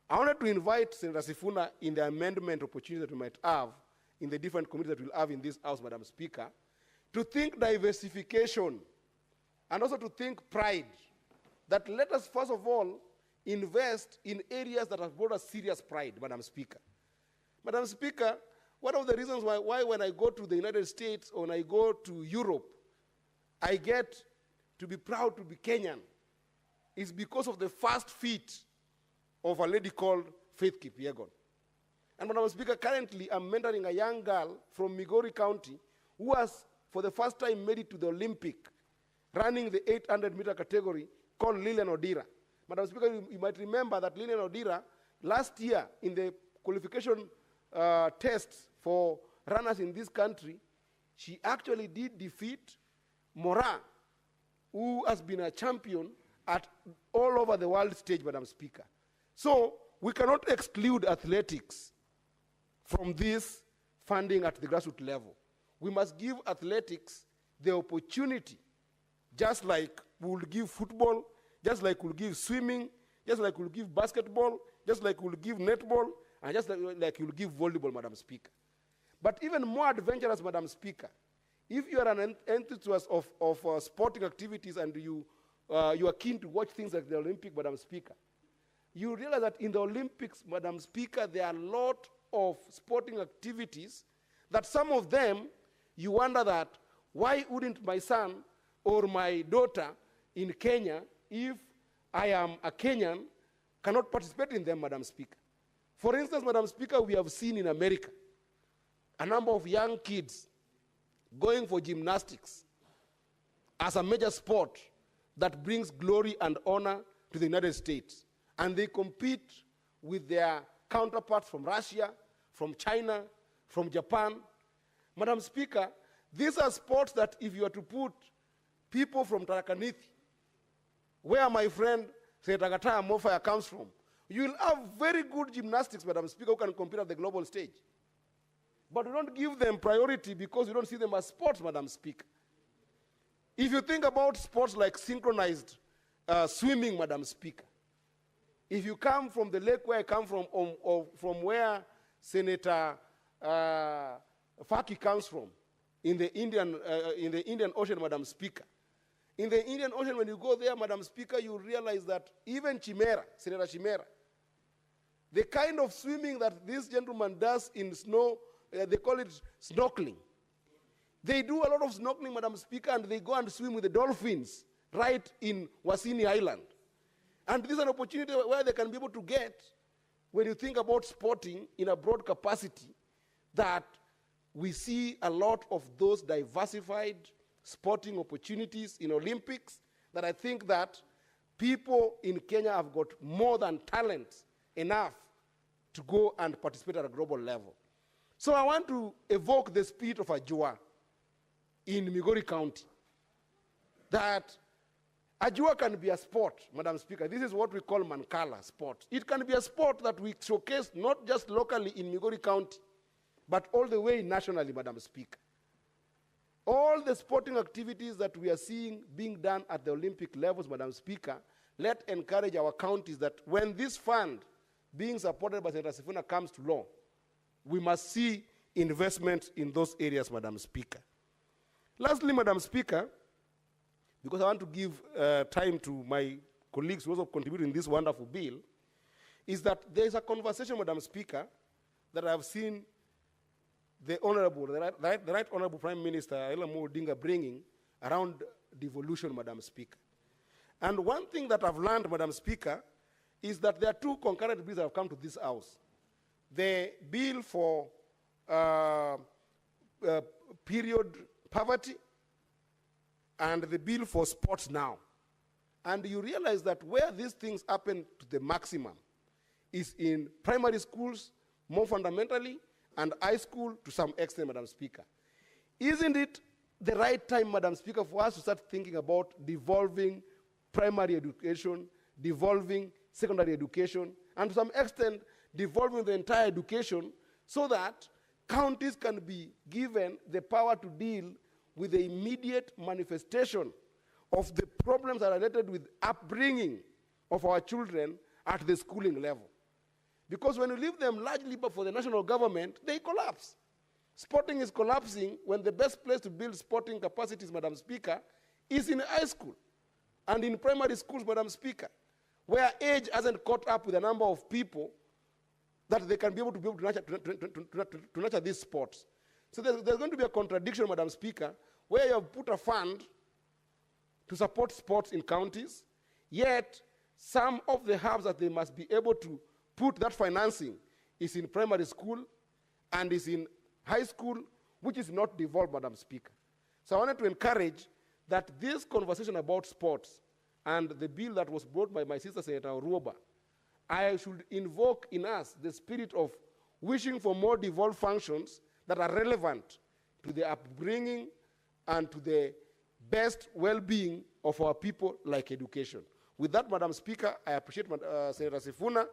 I wanted to invite Senator Sifuna in the amendment opportunities that we might have in the different committees that we'll have in this House, Madam Speaker, to think diversification and also to think pride. That let us, first of all, invest in areas that have brought us serious pride, Madam Speaker. Madam Speaker, one of the reasons why when I go to the United States or when I go to Europe, I get to be proud to be Kenyan is because of the first feat of a lady called Faith Kipyegon. And Madam Speaker, currently I'm mentoring a young girl from Migori County who has, for the first time, made it to the Olympic, running the 800-meter category, called Lilian Odira. Madam Speaker, you might remember that Lilian Odira, last year in the qualification tests for runners in this country, she actually did defeat Mora, who has been a champion at all over the world stage, Madam Speaker. So we cannot exclude athletics from this funding at the grassroots level. We must give athletics the opportunity, just like we will give football, just like we'll give swimming, just like we'll give basketball, just like we'll give netball, and just like you'll give volleyball, Madam Speaker. But even more adventurous, Madam Speaker, if you are an enthusiast of sporting activities and you are keen to watch things like the Olympic, Madam Speaker, you realize that in the Olympics, Madam Speaker, there are a lot of sporting activities that some of them, you wonder that, why wouldn't my son or my daughter in Kenya, if I am a Kenyan, cannot participate in them, Madam Speaker? For instance, Madam Speaker, we have seen in America a number of young kids going for gymnastics as a major sport that brings glory and honor to the United States. And they compete with their counterparts from Russia, from China, from Japan. Madam Speaker, these are sports that if you are to put people from Tarakaniti, where my friend Senator Gataya Mofaya comes from, You will have very good gymnastics, Madam Speaker, who can compete at the global stage. But we don't give them priority because we don't see them as sports, Madam Speaker. If you think about sports like synchronized swimming, Madam Speaker, if you come from the lake where I come from where Senator Faki comes from, in the Indian Ocean, Madam Speaker. In the Indian Ocean, when you go there, Madam Speaker, you realize that even Chimera, Senator Chimera, the kind of swimming that this gentleman does in snow, they call it snorkeling. They do a lot of snorkeling, Madam Speaker, and they go and swim with the dolphins right in Wasini Island. And this is an opportunity where they can be able to get, when you think about sporting in a broad capacity, that we see a lot of those diversified sporting opportunities in Olympics, that I think that people in Kenya have got more than talent enough to go and participate at a global level. So I want to evoke the spirit of Ajua in Migori County, that Ajua can be a sport, Madam Speaker. This is what we call Mankala sport. It can be a sport that we showcase not just locally in Migori County, but all the way nationally, Madam Speaker. All the sporting activities that we are seeing being done at the Olympic levels, Madam Speaker, let encourage our counties that when this fund being supported by Senator Sifuna comes to law, we must see investment in those areas, Madam Speaker. Lastly, Madam Speaker, because I want to give time to my colleagues who also contribute in this wonderful bill, is that there is a conversation, Madam Speaker, that I have seen the Right Honorable Prime Minister Elamu Odinga bringing around devolution, Madam Speaker. And one thing that I've learned, Madam Speaker, is that there are two concurrent bills that have come to this House. The bill for period poverty and the bill for sports now. And you realize that where these things happen to the maximum is in primary schools, more fundamentally, and high school to some extent, Madam Speaker. Isn't it the right time, Madam Speaker, for us to start thinking about devolving primary education, devolving secondary education, and to some extent, devolving the entire education so that counties can be given the power to deal with the immediate manifestation of the problems that are related with upbringing of our children at the schooling level. Because when you leave them largely for the national government, they collapse. Sporting is collapsing when the best place to build sporting capacities, Madam Speaker, is in high school and in primary schools, Madam Speaker, where age hasn't caught up with the number of people that they can be able to nurture these sports. So there's going to be a contradiction, Madam Speaker, where you have put a fund to support sports in counties, yet some of the hubs that they must be able to put that financing is in primary school and is in high school, which is not devolved, Madam Speaker. So I wanted to encourage that this conversation about sports and the bill that was brought by my sister, Senator Oruoba, I should invoke in us the spirit of wishing for more devolved functions that are relevant to the upbringing and to the best well-being of our people, like education. With that, Madam Speaker, I appreciate Senator Sifuna,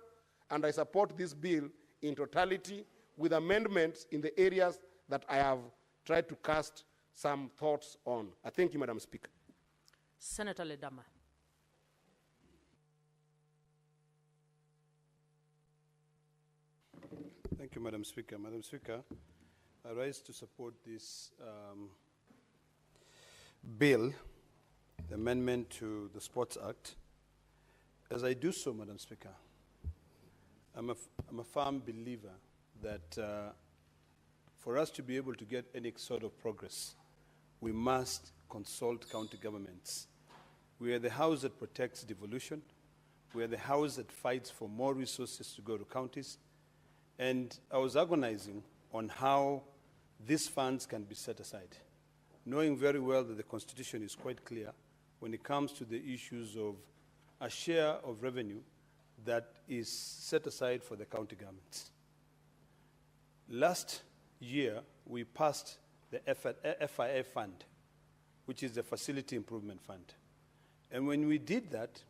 and I support this bill in totality with amendments in the areas that I have tried to cast some thoughts on. I thank you, Madam Speaker. Senator Ledama. Thank you, Madam Speaker. Madam Speaker, I rise to support this bill, the amendment to the Sports Act. As I do so, Madam Speaker, I'm a firm believer that for us to be able to get any sort of progress, we must consult county governments. We are the house that protects devolution. We are the house that fights for more resources to go to counties. And I was agonizing on how these funds can be set aside, knowing very well that the Constitution is quite clear when it comes to the issues of a share of revenue that is set aside for the county governments. Last year, we passed the FIA fund, which is the Facility Improvement Fund. And when we did that,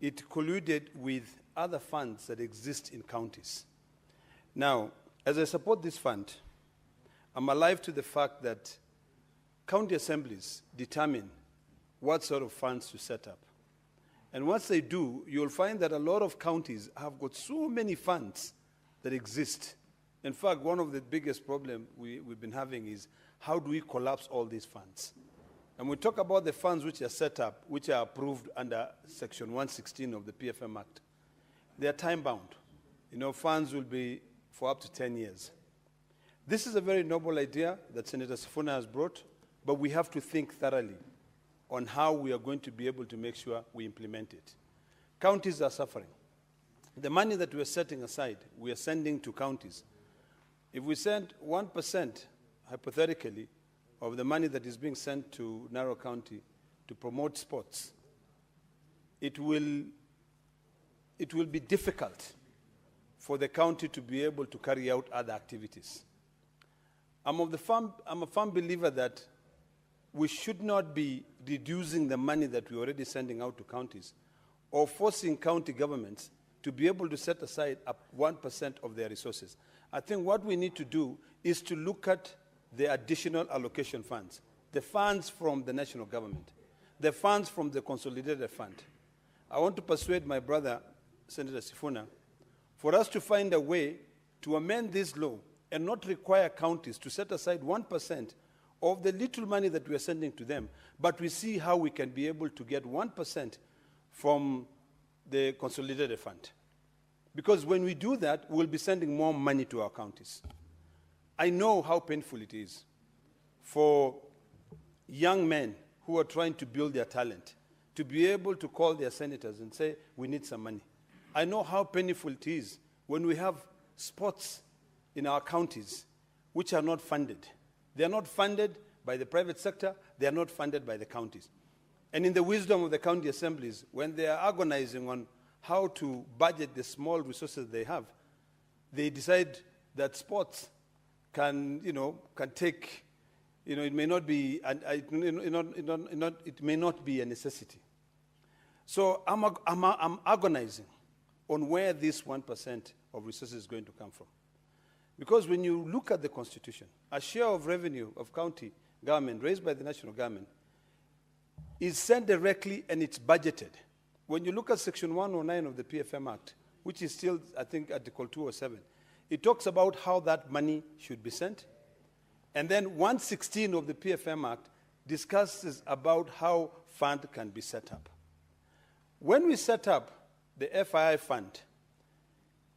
it colluded with other funds that exist in counties. Now, as I support this fund, I'm alive to the fact that county assemblies determine what sort of funds to set up. And once they do, you'll find that a lot of counties have got so many funds that exist. In fact, one of the biggest problems we've been having is how do we collapse all these funds? And we talk about the funds which are set up, which are approved under Section 116 of the PFM Act. They are time-bound. You know, funds will be for up to 10 years. This is a very noble idea that Senator Sifuna has brought, but we have to think thoroughly on how we are going to be able to make sure we implement it. Counties are suffering. The money that we are setting aside, we are sending to counties. If we send 1%, hypothetically, of the money that is being sent to Narrow County to promote sports, it will be difficult for the county to be able to carry out other activities. I'm a firm believer that we should not be reducing the money that we're already sending out to counties or forcing county governments to be able to set aside up 1% of their resources. I think what we need to do is to look at the additional allocation funds, the funds from the national government, the funds from the consolidated fund. I want to persuade my brother, Senator Sifuna, for us to find a way to amend this law and not require counties to set aside 1% of the little money that we are sending to them, but we see how we can be able to get 1% from the consolidated fund. Because when we do that, we'll be sending more money to our counties. I know how painful it is for young men who are trying to build their talent to be able to call their senators and say, we need some money. I know how painful it is when we have sports in our counties which are not funded. They are not funded by the private sector. They are not funded by the counties. And in the wisdom of the county assemblies, when they are agonizing on how to budget the small resources they have, they decide that sports can take, it may not be, it may not be a necessity. So I'm agonizing on where this 1% of resources is going to come from. Because when you look at the Constitution, a share of revenue of county government raised by the national government is sent directly and it's budgeted. When you look at Section 109 of the PFM Act, which is still, I think, Article 207, it talks about how that money should be sent. And then 116 of the PFM Act discusses about how fund can be set up. When we set up the FII fund,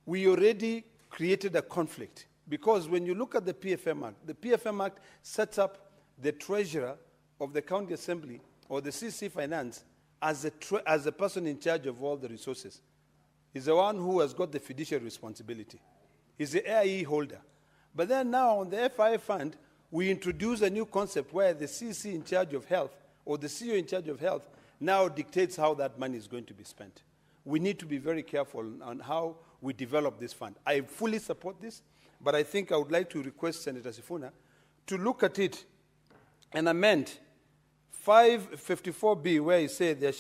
we already created a conflict. Because when you look at the PFM Act sets up the treasurer of the county assembly or the CC finance as a person in charge of all the resources. He's the one who has got the fiduciary responsibility. He's the AIE holder. But then now on the FII fund, we introduce a new concept where the CC in charge of health or the CEO in charge of health now dictates how that money is going to be spent. We need to be very careful on how we develop this fund. I fully support this, but I think I would like to request Senator Sifuna to look at it and amend 554B, where he said there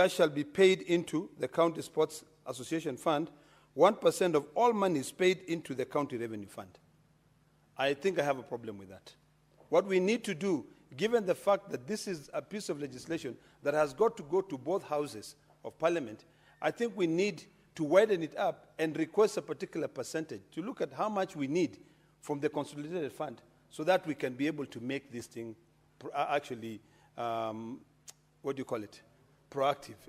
shall be paid into the County Sports Association Fund, 1% of all money is paid into the County Revenue Fund. I think I have a problem with that. What we need to do, given the fact that this is a piece of legislation that has got to go to both houses of Parliament, I think we need to widen it up and request a particular percentage to look at how much we need from the consolidated fund so that we can be able to make this thing actually, proactive,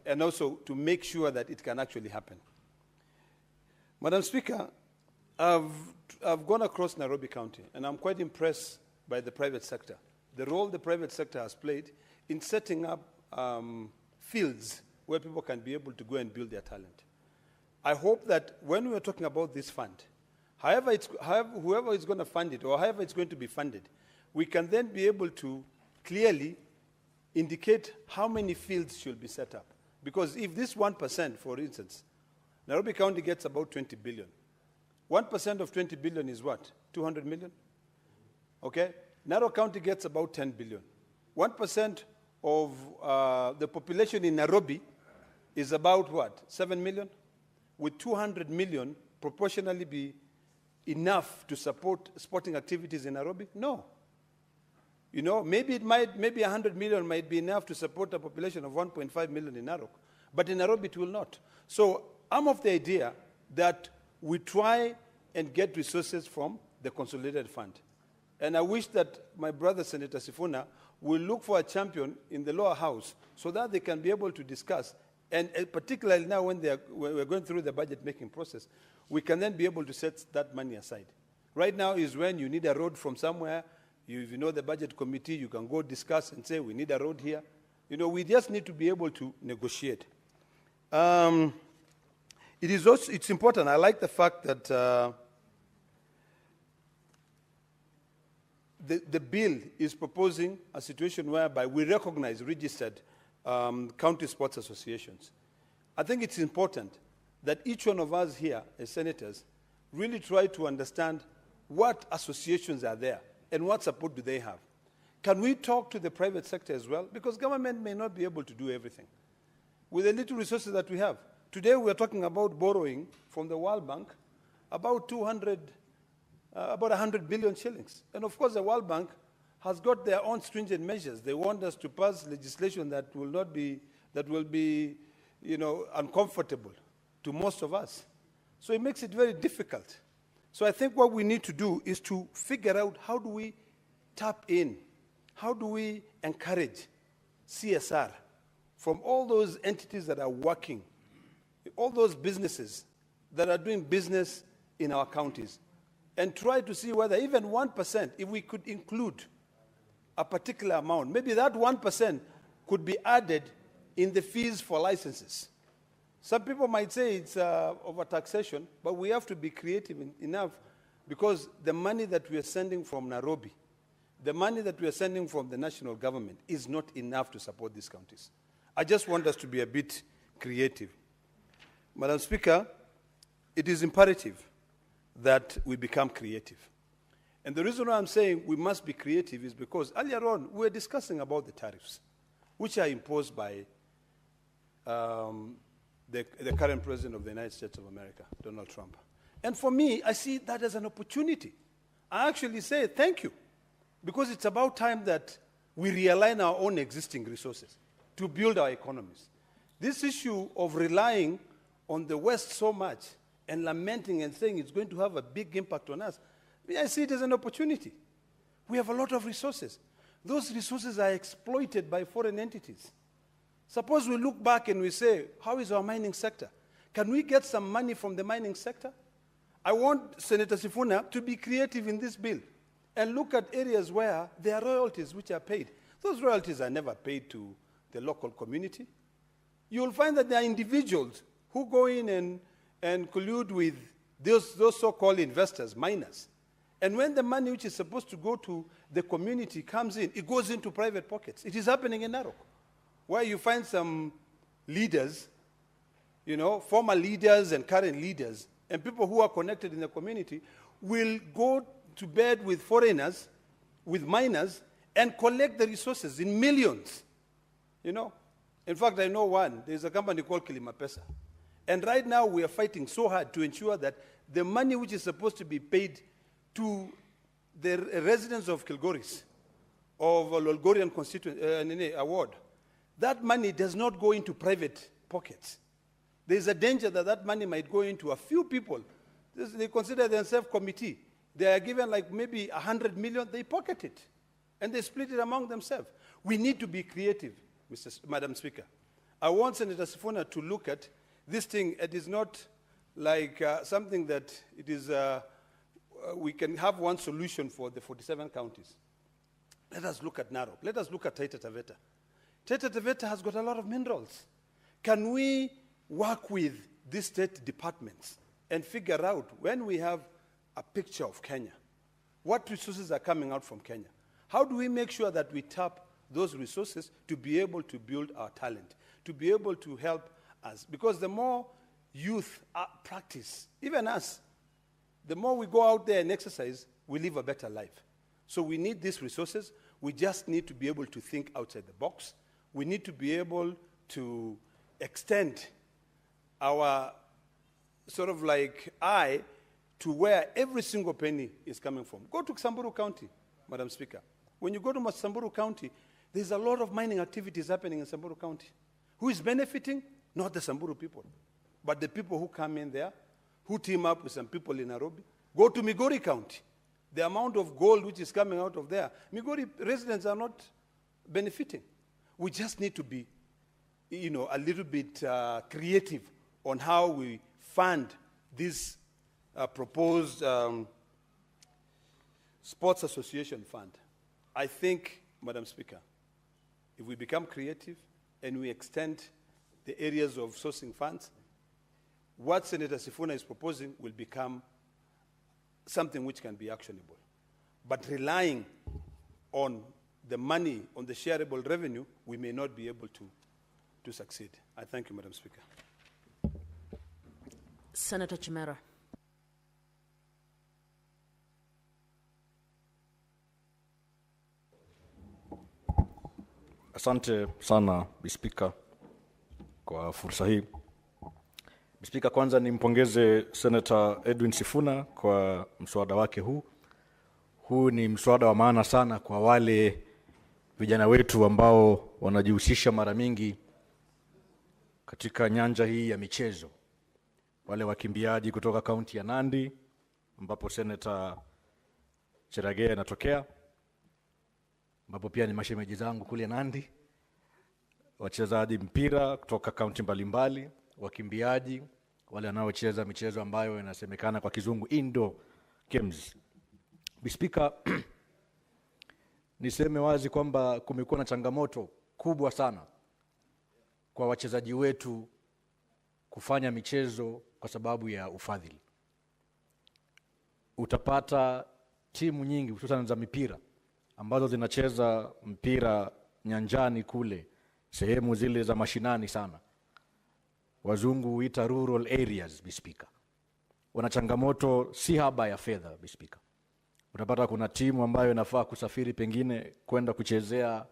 and also to make sure that it can actually happen. Madam Speaker, I've gone across Nairobi County, and I'm quite impressed by the private sector, the role the private sector has played in setting up fields where people can be able to go and build their talent. I hope that when we're talking about this fund, whoever is going to fund it, or however it's going to be funded, we can then be able to clearly indicate how many fields should be set up. Because if this 1%, for instance, Nairobi County gets about 20 billion. 1% of 20 billion is what? 200 million? Okay? Narrow County gets about 10 billion. 1% of the population in Nairobi is about what, 7 million? Would 200 million proportionally be enough to support sporting activities in Nairobi? No. You know, maybe 100 million might be enough to support a population of 1.5 million in Narok, but in Nairobi it will not. So I'm of the idea that we try and get resources from the consolidated fund. And I wish that my brother, Senator Sifuna, will look for a champion in the lower house so that they can be able to discuss, and particularly now when we're going through the budget-making process, we can then be able to set that money aside. Right now is when you need a road from somewhere, if you know the budget committee, you can go discuss and say, we need a road here. You know, we just need to be able to negotiate. It's important. I like the fact that the bill is proposing a situation whereby we recognize registered county sports associations. I think it's important that each one of us here as senators really try to understand what associations are there and what support do they have. Can we talk to the private sector as well? Because government may not be able to do everything. With the little resources that we have. Today we are talking about borrowing from the World Bank about 100 billion shillings. And of course the World Bank has got their own stringent measures. They want us to pass legislation that will be, you know, uncomfortable to most of us. So it makes it very difficult. So I think what we need to do is to figure out how do we tap in, how do we encourage CSR from all those entities that are working, all those businesses that are doing business in our counties, and try to see whether even 1%, if we could include a particular amount, maybe that 1% could be added in the fees for licenses. Some people might say it's over-taxation, but we have to be creative enough because the money that we are sending from Nairobi, the money that we are sending from the national government is not enough to support these counties. I just want us to be a bit creative. Madam Speaker, it is imperative that we become creative. And the reason why I'm saying we must be creative is because earlier on we were discussing about the tariffs, which are imposed by the current president of the United States of America, Donald Trump. And for me, I see that as an opportunity. I actually say thank you, because it's about time that we realign our own existing resources to build our economies. This issue of relying on the West so much and lamenting and saying it's going to have a big impact on us, I see it as an opportunity. We have a lot of resources. Those resources are exploited by foreign entities. Suppose we look back and we say, how is our mining sector? Can we get some money from the mining sector? I want Senator Sifuna to be creative in this bill and look at areas where there are royalties which are paid. Those royalties are never paid to the local community. You'll find that there are individuals who go in and collude with those so-called investors, miners. And when the money which is supposed to go to the community comes in, it goes into private pockets. It is happening in Narok, where you find some leaders, you know, former leaders and current leaders, and people who are connected in the community will go to bed with foreigners, with miners, and collect the resources in millions, you know. In fact, I know one. There's a company called Kilimapesa. And right now we are fighting so hard to ensure that the money which is supposed to be paid to the residents of Kilgoris, of Lolgorian Award, that money does not go into private pockets. There's a danger that that money might go into a few people. They consider themselves committee. They are given like maybe 100 million, they pocket it, and they split it among themselves. We need to be creative, Madam Speaker. I want Senator Sifuna to look at this thing. It is not like something that it is, we can have one solution for the 47 counties. Let us look at Narok. Let us look at Taita Taveta. Taita Taveta has got a lot of minerals. Can we work with these state departments and figure out, when we have a picture of Kenya, what resources are coming out from Kenya? How do we make sure that we tap those resources to be able to build our talent, to be able to help us? Because the more youth practice, even us, the more we go out there and exercise, we live a better life. So we need these resources. We just need to be able to think outside the box. we need to be able to extend our sort of like eye to where every single penny is coming from. Go to Samburu County, Madam Speaker. When you go to Samburu County, there's a lot of mining activities happening in Samburu County. Who is benefiting? Not the Samburu people, but the people who come in there, who team up with some people in Nairobi. Go to Migori County. The amount of gold which is coming out of there, Migori residents are not benefiting. We just need to be, a little bit creative on how we fund this proposed sports association fund. I think, Madam Speaker, if we become creative and we extend the areas of sourcing funds, what Senator Sifuna is proposing will become something which can be actionable. But relying on the money, on the shareable revenue, we may not be able to succeed. I thank you, Madam Speaker. Senator Nyamira. Asante sana Bispika kwa fursa hii. Bispika, kwanza nimpongeze Senator Edwin Sifuna kwa mswada wake huu. Huu ni mswada wa maana sana kwa wale vijana wetu ambao wanajihusisha mara mingi katika nyanja hii ya michezo. Wale wakimbiaji kutoka kaunti ya Nandi ambapo Senator Cheragea anatokea, ambapo pia ni mashemeji zangu kule Nandi, wachezaji mpira kutoka kaunti mbalimbali, wakimbiaji, wale wanaocheza michezo ambayo inasemekana kwa kizungu indoor games. Bispika, niseme wazi kwamba kumekuwa na changamoto kubwa sana kwa wachezaji wetu kufanya michezo kwa sababu ya ufadhili. Utapata timu nyingi hususan za mipira ambazo zinacheza mpira nyanjani kule, sehemu zile za mashinani sana, wazungu huita rural areas, Bispika. Wana changamoto si haba ya fedha, Bispika. Utapata kuna timu ambayo inafaa kusafiri pengine kwenda kuchezea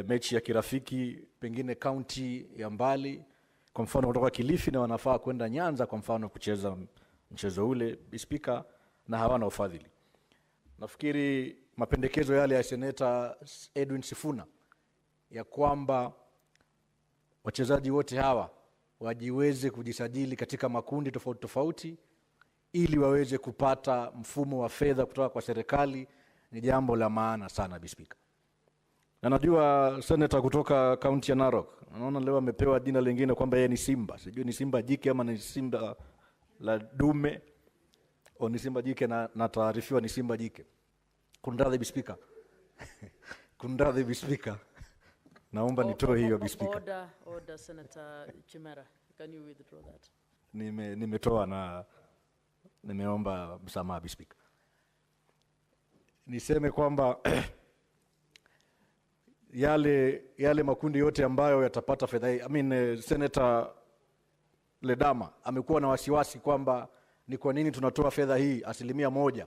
mechi ya kirafiki pengine kaunti ya mbali, kwa mfano kutoka Kilifi, na wanafaa kwenda Nyanza kwa mfano kucheza mchezo ule, Bispika, na hawana ufadhili. Nafikiri mapendekezo yale ya Senator Edwin Sifuna ya kwamba wachezaji wote hawa wajiweze kujisajili katika makundi tofauti tofauti ili waweze kupata mfumo wa fedha kutoka kwa serikali ni jambo la maana sana, Bispika. Na najua senator kutoka kaunti ya Narok, naona leo amepewa jina lingine kwamba yeye ni Simba. Sijui ni Simba jike ama ni Simba la dume au ni Simba jike, na taarifiwa ni Simba jike. Kunradhi Bispika. Kunradhi Bispika. Naomba nitoe hiyo Bispika. Order Senator Nyamira. Can you withdraw that? Nimetoa na nimeomba msamaha Bispika. Niseme kwamba yale makundi yote ambayo yatapata fedha hii, Senator Ledama amekuwa na wasiwasi kwamba ni kwa nini tunatoa fedha hii 1%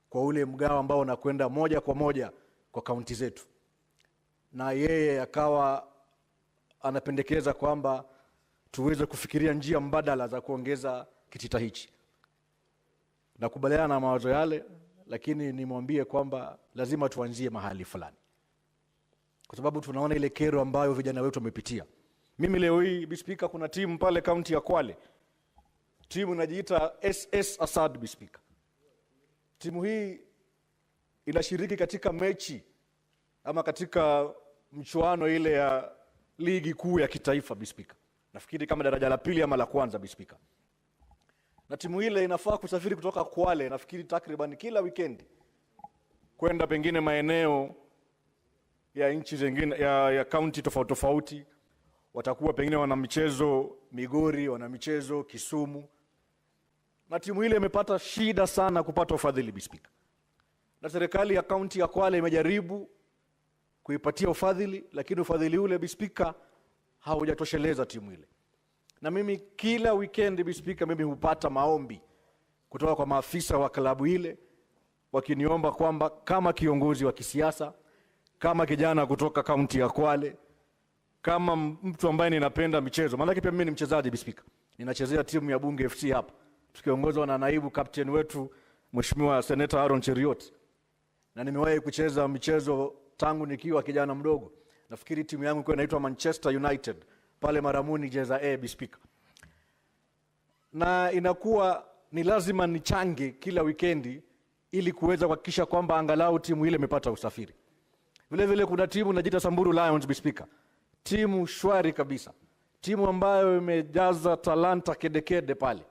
kwa ule mgao ambao unakwenda moja kwa moja kwa kaunti zetu, na yeye akawa anapendekeza kwamba tuweze kufikiria njia mbadala za kuongeza kitita hichi. Nakubaliana na mawazo yale, lakini nimwambie kwamba lazima tuanzie mahali fulani, kwa sababu tunaona ile kero ambayo vijana wetu wamepitia. Mimi leo hii Bispika, kuna timu pale kaunti ya Kwale, timu inajiita SS Asad Bispika. Timu hii inashiriki katika mechi ama katika mchuano ile ya ligi kuu ya kitaifa Bispika. Nafikiri kama daraja la pili ama la kwanza Bispika. Na timu ile inafaa kusafiri kutoka Kwale, nafikiri takriban kila weekend kwenda pengine maeneo ya nchi zingine ya county tofauti tofauti. Watakuwa pengine wana michezo Migori, wana michezo Kisumu. Na timu ile imepata shida sana kupata ufadhili Bispika. Na serikali ya kaunti ya Kwale imejaribu kuipatia ufadhili, lakini ufadhili ule Bispika haujatosheleza timu ile. Na mimi kila weekend Bispika, mimi hupata maombi kutoka kwa maafisa wa klabu ile wakiniomba kwamba kama kiongozi wa kisiasa, kama kijana kutoka kaunti ya Kwale, kama mtu ambaye ninapenda michezo, maana pia mimi ni mchezaji Bispika. Ninachezea timu ya Bunge FC hapa, tukiongozwa na naibu captain wetu Mheshimiwa Senator Aaron Cheriot. Na nimewahi kucheza michezo tangu nikiwa kijana mdogo. Nafikiri timu yangu ilikuwa inaitwa Manchester United pale Maramuni Jeza A Bispika. Na inakuwa ni lazima nichange kila wikendi ili kuweza kuhakikisha kwamba angalau timu ile imepata usafiri. Vile vile kuna timu inajiita Samburu Lions Bispika. Timu shwari kabisa. Timu ambayo imejaza talanta kedekede pale.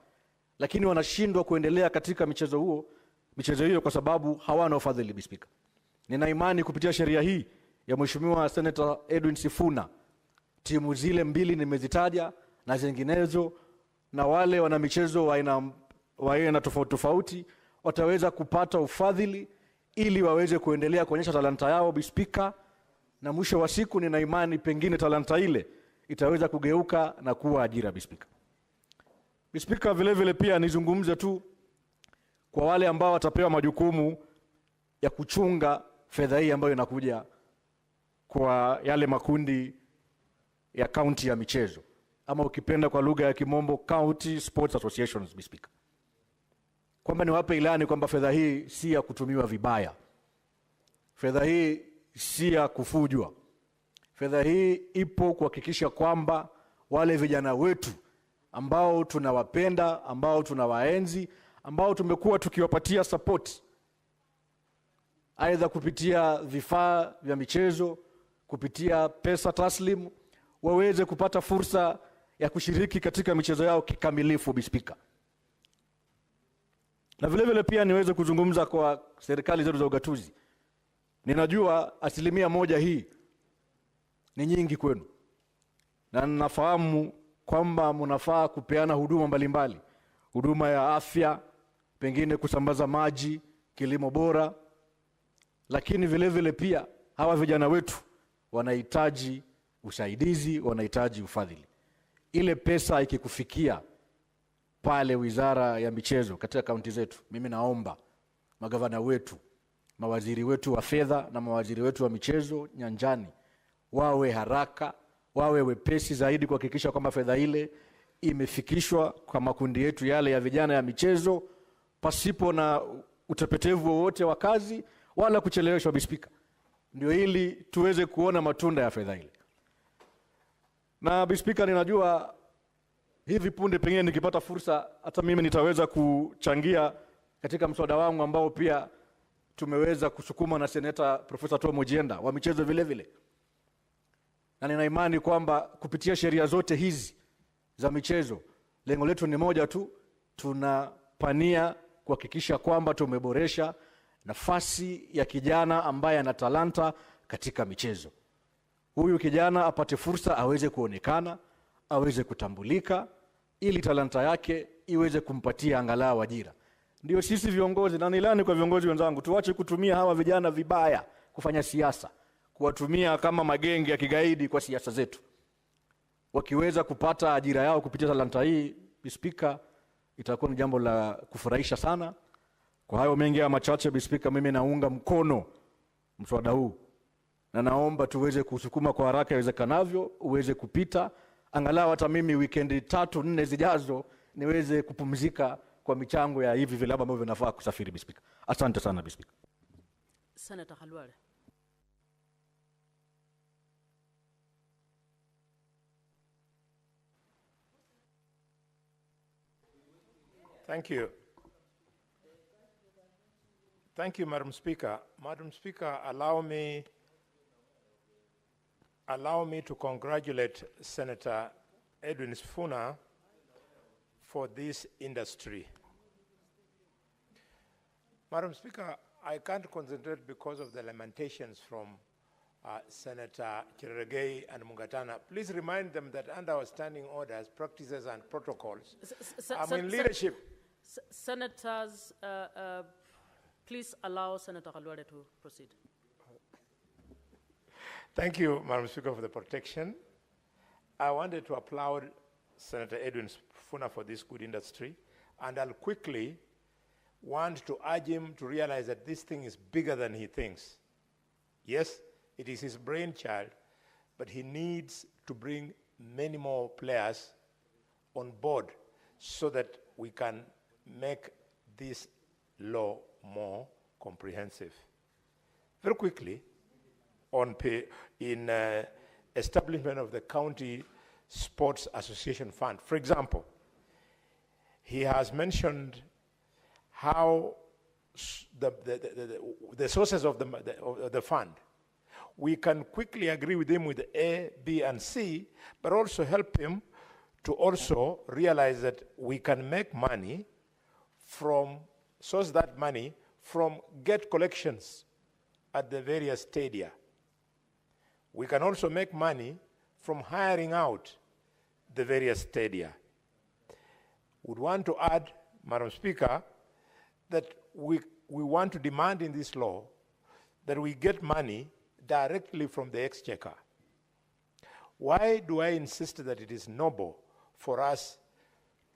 Lakini wanashindwa kuendelea katika michezo hiyo kwa sababu hawana ufadhili Bispika. Nina imani kupitia sheria hii ya Mheshimiwa Senator Edwin Sifuna, timu zile mbili nimezitaja na zinginezo, na wale wana michezo wa aina tofauti tofauti wataweza kupata ufadhili ili waweze kuendelea kuonyesha talanta yao Bispika, na mwisho wa siku nina imani pengine talanta ile itaweza kugeuka na kuwa ajira Bispika. Bispika, vile vile pia nizungumze tu kwa wale ambao watapewa majukumu ya kuchunga fedha hii ambayo inakuja kwa yale makundi ya county ya michezo, ama ukipenda kwa lugha ya kimombo county sports associations Bispika. Kwamba niwape ilani kwamba fedha hii si ya kutumiwa vibaya. Fedha hii si ya kufujwa. Fedha hii ipo kuhakikisha kwamba wale vijana wetu ambao tunawapenda, ambao tunawaenzi, ambao tumekuwa tukiwapatia support aidha kupitia vifaa vya michezo, kupitia pesa taslimu, waweze kupata fursa ya kushiriki katika michezo yao kikamilifu Bispika. Na vile vile pia niweze kuzungumza kwa serikali zetu za ugatuzi. Ninajua 1% hii ni nyingi kwenu. Na ninafahamu kwamba mnafaa kupeana huduma mbalimbali. Huduma ya afya, pengine kusambaza maji, kilimo bora. Lakini vile vile pia hawa vijana wetu wanahitaji usaidizi, wanahitaji ufadhili. Ile pesa ikikufikia pale Wizara ya Michezo katika kaunti zetu, mimi naomba magavana wetu, mawaziri wetu wa fedha na mawaziri wetu wa michezo nyanjani wawe haraka, wawe wepesi zaidi kuhakikisha kwamba fedha ile imefikishwa kwa makundi yetu yale ya vijana ya michezo pasipo na utepetevu wowote wa kazi wala kucheleweshwa Bispika. Ndio ili tuweze kuona matunda ya fedha ile. Na Bispika, ninajua hivi punde pengine nikipata fursa hata mimi nitaweza kuchangia katika mswada wangu ambao pia tumeweza kusukuma na Seneta Profesa Tom Ojienda wa michezo vile vile. Na nina imani kwamba kupitia sheria zote hizi za michezo, lengo letu ni moja tu, tunapania kuhakikisha kwamba tumeboresha nafasi ya kijana ambaye ana talanta katika michezo. Huyu kijana apate fursa, aweze kuonekana, aweze kutambulika, ili talanta yake iweze kumpatia angalau ajira. Ndio sisi viongozi, na nilani kwa viongozi wenzangu, tuache kutumia hawa vijana vibaya kufanya siasa, kuwatumia kama magenge ya kigaidi kwa siasa zetu. Wakiweza kupata ajira yao kupitia talanta hii, Bispika, itakuwa ni jambo la kufurahisha sana. Kwa hayo mengi ya machache Bispika, mimi naunga mkono mswada huu. Na naomba tuweze kusukuma kwa haraka iwezekanavyo, uweze kupita. Angalau hata mimi wikendi 3-4 zijazo niweze kupumzika kwa michango ya hivi vilabu ambavyo vinafaa kusafiri Bispika. Asante sana Bispika. Senator Khalwale. Thank you. Thank you, Madam Speaker. Madam Speaker, allow me to congratulate Senator Edwin Sifuna for this industry. Madam Speaker, I can't concentrate because of the lamentations from Senator Cherargei and Mungatana. Please remind them that under our standing orders, practices and protocols, I'm in leadership. Senators, please allow Senator Khalwale to proceed. Thank you, Madam Speaker, for the protection. I wanted to applaud Senator Edwin Sifuna for this good industry, and I'll quickly want to urge him to realize that this thing is bigger than he thinks. Yes, it is his brainchild, but he needs to bring many more players on board so that we can make this law more comprehensive. Very quickly, in establishment of the County Sports Association Fund, for example, he has mentioned how the sources of the fund. We can quickly agree with him with A, B, and C, but also help him to also realize that we can make money from, source that money from gate collections at the various stadia. We can also make money from hiring out the various stadia. Would want to add, Madam Speaker, that we want to demand in this law that we get money directly from the exchequer. Why do I insist that it is noble for us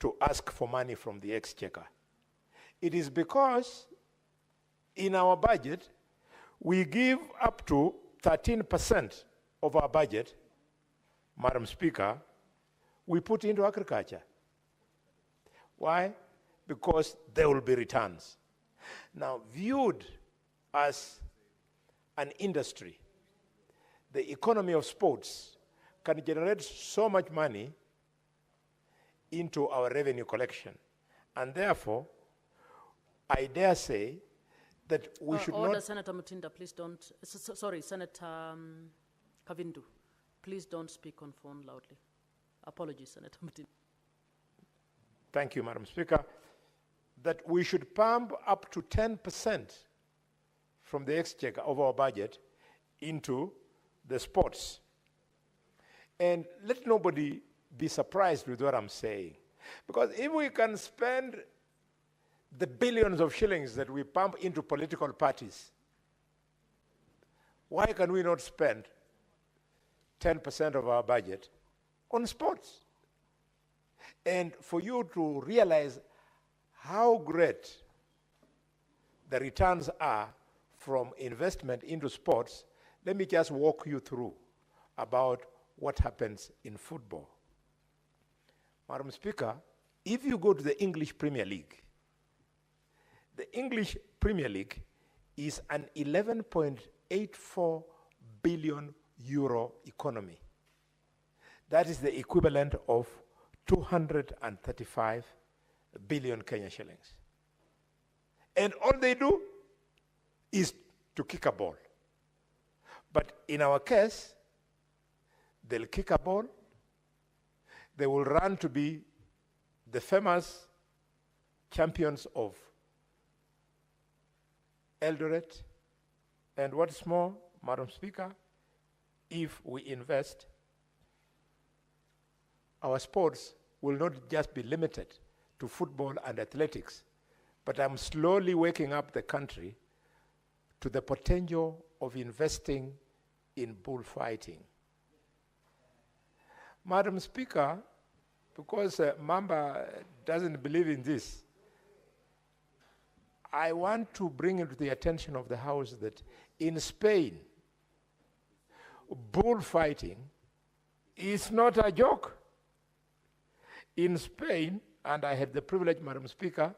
to ask for money from the exchequer? It is because in our budget, we give up to 13% of our budget, Madam Speaker, we put into agriculture. Why? Because there will be returns. Now, viewed as an industry, the economy of sports can generate so much money into our revenue collection. And therefore, I dare say that we should order, not... Senator Mutinda, please don't... sorry, Senator Kavindu, please don't speak on phone loudly. Apologies, Senator Mutinda. Thank you, Madam Speaker. That we should pump up to 10% from the exchequer of our budget into the sports. And let nobody be surprised with what I'm saying. Because if we can spend the billions of shillings that we pump into political parties, why can we not spend 10% of our budget on sports? And for you to realize how great the returns are from investment into sports, let me just walk you through about what happens in football. Madam Speaker, if you go to the English Premier League, the English Premier League is an 11.84 billion euro economy. That is the equivalent of 235 billion Kenya shillings. And all they do is to kick a ball. But in our case, they'll kick a ball, they will run to be the famous champions of Eldoret, and what's more, Madam Speaker, if we invest, our sports will not just be limited to football and athletics, but I'm slowly waking up the country to the potential of investing in bullfighting. Madam Speaker, because Mamba doesn't believe in this, I want to bring it to the attention of the House that in Spain, bullfighting is not a joke. In Spain, and I had the privilege, Madam Speaker,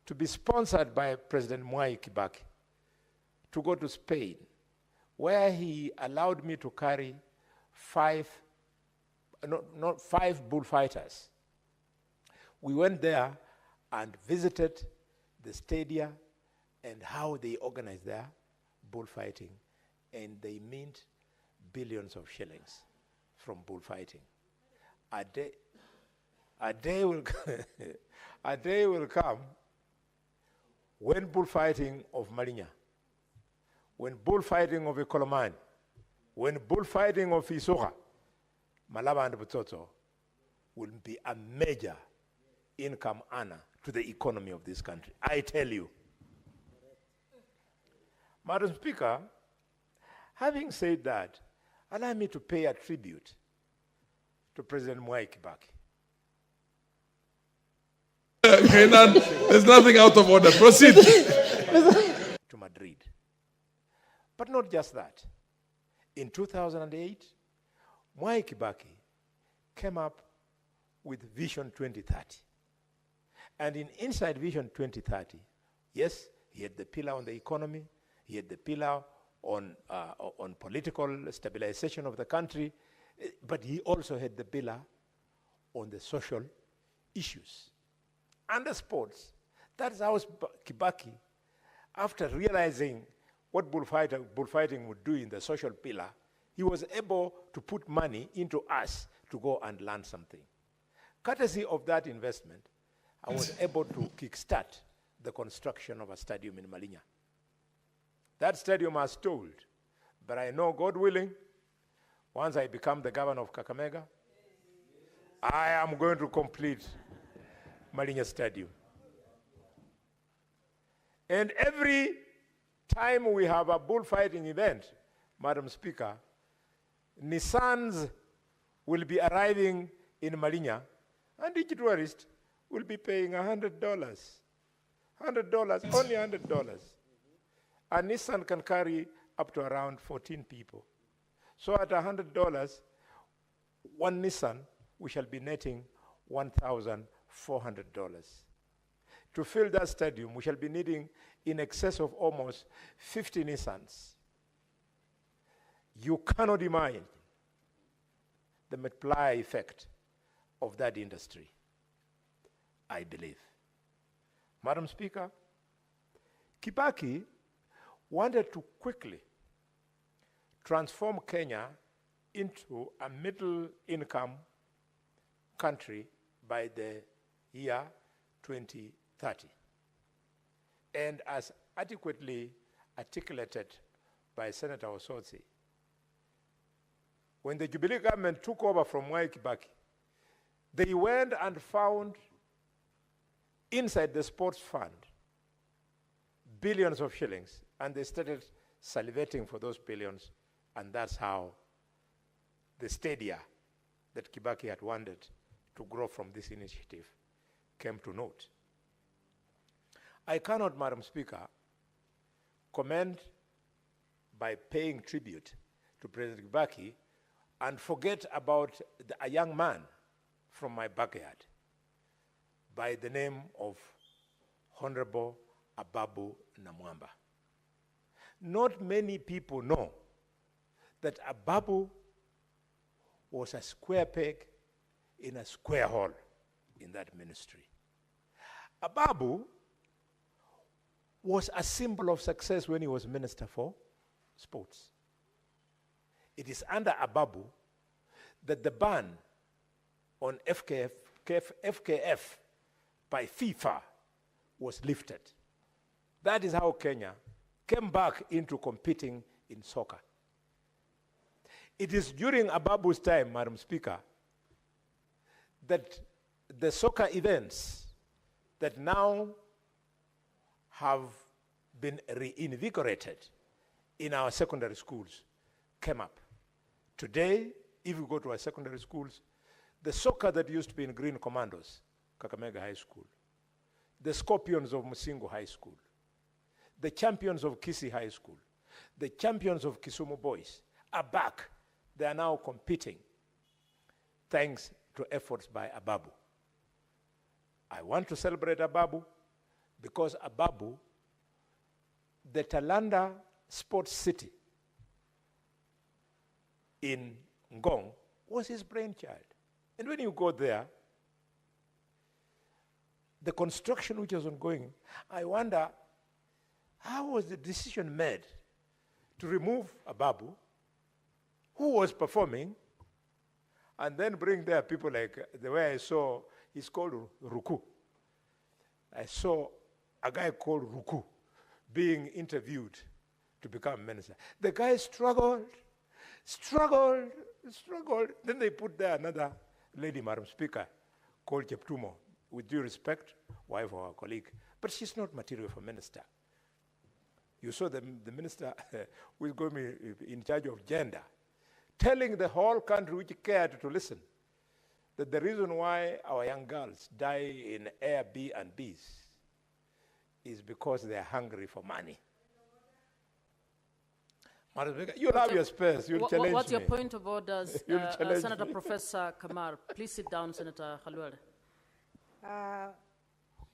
to be sponsored by President Mwai Kibaki to go to Spain, where he allowed me to carry five bullfighters. We went there and visited the stadia and how they organize their bullfighting, and they mint billions of shillings from bullfighting. A day will come when bullfighting of Marinya, when bullfighting of Ikolomani, when bullfighting of Isoga, Malaba and Butoto will be a major income earner to the economy of this country. I tell you. Madam Speaker, having said that, allow me to pay a tribute to President Mwai Kibaki. Okay, there's nothing out of order. Proceed. To Madrid. But not just that. In 2008, Mwai Kibaki came up with Vision 2030. And inside Vision 2030, yes, he had the pillar on the economy, he had the pillar on political stabilization of the country, but he also had the pillar on the social issues. Under sports, that's how Kibaki, after realizing what bullfighting would do in the social pillar, he was able to put money into us to go and learn something. Courtesy of that investment, I was able to kickstart the construction of a stadium in Malinya. That stadium has stalled, but I know, God willing, once I become the governor of Kakamega, I am going to complete Malinya Stadium. And every time we have a bullfighting event, Madam Speaker, Nissans will be arriving in Malinya, and each tourist will be paying $100. $100, only $100. A Nissan can carry up to around 14 people. So at $100, one Nissan, we shall be netting $1,400. To fill that stadium, we shall be needing in excess of almost 50 Nissans. You cannot imagine the multiplier effect of that industry, I believe. Madam Speaker, Kibaki wanted to quickly transform Kenya into a middle-income country by the year 2030. And as adequately articulated by Senator Osotsi, when the Jubilee government took over from Mwai Kibaki, they went and found inside the sports fund billions of shillings, and they started salivating for those billions, and that's how the stadia that Kibaki had wanted to grow from this initiative came to naught. I cannot, Madam Speaker, comment by paying tribute to President Kibaki and forget about a young man from my backyard by the name of Honorable Ababu Namwamba. Not many people know that Ababu was a square peg in a square hole in that ministry. Ababu was a symbol of success when he was Minister for Sports. It is under Ababu that the ban on FKF by FIFA was lifted. That is how Kenya came back into competing in soccer. It is during Ababu's time, Madam Speaker, that the soccer events that now have been reinvigorated in our secondary schools came up. Today, if you go to our secondary schools, the soccer that used to be in Green Commandos, Kakamega High School, the Scorpions of Musingo High School, the champions of Kisii High School, the champions of Kisumu Boys are back. They are now competing thanks to efforts by Ababu. I want to celebrate Ababu because Ababu, the Talanda Sports City in Ngong, was his brainchild. And when you go there, the construction which was ongoing, I wonder, how was the decision made to remove Ababu, who was performing, and then bring there people like the way I saw, he's called Ruku. I saw a guy called Ruku being interviewed to become minister. The guy struggled. Then they put there another lady, Madam Speaker, called Jeptumo, with due respect, wife of our colleague. But she's not material for minister. You saw the minister who is going to be in charge of gender, telling the whole country which cared to listen that the reason why our young girls die in Airbnbs is because they are hungry for money. Madam Speaker, you'll have your space. You'll challenge What's your me. point of order, You'll challenge Senator me. Professor Kamar? Please sit down, Senator Khalwale.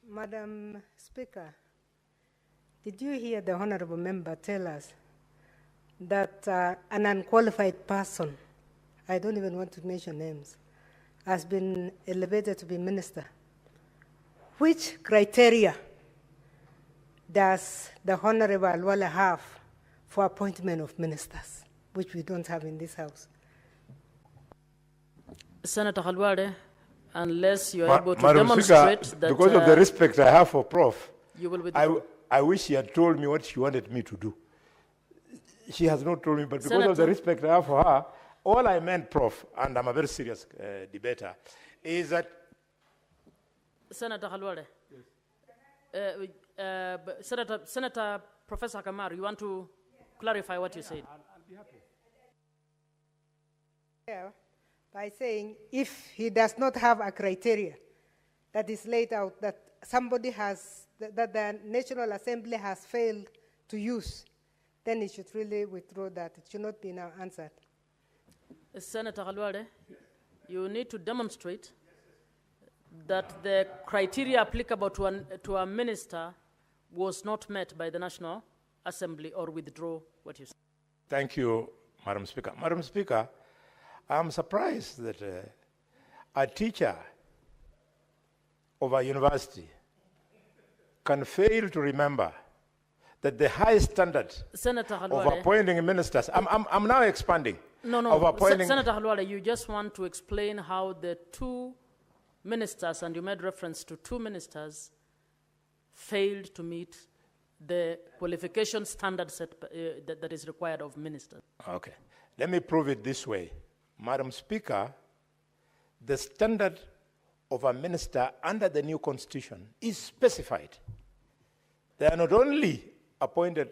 Madam Speaker, did you hear the honorable member tell us that an unqualified person, I don't even want to mention names, has been elevated to be minister? Which criteria does the Honorable Alwala have for appointment of ministers, which we don't have in this House? Senator Khalwale, unless you're able to Madam demonstrate Speaker, that... because of the respect I have for Prof, you will withdraw. I wish she had told me what she wanted me to do. She has not told me, but because of the respect I have for her, all I meant, Prof, and I'm a very serious debater, is that... Senator Khalwale, Senator Professor Kamar, you want to clarify what you said? I'll be happy. Yeah, by saying if he does not have a criteria that is laid out that somebody has, that the National Assembly has failed to use, then he should really withdraw that. It should not be now answered. Senator Khalwale, you need to demonstrate that the criteria applicable to a minister was not met by the National Assembly, or withdraw what you said. Thank you, Madam Speaker. Madam Speaker, I'm surprised that a teacher of a university can fail to remember that the high standard Senator of Khalwale, appointing ministers, I'm now expanding. No, of appointing Senator Khalwale, you just want to explain how the two ministers, and you made reference to two ministers, failed to meet the qualification standard set, that is required of ministers. Okay. Let me prove it this way. Madam Speaker, the standard of a minister under the new constitution is specified. They are not only appointed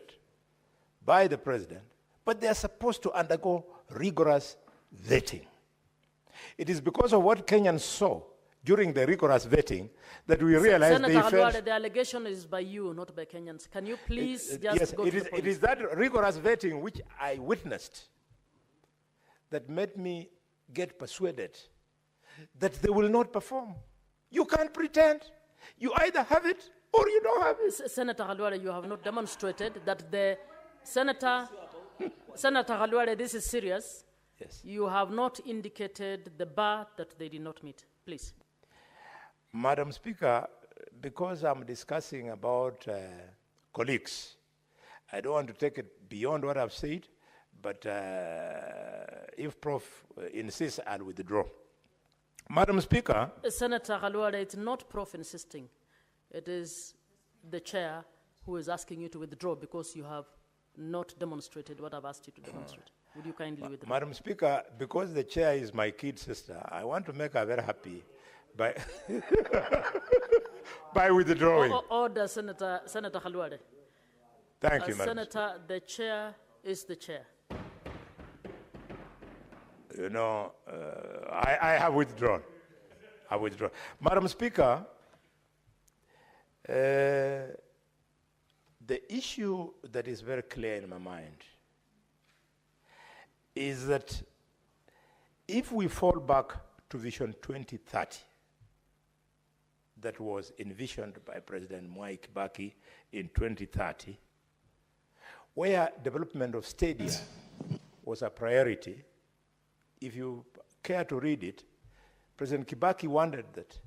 by the president, but they are supposed to undergo rigorous vetting. It is because of what Kenyans saw during the rigorous vetting that we realized Senator they Khalwale, failed. the allegation is by you, not by Kenyans. Can you please just Yes, go to the point? it is that rigorous vetting which I witnessed that made me get persuaded that they will not perform. You can't pretend. You either have it or you don't have it. Senator Khalwale, you have not demonstrated that the Senator Khalwale, this is serious. Yes. You have not indicated the bar that they did not meet. Please. Madam Speaker, because I'm discussing about colleagues, I don't want to take it beyond what I've said, but if Prof insists, I'll withdraw. Madam Speaker. Senator Khalwale, it's not Prof insisting. It is the chair who is asking you to withdraw because you have not demonstrated what I've asked you to demonstrate. Would you kindly withdraw? Madam Speaker, because the chair is my kid sister, I want to make her very happy by, by withdrawing. Order, Senator Khalwale. Thank you, Madam Senator, the chair is the chair. You know, I have withdrawn. I withdraw. Madam Speaker, the issue that is very clear in my mind is that if we fall back to Vision 2030 that was envisioned by President Mwai Kibaki in 2030, where development of stadia was a priority, if you care to read it, President Kibaki wanted that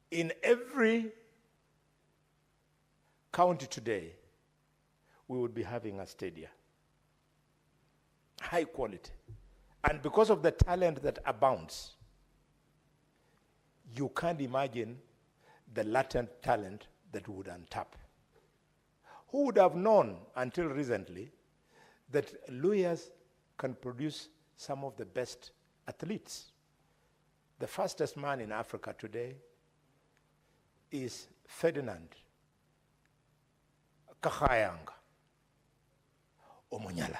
in every county today, we would be having a stadia. High quality. And because of the talent that abounds, you can't imagine the latent talent that would untap. Who would have known until recently that lawyers can produce some of the best athletes? The fastest man in Africa today is Ferdinand Kakayanga Omonyala.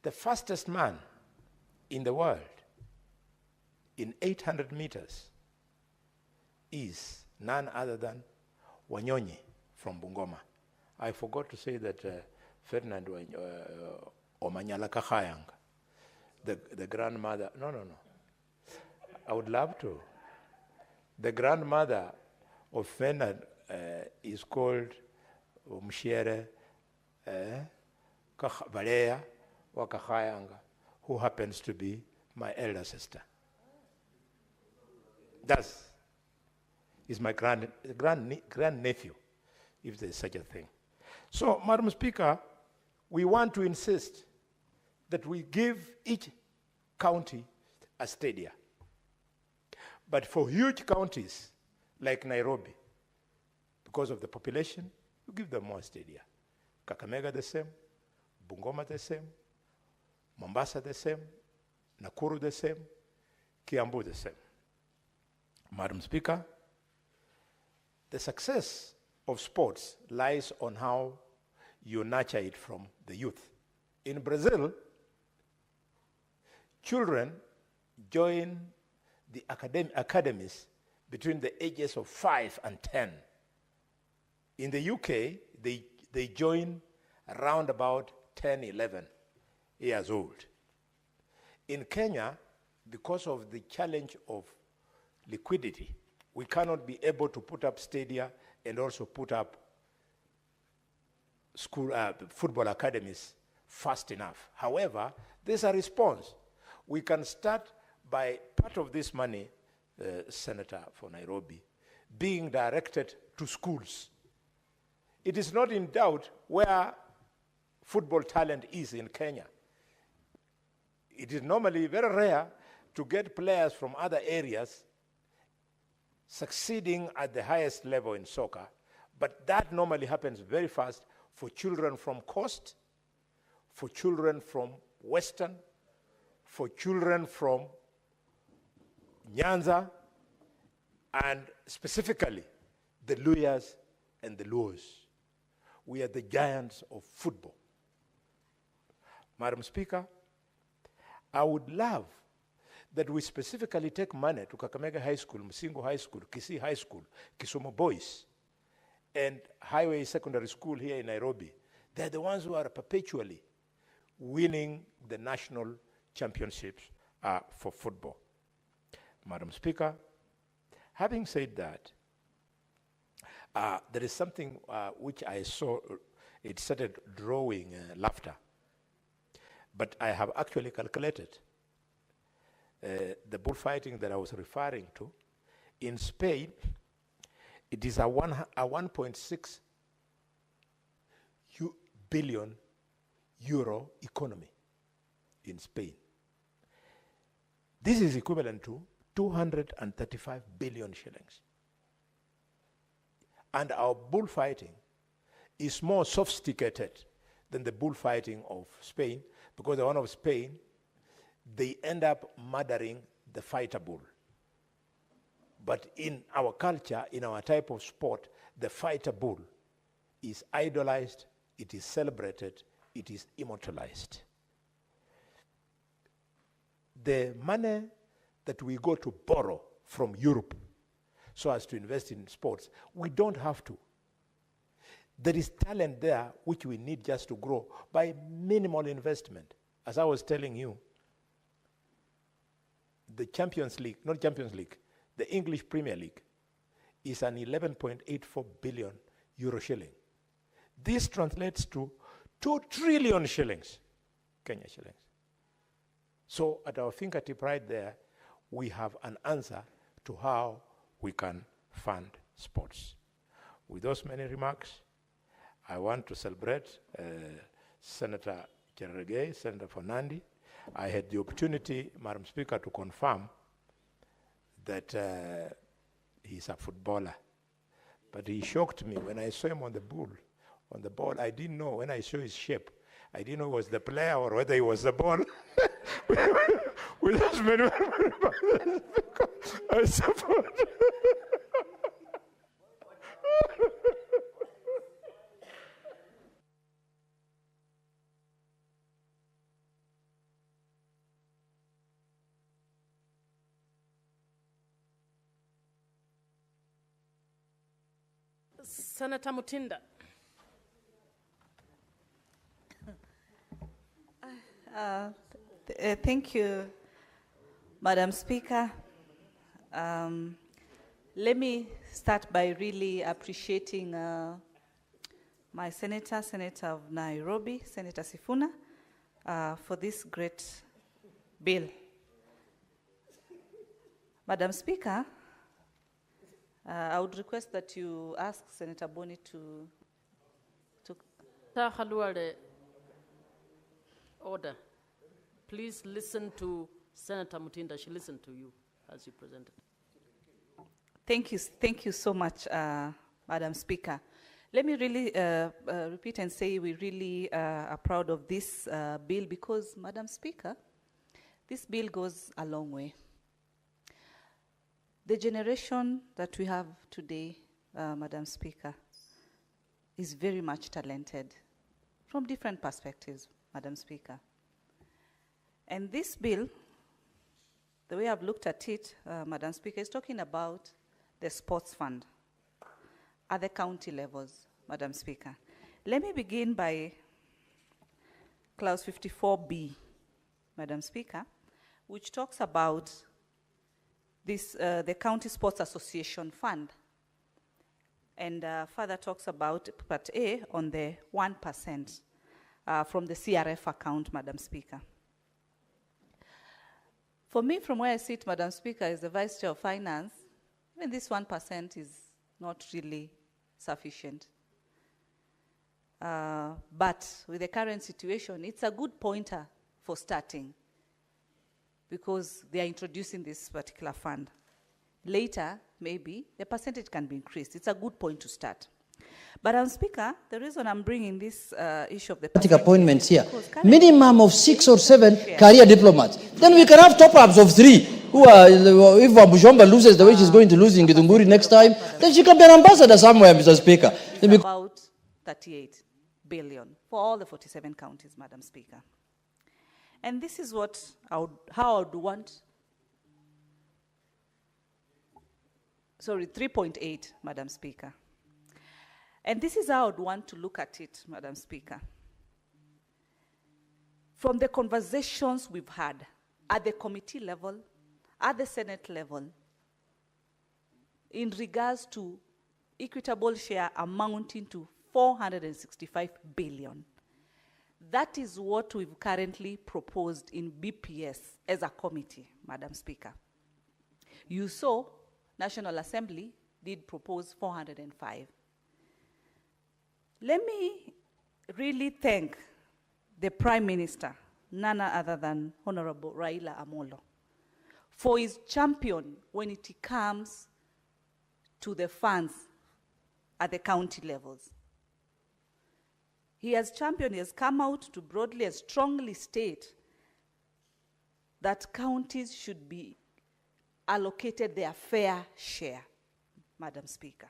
The fastest man in the world in 800 meters is none other than Wanyonyi from Bungoma. I forgot to say that Ferdinand Omanyala Kahayanga, the grandmother. No. I would love to. The grandmother of Ferdinand is called Mshere Balea Wakahayanga, who happens to be my elder sister. That is my grandnephew, if there is such a thing. So, Madam Speaker, we want to insist that we give each county a stadia. But for huge counties like Nairobi, because of the population, we give them more stadia. Kakamega the same, Bungoma the same, Mombasa the same, Nakuru the same, Kiambu the same. Madam Speaker, the success of sports lies on how you nurture it from the youth. In Brazil, children join the academies between the ages of 5 and 10. In the UK, they join around about 10, 11 years old. In Kenya, because of the challenge of liquidity, we cannot be able to put up stadia and also put up school football academies fast enough. However, there's a response. We can start by part of this money, Senator for Nairobi, being directed to schools. It is not in doubt where football talent is in Kenya. It is normally very rare to get players from other areas succeeding at the highest level in soccer, but that normally happens very fast for children from Coast, for children from Western, for children from Nyanza, and specifically the Luyas and the Luos. We are the giants of football. Madam Speaker, I would love that we specifically take money to Kakamega High School, Musingo High School, Kisii High School, Kisumu Boys, and Highway Secondary School here in Nairobi. They're the ones who are perpetually winning the national championships for football. Madam Speaker, having said that, there is something which I saw, it started drawing laughter. But I have actually calculated the bullfighting that I was referring to. In Spain, it is a 1.6 billion euro economy in Spain. This is equivalent to 235 billion shillings. And our bullfighting is more sophisticated than the bullfighting of Spain, because the one of Spain, they end up murdering the fighter bull. But in our culture, in our type of sport, the fighter bull is idolized, it is celebrated, it is immortalized. The money that we go to borrow from Europe so as to invest in sports, we don't have to. There is talent there which we need just to grow by minimal investment. As I was telling you, the Champions League, not Champions League, the English Premier League is an 11.84 billion euro shilling. This translates to 2 trillion shillings, Kenya shillings. So at our fingertip right there, we have an answer to how we can fund sports. With those many remarks, I want to celebrate Senator Cherargei, Senator for Nandi. I had the opportunity, Madam Speaker, to confirm that he's a footballer. But he shocked me when I saw him on the ball. I didn't know, when I saw his shape, I didn't know it was the player or whether he was the ball. With those many remarks, I support. Senator Mutinda. Thank you, Madam Speaker. Let me start by really appreciating my Senator of Nairobi, Senator Sifuna, for this great bill. Madam Speaker, I would request that you ask Senator Boni to Order. Please listen to Senator Mutinda. She listened to you as you presented. Thank you so much, Madam Speaker. Let me really repeat and say we really are proud of this bill because, Madam Speaker, this bill goes a long way. The generation that we have today, Madam Speaker, is very much talented from different perspectives, Madam Speaker. And this bill, the way I've looked at it, Madam Speaker, is talking about the sports fund at the county levels, Madam Speaker. Let me begin by clause 54B, Madam Speaker, which talks about this, the County Sports Association Fund, and further talks about Part A on the 1% from the CRF account, Madam Speaker. For me, from where I sit, Madam Speaker, as the Vice Chair of Finance, even this 1% is not really sufficient. But with the current situation, it's a good pointer for starting because they are introducing this particular fund. Later, maybe, the percentage can be increased. It's a good point to start. But, Madam Speaker, the reason I'm bringing this issue of the appointments here, minimum of 6 or 7 career diplomats. Then we can have top-ups of 3 who are, if Abushomba loses the way she's going to lose in Githunguri next time, then she can be an ambassador somewhere, Mr. Speaker. About 38 billion for all the 47 counties, Madam Speaker. And this is what how I would want, 3.8, Madam Speaker. And this is how I would want to look at it, Madam Speaker. From the conversations we've had at the committee level, at the Senate level, in regards to equitable share amounting to 465 billion. That is what we've currently proposed in BPS as a committee, Madam Speaker. You saw National Assembly did propose 405. Let me really thank the Prime Minister, none other than Honorable Raila Amolo, for his champion when it comes to the funds at the county levels. He has championed, he has come out to broadly and strongly state that counties should be allocated their fair share, Madam Speaker.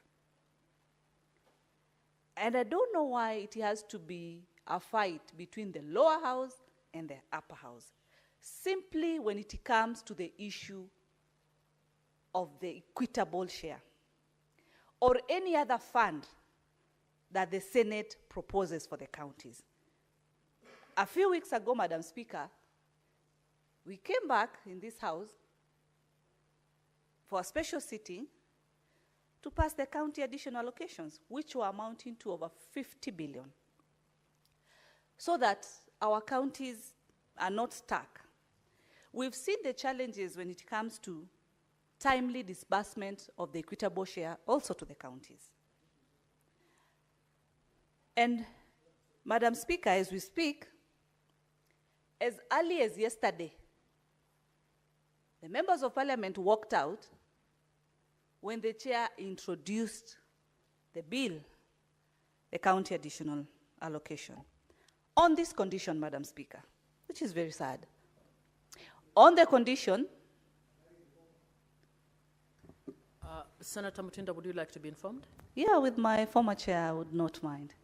And I don't know why it has to be a fight between the lower house and the upper house. Simply when it comes to the issue of the equitable share or any other fund that the Senate proposes for the counties. A few weeks ago, Madam Speaker, we came back in this house for a special sitting to pass the county additional allocations, which were amounting to over 50 billion, so that our counties are not stuck. We've seen the challenges when it comes to timely disbursement of the equitable share also to the counties. And, Madam Speaker, as we speak, as early as yesterday, the members of Parliament walked out when the chair introduced the bill, the county additional allocation, on this condition, Madam Speaker, which is very sad. On the condition... Senator Mutinda, would you like to be informed? Yeah, with my former chair, I would not mind.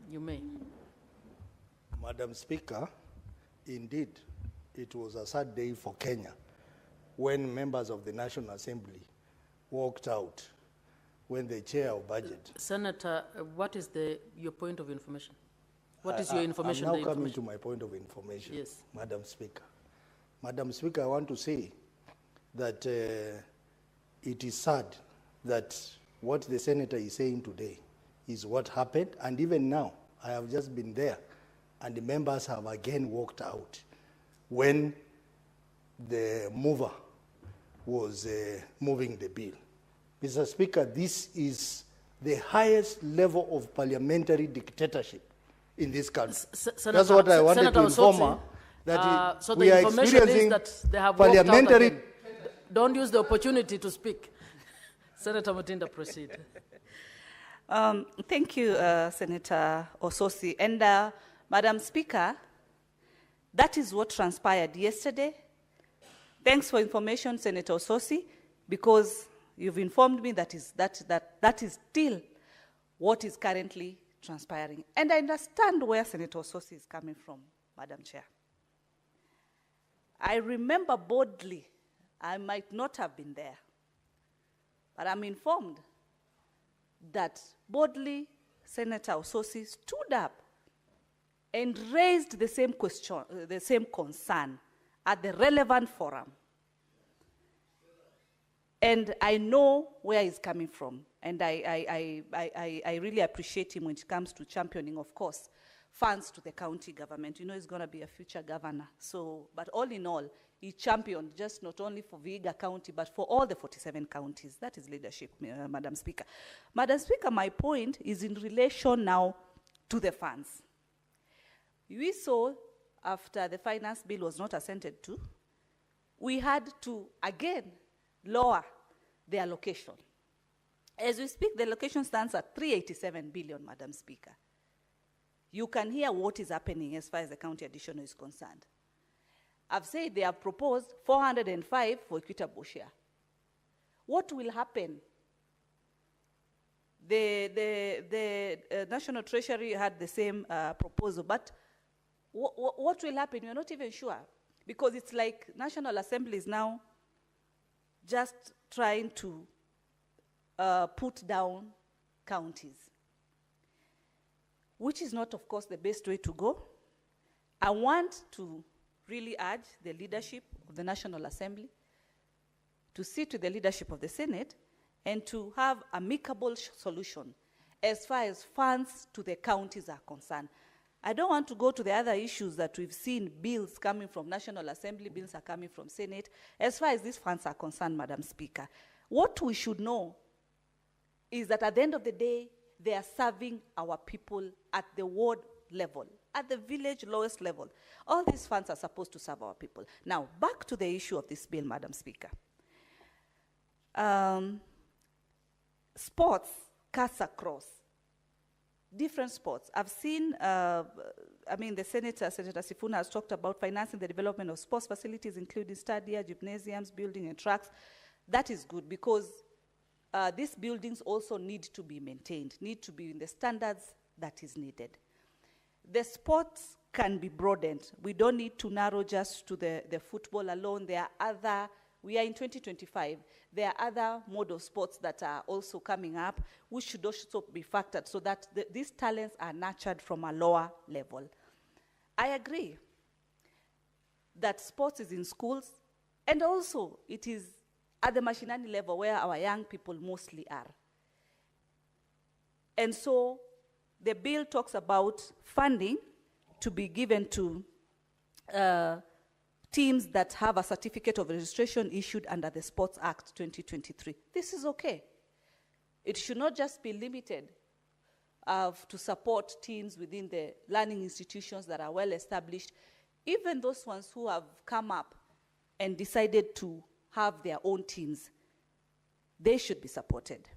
You may. Madam Speaker, indeed, it was a sad day for Kenya when members of the National Assembly walked out when the chair of budget... Senator, what is your point of information? What is your information? I'm now the coming information? to my point of information, Yes. Madam Speaker. Madam Speaker, I want to say that it is sad that what the senator is saying today is what happened, and even now, I have just been there, and the members have again walked out when the mover was moving the bill. Mr. Speaker, this is the highest level of parliamentary dictatorship in this country. That's what I wanted to inform her, that so we the are information experiencing is that they have walked out parliamentary. again. Don't use the opportunity to speak. Senator Mutinda, proceed. Thank you, Senator Ososi. And Madam Speaker, that is what transpired yesterday. Thanks for information, Senator Ososi, because you've informed me that is still what is currently transpiring. And I understand where Senator Ososi is coming from, Madam Chair. I remember boldly, I might not have been there, but I'm informed that boldly Senator Ososi stood up and raised the same question, the same concern at the relevant forum. And I know where he's coming from. And I really appreciate him when it comes to championing, of course, funds to the county government. You know he's going to be a future governor. So, but all in all, he championed just not only for Vihiga County, but for all the 47 counties. That is leadership, Madam Speaker. Madam Speaker, my point is in relation now to the funds. We saw after the finance bill was not assented to, we had to, again, lower the allocation. As we speak, the allocation stands at 387 billion, Madam Speaker. You can hear what is happening as far as the county additional is concerned. I've said they have proposed 405 for equitable share. What will happen? The National Treasury had the same proposal, but what will happen? We're not even sure, because it's like National Assembly is now just trying to put down counties, which is not, of course, the best way to go. I want to really urge the leadership of the National Assembly to sit with the leadership of the Senate and to have amicable solution as far as funds to the counties are concerned. I don't want to go to the other issues that we've seen, bills coming from National Assembly, bills are coming from Senate. As far as these funds are concerned, Madam Speaker, what we should know is that at the end of the day, they are serving our people at the ward level, at the village lowest level. All these funds are supposed to serve our people. Now, back to the issue of this bill, Madam Speaker. Sports cuts across different sports. I've seen, the Senator Sifuna has talked about financing the development of sports facilities, including stadia, gymnasiums, building and tracks. That is good, because these buildings also need to be maintained, need to be in the standards that is needed. The sports can be broadened. We don't need to narrow just to the football alone. There are other, we are in 2025, there are other mode of sports that are also coming up, which should also be factored so that these talents are nurtured from a lower level. I agree that sports is in schools, and also it is at the mashinani level where our young people mostly are. And so the bill talks about funding to be given to teams that have a certificate of registration issued under the Sports Act 2023. This is okay. It should not just be limited to support teams within the learning institutions that are well established. Even those ones who have come up and decided to have their own teams, they should be supported.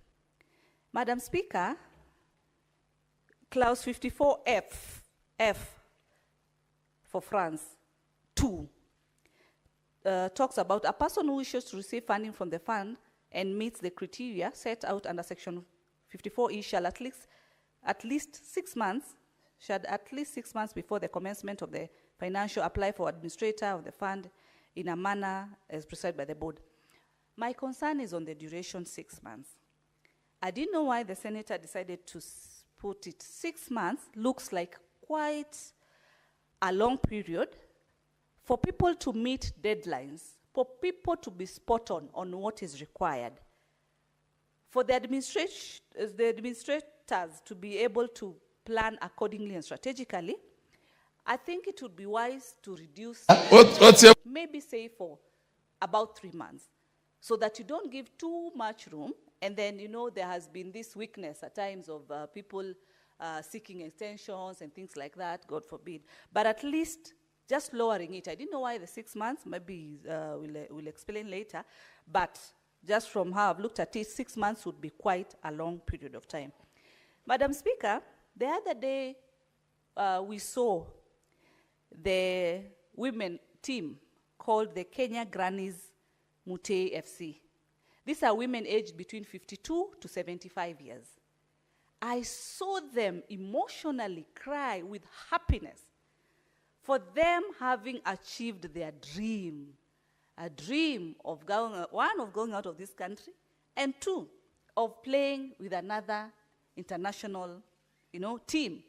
Madam Speaker, Clause 54F, F for France, 2, talks about a person who wishes to receive funding from the fund and meets the criteria set out under Section 54E shall at least 6 months before the commencement of the financial apply for administrator of the fund in a manner as prescribed by the board. My concern is on the duration, 6 months. I didn't know why the senator decided to put it 6 months. Looks like quite a long period for people to meet deadlines, for people to be spot on what is required, for the administrators to be able to plan accordingly and strategically. I think it would be wise to reduce, maybe say for about 3 months, so that you don't give too much room. And then, you know, there has been this weakness at times of people seeking extensions and things like that, God forbid. But at least just lowering it. I didn't know why the 6 months, maybe we'll explain later, but just from how I've looked at it, 6 months would be quite a long period of time. Madam Speaker, the other day we saw the women team called the Kenya Grannies Mute FC. These are women aged between 52 to 75 years. I saw them emotionally cry with happiness for them having achieved their dream. A dream of going out of this country, and 2, of playing with another international, team.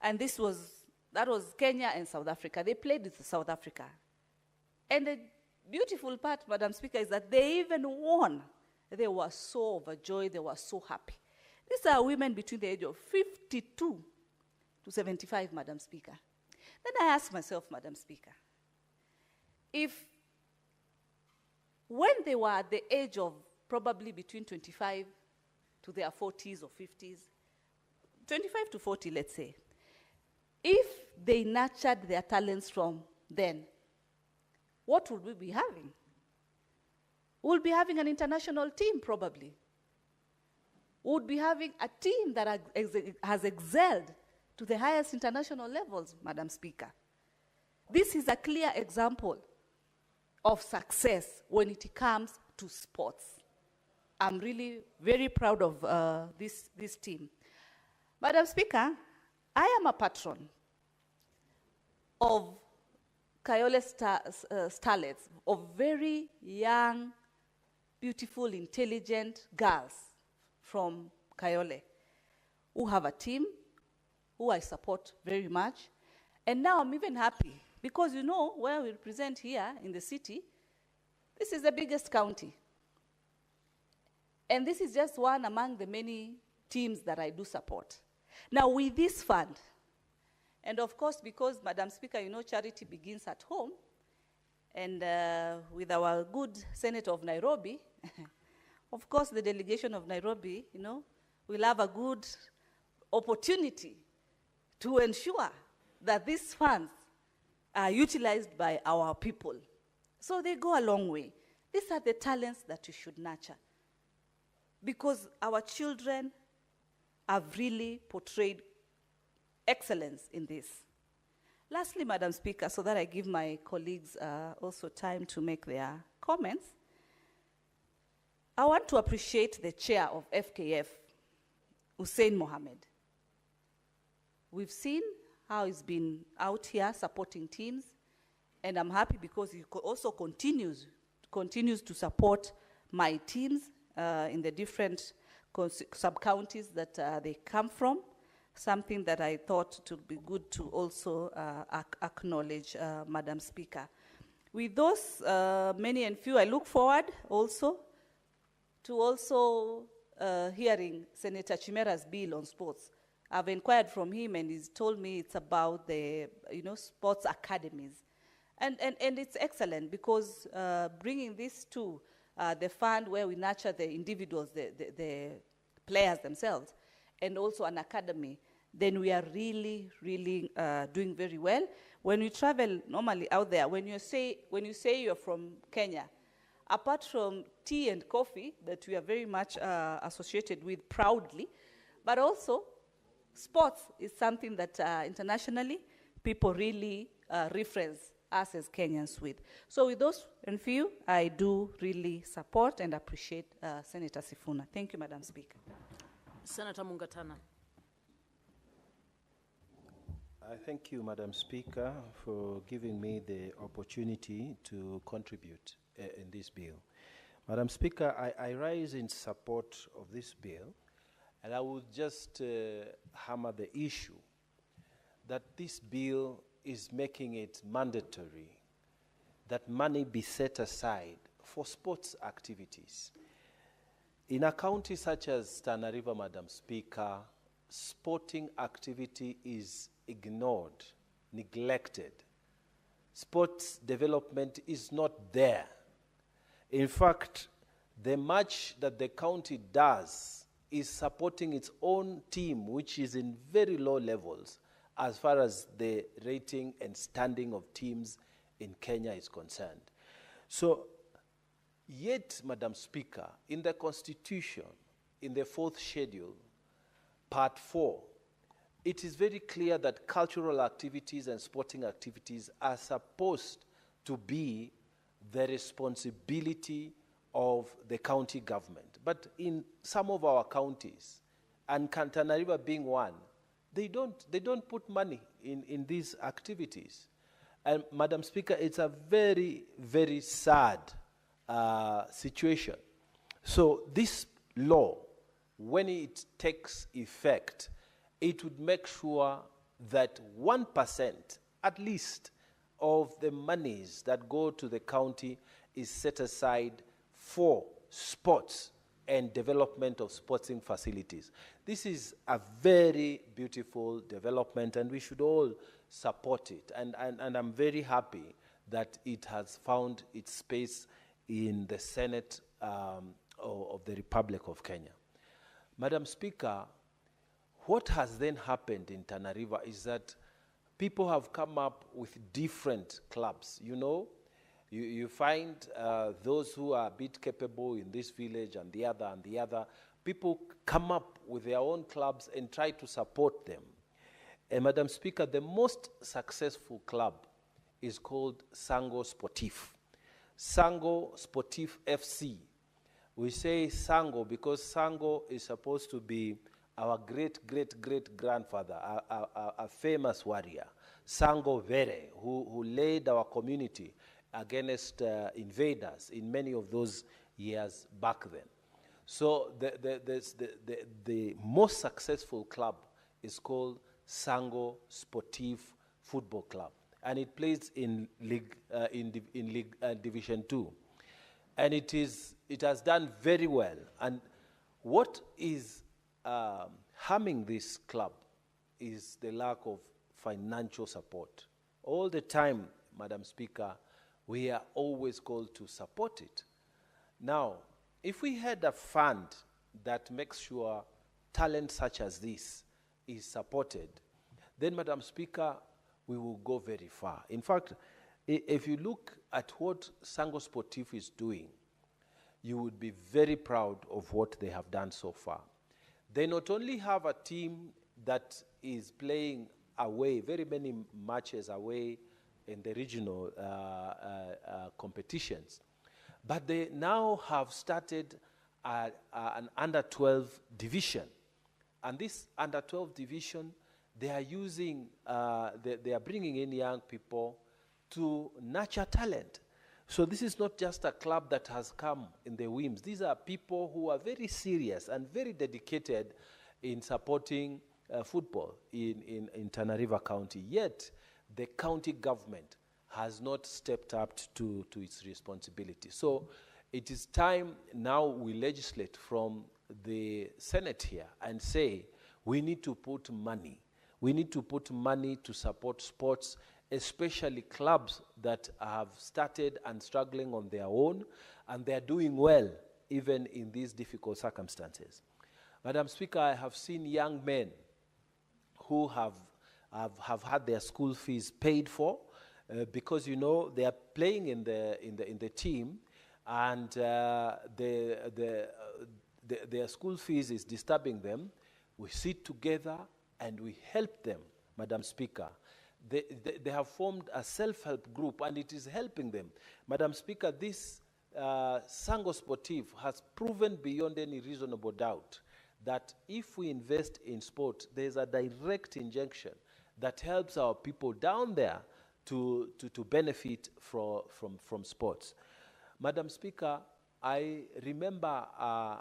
And that was Kenya and South Africa. They played with South Africa. And the beautiful part, Madam Speaker, is that they even won. They were so overjoyed, they were so happy. These are women between the age of 52 to 75, Madam Speaker. Then I ask myself, Madam Speaker, if when they were at the age of probably between 25 to their 40s or 50s, 25 to 40, let's say, if they nurtured their talents from then, what would we be having? We'll be having an international team, probably. We'll be having a team that has excelled to the highest international levels, Madam Speaker. This is a clear example of success when it comes to sports. I'm really very proud of this team. Madam Speaker, I am a patron of Kayole starlets, of very young, beautiful, intelligent girls from Kayole who have a team, who I support very much. And now I'm even happy because you know where we represent here in the city, this is the biggest county. And this is just one among the many teams that I do support. Now with this fund, and of course because, Madam Speaker, you know charity begins at home, and with our good Senator of Nairobi, of course the delegation of Nairobi, you know, will have a good opportunity to ensure that these funds are utilized by our people. So they go a long way. These are the talents that you should nurture, because our children have really portrayed excellence in this. Lastly, Madam Speaker, so that I give my colleagues also time to make their comments, I want to appreciate the chair of FKF, Hussein Mohammed. We've seen how he's been out here supporting teams, and I'm happy because he also continues to support my teams in the different sub-counties that they come from, something that I thought it would be good to also acknowledge, Madam Speaker. With those many and few, I look forward also to hearing Senator Chimera's bill on sports. I've inquired from him, and he's told me it's about the sports academies. And it's excellent because bringing this to the fund where we nurture the individuals, the players themselves, and also an academy, then we are really, really doing very well. When you travel normally out there, when you say you're from Kenya, apart from tea and coffee that we are very much associated with proudly, but also sports is something that internationally people really reference us as Kenyans with. So with those and few, I do really support and appreciate Senator Sifuna. Thank you, Madam Speaker. Senator Mungatana. I thank you, Madam Speaker, for giving me the opportunity to contribute in this bill. Madam Speaker, I rise in support of this bill, and I would just hammer the issue that this bill is making it mandatory that money be set aside for sports activities. In a county such as Tana River, Madam Speaker, sporting activity is ignored, neglected. Sports development is not there. In fact, the much that the county does is supporting its own team, which is in very low levels as far as the rating and standing of teams in Kenya is concerned. So, yet, Madam Speaker, in the Constitution, in the 4th schedule, Part 4, it is very clear that cultural activities and sporting activities are supposed to be the responsibility of the county government. But in some of our counties, and Tana River being one, they don't put money in these activities. And Madam Speaker, it's a very, very sad situation. So this law, when it takes effect, it would make sure that 1% at least of the monies that go to the county is set aside for sports and development of sporting facilities. This is a very beautiful development, and we should all support it. And I'm very happy that it has found its space in the Senate of the Republic of Kenya. Madam Speaker, what has then happened in Tana River is that people have come up with different clubs. You know, you find those who are a bit capable in this village and the other. People come up with their own clubs and try to support them. And Madam Speaker, the most successful club is called Sango Sportif. Sango Sportif FC. We say Sango because Sango is supposed to be our great-great-great-grandfather, a famous warrior, Sango Vere, who led our community against invaders in many of those years back then. So the most successful club is called Sango Sportif Football Club, and it plays in Division 2, and it has done very well. And what is harming this club is the lack of financial support. All the time, Madam Speaker, we are always called to support it. Now, if we had a fund that makes sure talent such as this is supported, then, Madam Speaker, we will go very far. In fact, if you look at what Sango Sportif is doing, you would be very proud of what they have done so far. They not only have a team that is playing away, very many matches away in the regional competitions, but they now have started an under-12 division. And this under-12 division, they are using, they are bringing in young people to nurture talent. So this is not just a club that has come in the whims. These are people who are very serious and very dedicated in supporting football in Tana River County. Yet, the county government has not stepped up to its responsibility. So it is time now we legislate from the Senate here and say we need to put money. We need to put money to support sports, especially clubs that have started and struggling on their own, and they're doing well even in these difficult circumstances. Madam Speaker, I have seen young men who have had their school fees paid for because, you know, they are playing in the team, and their school fees is disturbing them. We sit together and we help them, Madam Speaker. They have formed a self-help group, and it is helping them. Madam Speaker, this Sango Sportif has proven beyond any reasonable doubt that if we invest in sport, there's a direct injection that helps our people down there to benefit from sports. Madam Speaker, I remember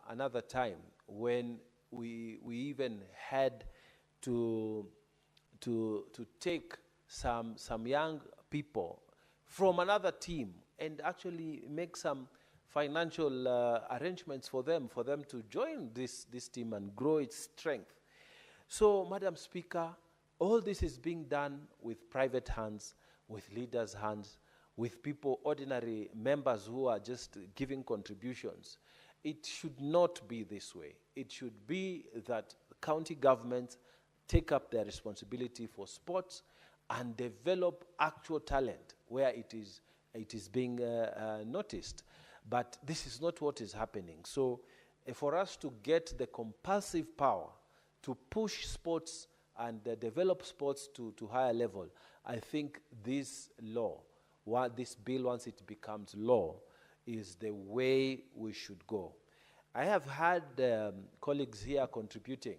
another time when we even had to to take some young people from another team and actually make some financial arrangements for them to join this team and grow its strength. So, Madam Speaker, all this is being done with private hands, with leaders' hands, with people, ordinary members who are just giving contributions. It should not be this way. It should be that county governments take up their responsibility for sports and develop actual talent where it is being noticed. But this is not what is happening. So for us to get the compulsive power to push sports and develop sports to higher level, I think this law, this bill, once it becomes law, is the way we should go. I have had colleagues here contributing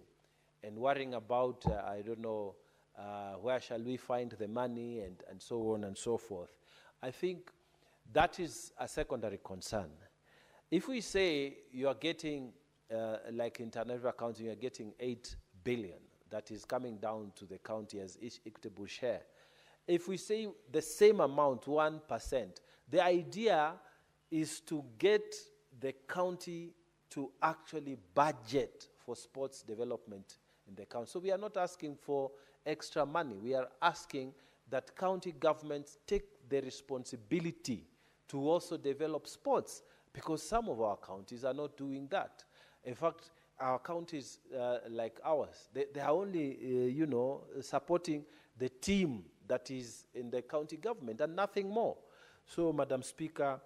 and worrying about, I don't know, where shall we find the money and so on and so forth. I think that is a secondary concern. If we say you are getting, like in Nyamira County, you are getting 8 billion, that is coming down to the county as each equitable share. If we say the same amount, 1%, the idea is to get the county to actually budget for sports development in the county. So we are not asking for extra money. We are asking that county governments take the responsibility to also develop sports, because some of our counties are not doing that. In fact, our counties like ours, they are only, supporting the team that is in the county government and nothing more. So, Madam Speaker,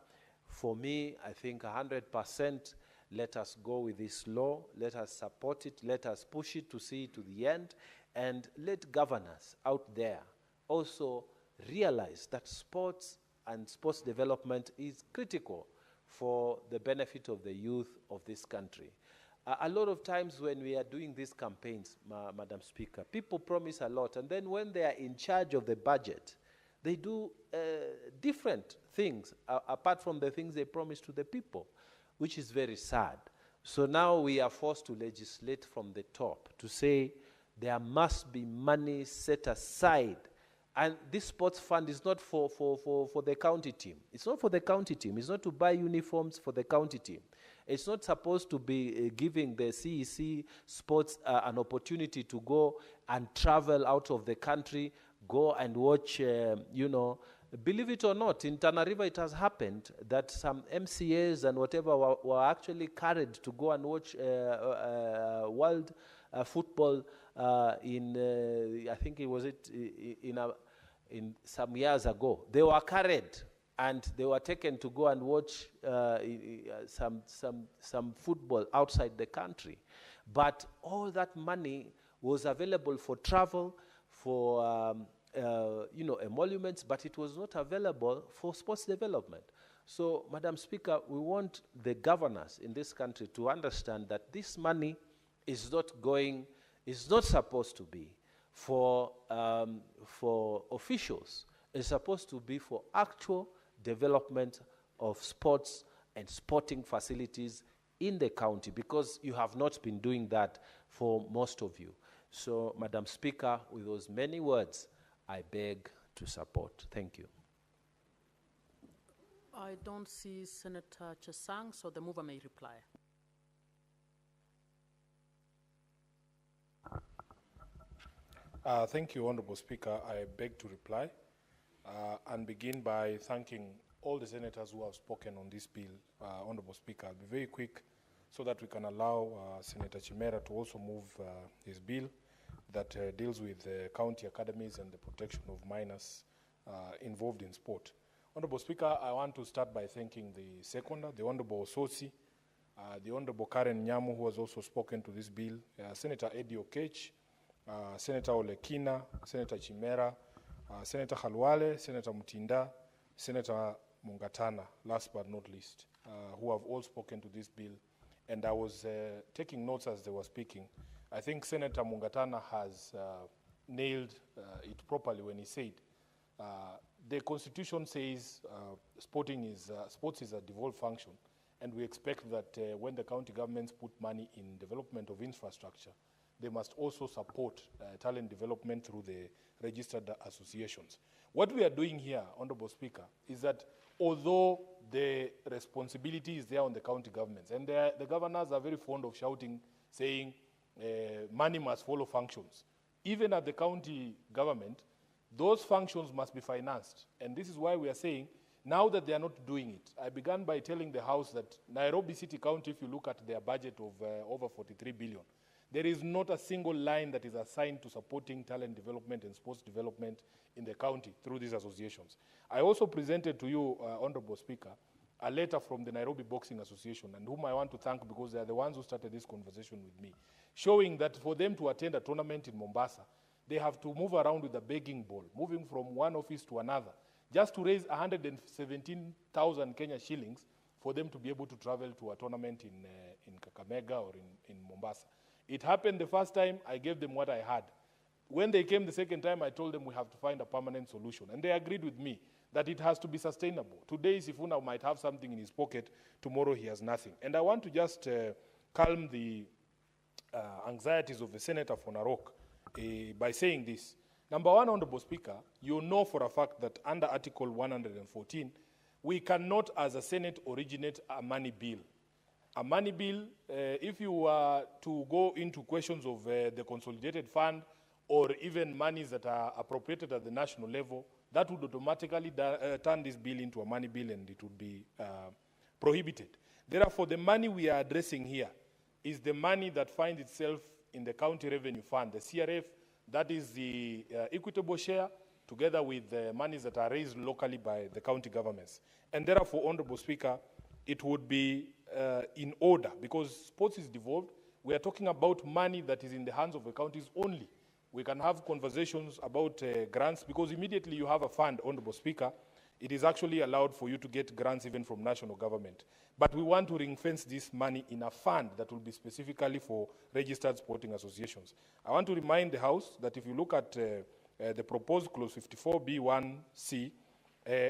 for me, I think 100%, let us go with this law, let us support it, let us push it to see it to the end, and let governors out there also realize that sports and sports development is critical for the benefit of the youth of this country. A lot of times when we are doing these campaigns, Madam Speaker, people promise a lot, and then when they are in charge of the budget, they do different things apart from the things they promise to the people, which is very sad. So now we are forced to legislate from the top to say there must be money set aside. And this sports fund is not for the county team. It's not for the county team. It's not to buy uniforms for the county team. It's not supposed to be giving the CEC sports an opportunity to go and travel out of the country, go and watch, believe it or not, in Tana River it has happened that some MCAs and whatever were actually carried to go and watch world football in, I think it was in some years ago. They were carried and they were taken to go and watch some football outside the country. But all that money was available for travel, for emoluments, but it was not available for sports development. So, Madam Speaker, we want the governors in this country to understand that this money is not supposed to be for officials. It's supposed to be for actual development of sports and sporting facilities in the county, because you have not been doing that for most of you. So, Madam Speaker, with those many words, I beg to support. Thank you. I don't see Senator Chesang, so the mover may reply. Thank you, Honorable Speaker. I beg to reply and begin by thanking all the senators who have spoken on this bill. Honorable Speaker, I'll be very quick so that we can allow Senator Nyamira to also move his bill that deals with county academies and the protection of minors involved in sport. Honorable Speaker, I want to start by thanking the seconder, the Honorable Sosi, the Honorable Karen Nyamu, who has also spoken to this bill, Senator Eddie Okech, Senator Olekina, Senator Nyamira, Senator Khalwale, Senator Mutinda, Senator Mungatana, last but not least, who have all spoken to this bill. And I was taking notes as they were speaking. I think Senator Mungatana has nailed it properly when he said the Constitution says sports is a devolved function, and we expect that when the county governments put money in development of infrastructure, they must also support talent development through the registered associations. What we are doing here, Honorable Speaker, is that although the responsibility is there on the county governments, and the governors are very fond of shouting, saying money must follow functions. Even at the county government, those functions must be financed. And this is why we are saying, now that they are not doing it, I began by telling the House that Nairobi City County, if you look at their budget of over 43 billion, there is not a single line that is assigned to supporting talent development and sports development in the county through these associations. I also presented to you, Honorable Speaker, a letter from the Nairobi Boxing Association, and whom I want to thank because they are the ones who started this conversation with me, showing that for them to attend a tournament in Mombasa, they have to move around with a begging bowl, moving from one office to another, just to raise 117,000 Kenya shillings for them to be able to travel to a tournament in Kakamega or in Mombasa. It happened the first time, I gave them what I had. When they came the second time, I told them we have to find a permanent solution. And they agreed with me that it has to be sustainable. Today, Sifuna might have something in his pocket, tomorrow he has nothing. And I want to just calm the anxieties of the Senator for Narok by saying this. Number one, Honorable Speaker, you know for a fact that under Article 114, we cannot, as a Senate, originate a money bill. A money bill, if you were to go into questions of the consolidated fund or even monies that are appropriated at the national level, that would automatically turn this bill into a money bill and it would be prohibited. Therefore, the money we are addressing here is the money that finds itself in the County Revenue Fund, the CRF, that is the equitable share, together with the monies that are raised locally by the county governments. And therefore, Honorable Speaker, it would be in order, because sports is devolved. We are talking about money that is in the hands of the counties only. We can have conversations about grants, because immediately you have a fund, Honorable Speaker, it is actually allowed for you to get grants even from national government. But we want to ring-fence this money in a fund that will be specifically for registered sporting associations. I want to remind the House that if you look at the proposed clause 54B1C,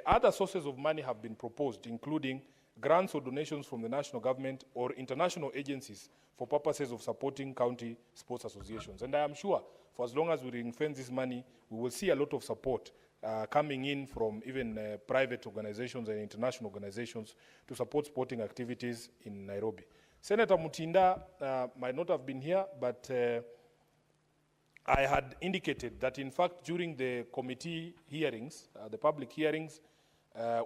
other sources of money have been proposed, including grants or donations from the national government or international agencies for purposes of supporting county sports associations. And I am sure, for as long as we ring-fence this money, we will see a lot of support coming in from even private organizations and international organizations to support sporting activities in Nairobi. Senator Mutinda might not have been here, but I had indicated that, in fact, during the committee hearings, the public hearings,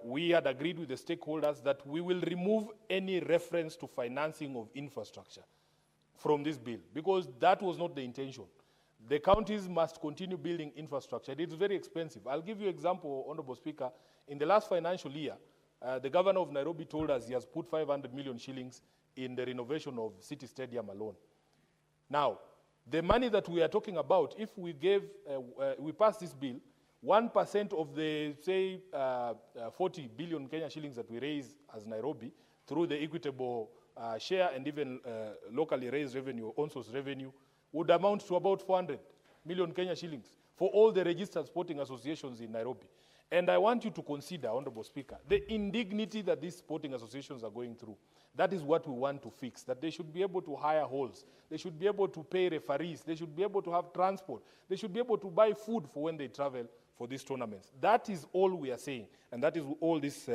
we had agreed with the stakeholders that we will remove any reference to financing of infrastructure from this bill, because that was not the intention. The counties must continue building infrastructure. It is very expensive. I'll give you an example, Honorable Speaker. In the last financial year, the governor of Nairobi told us he has put 500 million shillings in the renovation of City Stadium alone. Now, the money that we are talking about, if we we pass this bill, 1% of the, say, 40 billion Kenya shillings that we raise as Nairobi through the equitable share and even locally raised revenue, on-source revenue, would amount to about 400 million Kenya shillings for all the registered sporting associations in Nairobi. And I want you to consider, Honorable Speaker, the indignity that these sporting associations are going through. That is what we want to fix, that they should be able to hire halls, they should be able to pay referees, they should be able to have transport, they should be able to buy food for when they travel for these tournaments. That is all we are saying, and that is all this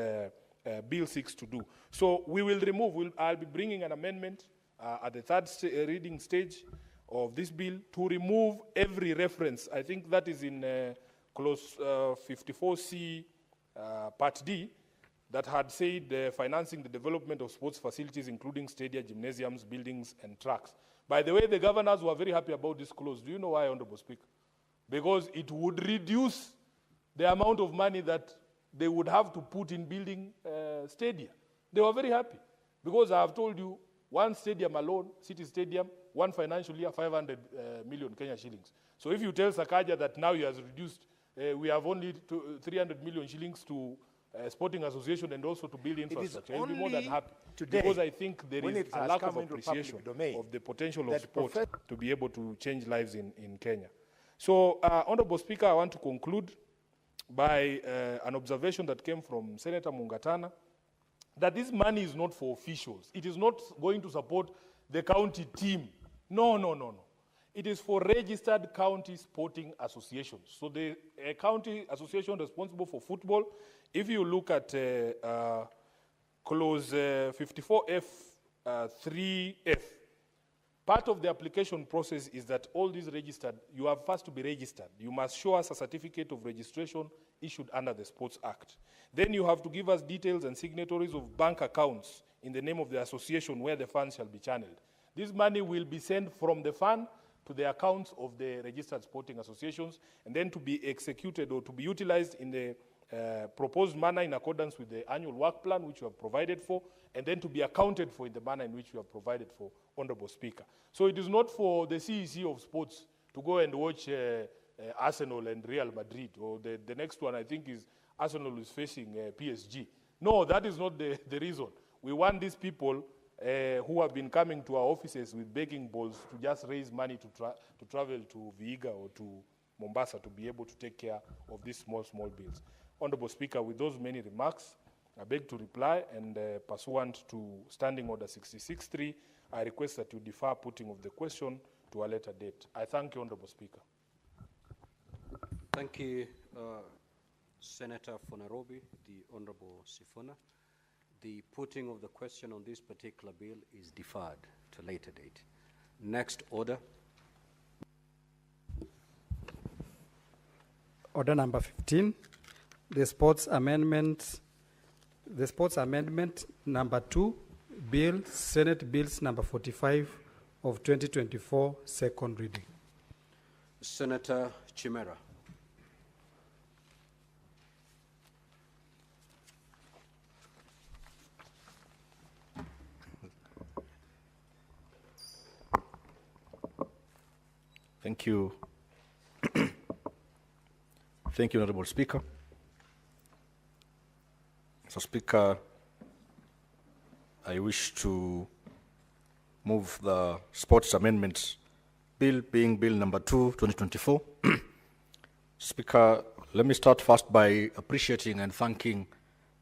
bill seeks to do. So we will remove, I'll be bringing an amendment at the third reading stage of this bill to remove every reference. I think that is in clause 54C part D, that had said financing the development of sports facilities, including stadia, gymnasiums, buildings, and tracks. By the way, the governors were very happy about this clause. Do you know why, Honorable Speaker? Because it would reduce the amount of money that they would have to put in building stadia. They were very happy, because I have told you, one stadium alone, City Stadium, one financial year, 500 million Kenya shillings. So if you tell Sakaja that now he has reduced, we have only 300 million shillings to sporting association and also to build infrastructure, he'll be more than happy. Today, because I think there is a lack of appreciation of the potential of sport to be able to change lives in Kenya. So, Honorable Speaker, I want to conclude by an observation that came from Senator Mungatana, that this money is not for officials. It is not going to support the county team. No, no, no, no. It is for registered county sporting associations. So the county association responsible for football, if you look at clause 54F 3F, part of the application process is that all these registered, you have first to be registered. You must show us a certificate of registration issued under the Sports Act. Then you have to give us details and signatories of bank accounts in the name of the association where the funds shall be channeled. This money will be sent from the fund to the accounts of the registered sporting associations, and then to be executed or to be utilized in the proposed manner in accordance with the annual work plan which you have provided for, and then to be accounted for in the manner in which you have provided for, Honorable Speaker. So it is not for the CEC of sports to go and watch Arsenal and Real Madrid, or the next one I think is Arsenal is facing PSG. No, that is not the reason. We want these people who have been coming to our offices with begging balls to just raise money to travel to Vihiga or to Mombasa to be able to take care of these small bills. Honorable Speaker, with those many remarks, I beg to reply, and pursuant to Standing Order 66.3, I request that you defer putting of the question to a later date. I thank you, Honorable Speaker. Thank you, Senator for Nairobi, the Honorable Sifuna. The putting of the question on this particular bill is deferred to a later date. Next order. Order number 15, the sports amendment number 2, bill, Senate Bills number 45 of 2024, second reading. Senator Nyamira. Thank you. Thank you, Honorable Speaker. Mr. Speaker, I wish to move the sports amendments bill, being bill number 2, 2024. Speaker, let me start first by appreciating and thanking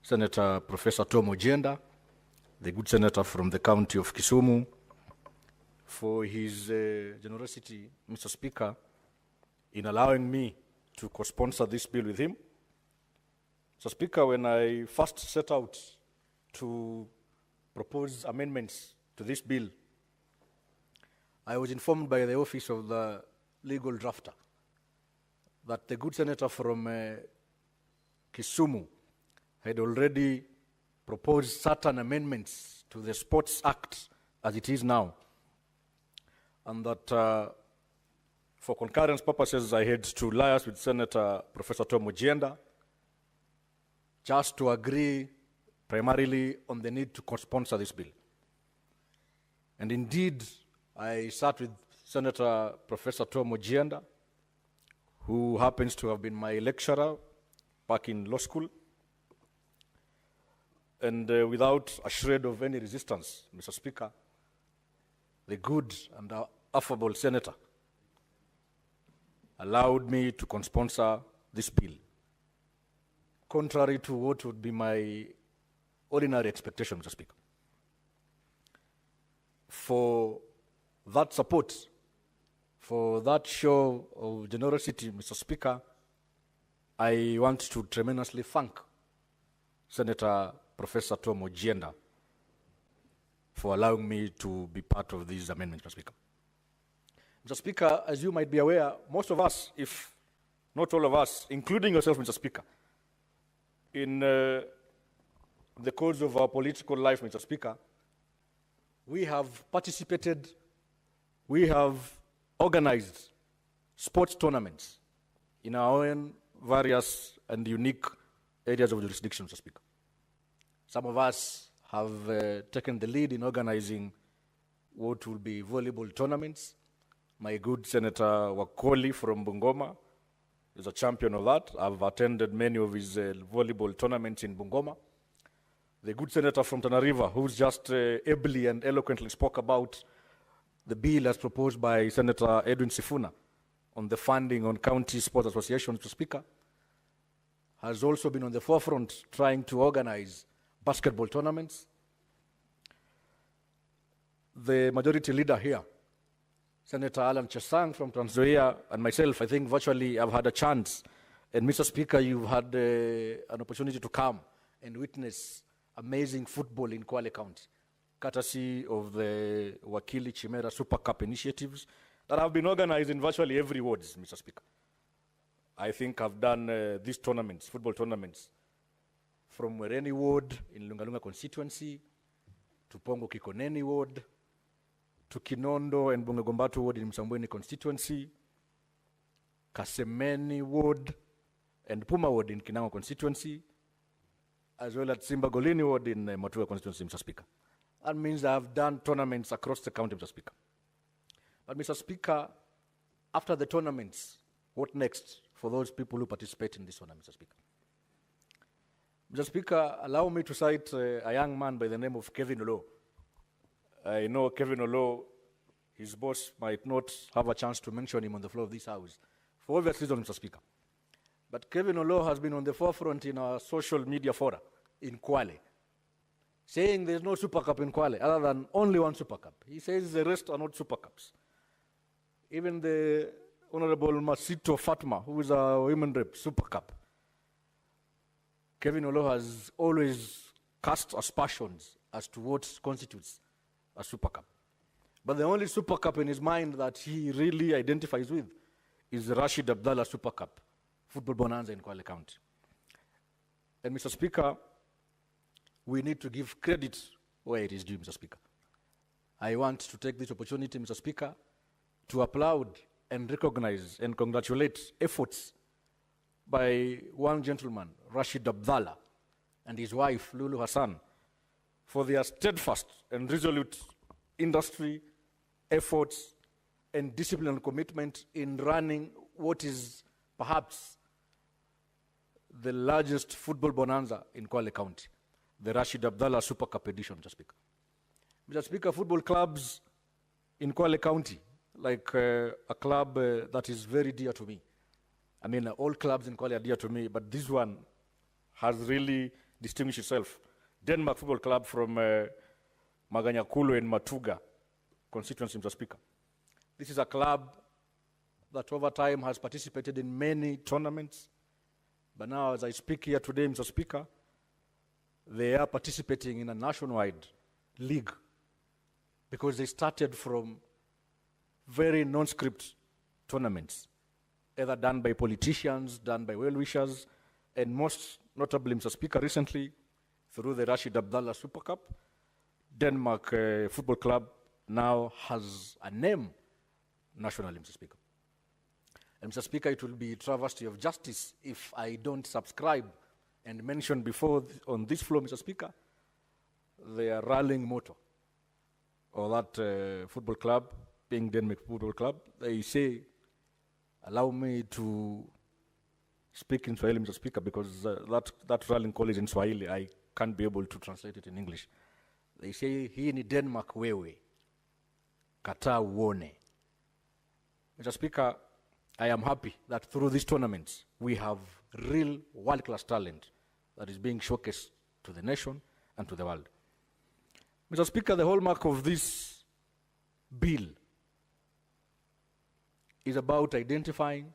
Senator Professor Tom Ojienda, the good senator from the county of Kisumu, for his generosity, Mr. Speaker, in allowing me to co-sponsor this bill with him. So, Speaker, when I first set out to propose amendments to this bill, I was informed by the office of the legal drafter that the good senator from Kisumu had already proposed certain amendments to the Sports Act as it is now, and that for concurrence purposes, I had to liaise with Senator Professor Tom Ojienda just to agree primarily on the need to co-sponsor this bill. And indeed, I sat with Senator Professor Tom Ojienda, who happens to have been my lecturer back in law school, and without a shred of any resistance, Mr. Speaker, the good and affable senator allowed me to co-sponsor this bill, contrary to what would be my ordinary expectation, Mr. Speaker. For that support, for that show of generosity, Mr. Speaker, I want to tremendously thank Senator Professor Tom Ojienda for allowing me to be part of these amendments, Mr. Speaker. Mr. Speaker, as you might be aware, most of us, if not all of us, including yourself, Mr. Speaker, in the course of our political life, Mr. Speaker, we have participated, we have organized sports tournaments in our own various and unique areas of jurisdiction, Mr. Speaker. Some of us have taken the lead in organizing what will be volleyball tournaments. My good Senator Wakoli from Bungoma is a champion of that. I've attended many of his volleyball tournaments in Bungoma. The good senator from Tana River, who's just ably and eloquently spoke about the bill as proposed by Senator Edwin Sifuna on the funding on county sports associations, Mr. Speaker, has also been on the forefront trying to organize basketball tournaments. The majority leader here Senator Alan Chesang from Tanzania, and myself, I think virtually I've had a chance. And Mr. Speaker, you've had an opportunity to come and witness amazing football in Kwale County, courtesy of the Wakili Chimera Super Cup initiatives that have been organized in virtually every ward, Mr. Speaker. I think I've done these tournaments, football tournaments, from Wereni ward in Lungalunga constituency, to Pongo Kikoneni ward, to Kinondo and Bungagombatu ward in Msambweni constituency, Kasemeni ward, and Puma ward in Kinango constituency, as well as Simba Golini ward in Matuga constituency, Mr. Speaker. That means I've done tournaments across the county, Mr. Speaker. But Mr. Speaker, after the tournaments, what next for those people who participate in this tournament, Mr. Speaker? Mr. Speaker, allow me to cite a young man by the name of Kevin Olo. I know Kevin Olo, his boss might not have a chance to mention him on the floor of this House, for obvious reasons, Mr. Speaker. But Kevin Olo has been on the forefront in our social media fora in Kwale, saying there's no Super Cup in Kwale other than only one Super Cup. He says the rest are not Super Cups. Even the Honorable Masito Fatma, who is a women rep, Super Cup. Kevin Olo has always cast aspersions as to what constitutes a Super Cup. But the only Super Cup in his mind that he really identifies with is the Rashid Abdallah Super Cup, football bonanza in Kwale County. And Mr. Speaker, we need to give credit where it is due, Mr. Speaker. I want to take this opportunity, Mr. Speaker, to applaud and recognize and congratulate efforts by one gentleman, Rashid Abdallah, and his wife, Lulu Hassan, for their steadfast and resolute industry efforts and discipline and commitment in running what is perhaps the largest football bonanza in Kwale County, the Rashid Abdallah Super Cup edition, Mr. Speaker. Mr. Speaker, football clubs in Kwale County, like a club that is very dear to me. I mean, all clubs in Kwale are dear to me, but this one has really distinguished itself. Denmark Football Club from Maganyakulu and Matuga constituency, Mr. Speaker. This is a club that over time has participated in many tournaments, but now as I speak here today, Mr. Speaker, they are participating in a nationwide league because they started from very non-script tournaments, either done by politicians, done by well-wishers, and most notably, Mr. Speaker, recently, through the Rashid Abdallah Super Cup, Denmark Football Club now has a name nationally, Mr. Speaker. And Mr. Speaker, it will be travesty of justice if I don't subscribe and mention before on this floor, Mr. Speaker, their rallying motto, or that football club, being Denmark Football Club. They say, allow me to speak in Swahili, Mr. Speaker, because that rallying call is in Swahili. I can't be able to translate it in English. They say, hii ni Denmark wewe, kata uone. Mr. Speaker, I am happy that through these tournaments, we have real world-class talent that is being showcased to the nation and to the world. Mr. Speaker, the hallmark of this bill is about identifying,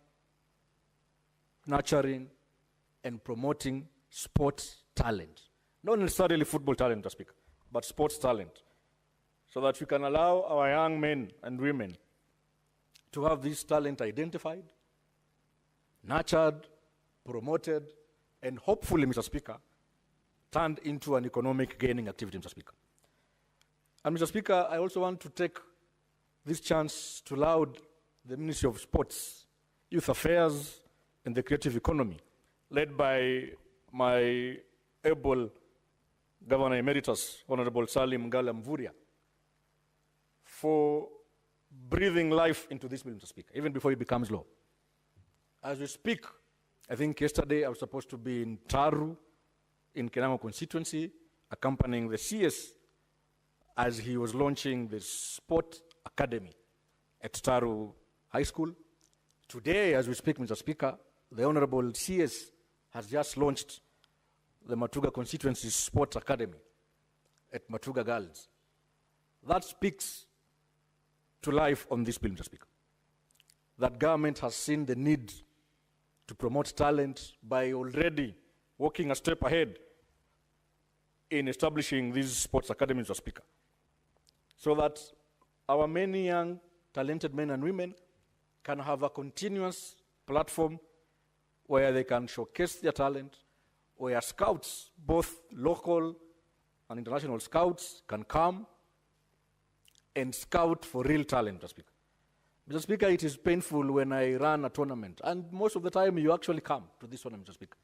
nurturing, and promoting sports talent. Not necessarily football talent, Mr. Speaker, but sports talent, so that we can allow our young men and women to have this talent identified, nurtured, promoted, and hopefully, Mr. Speaker, turned into an economic gaining activity, Mr. Speaker. And Mr. Speaker, I also want to take this chance to laud the Ministry of Sports, Youth Affairs, and the Creative Economy, led by my able Governor Emeritus, Honorable Salim Ngala Mvurya, for breathing life into this bill, Mr. Speaker, even before it becomes law. As we speak, I think yesterday I was supposed to be in Taru, in Kinango constituency, accompanying the CS as he was launching the Sport Academy at Taru High School. Today, as we speak, Mr. Speaker, the Honorable CS has just launched the Matuga constituency Sports Academy at Matuga Girls. That speaks to life on this bill, Mr. Speaker. That government has seen the need to promote talent by already walking a step ahead in establishing these sports academies, Mr. Speaker, so that our many young, talented men and women can have a continuous platform where they can showcase their talent, where scouts, both local and international scouts, can come and scout for real talent, Mr. Speaker. Mr. Speaker, it is painful when I run a tournament, and most of the time you actually come to this tournament, Mr. Speaker,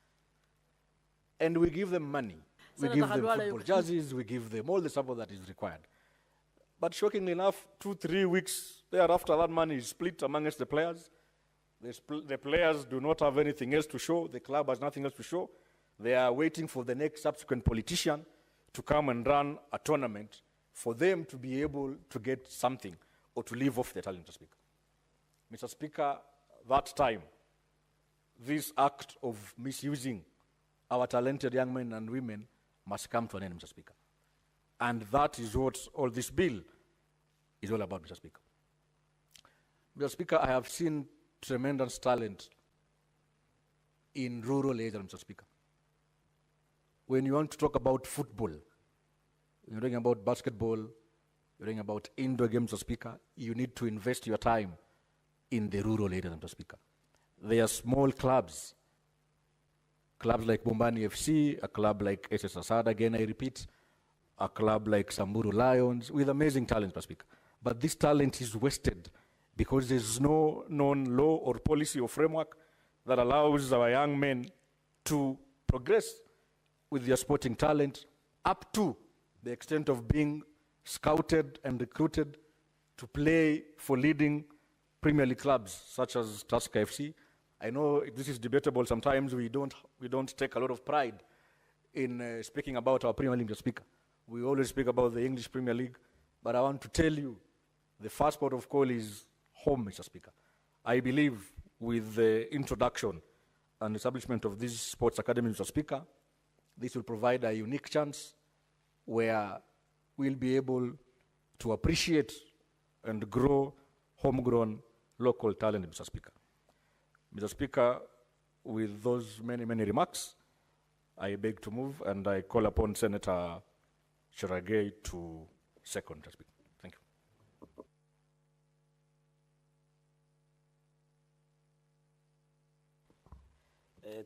and we give them money. We give them football jerseys, we give them all the support that is required. But shockingly enough, 2-3 weeks thereafter, that money is split amongst the players. The players do not have anything else to show. The club has nothing else to show. They are waiting for the next subsequent politician to come and run a tournament for them to be able to get something or to live off their talent, Mr. Speaker. Mr. Speaker, that time, this act of misusing our talented young men and women must come to an end, Mr. Speaker. And that is what all this bill is all about, Mr. Speaker. Mr. Speaker, I have seen tremendous talent in rural areas, Mr. Speaker. When you want to talk about football, you're talking about basketball, you're talking about indoor games, Mr. Speaker, you need to invest your time in the rural areas, Mr. Speaker. There are small clubs like Bombani FC, a club like SS Asad, again I repeat, a club like Samburu Lions, with amazing talent, Mr. Speaker. But this talent is wasted because there's no known law or policy or framework that allows our young men to progress with their sporting talent up to the extent of being scouted and recruited to play for leading Premier League clubs such as Tusker FC. I know this is debatable. Sometimes we don't take a lot of pride in speaking about our Premier League, Mr. Speaker. We always speak about the English Premier League, but I want to tell you the first port of call is home, Mr. Speaker. I believe with the introduction and establishment of this sports academy, Mr. Speaker, this will provide a unique chance where we'll be able to appreciate and grow homegrown local talent, Mr. Speaker. Mr. Speaker, with those many, many remarks, I beg to move and I call upon Senator Cherargei to second, Mr. Speaker. Thank you.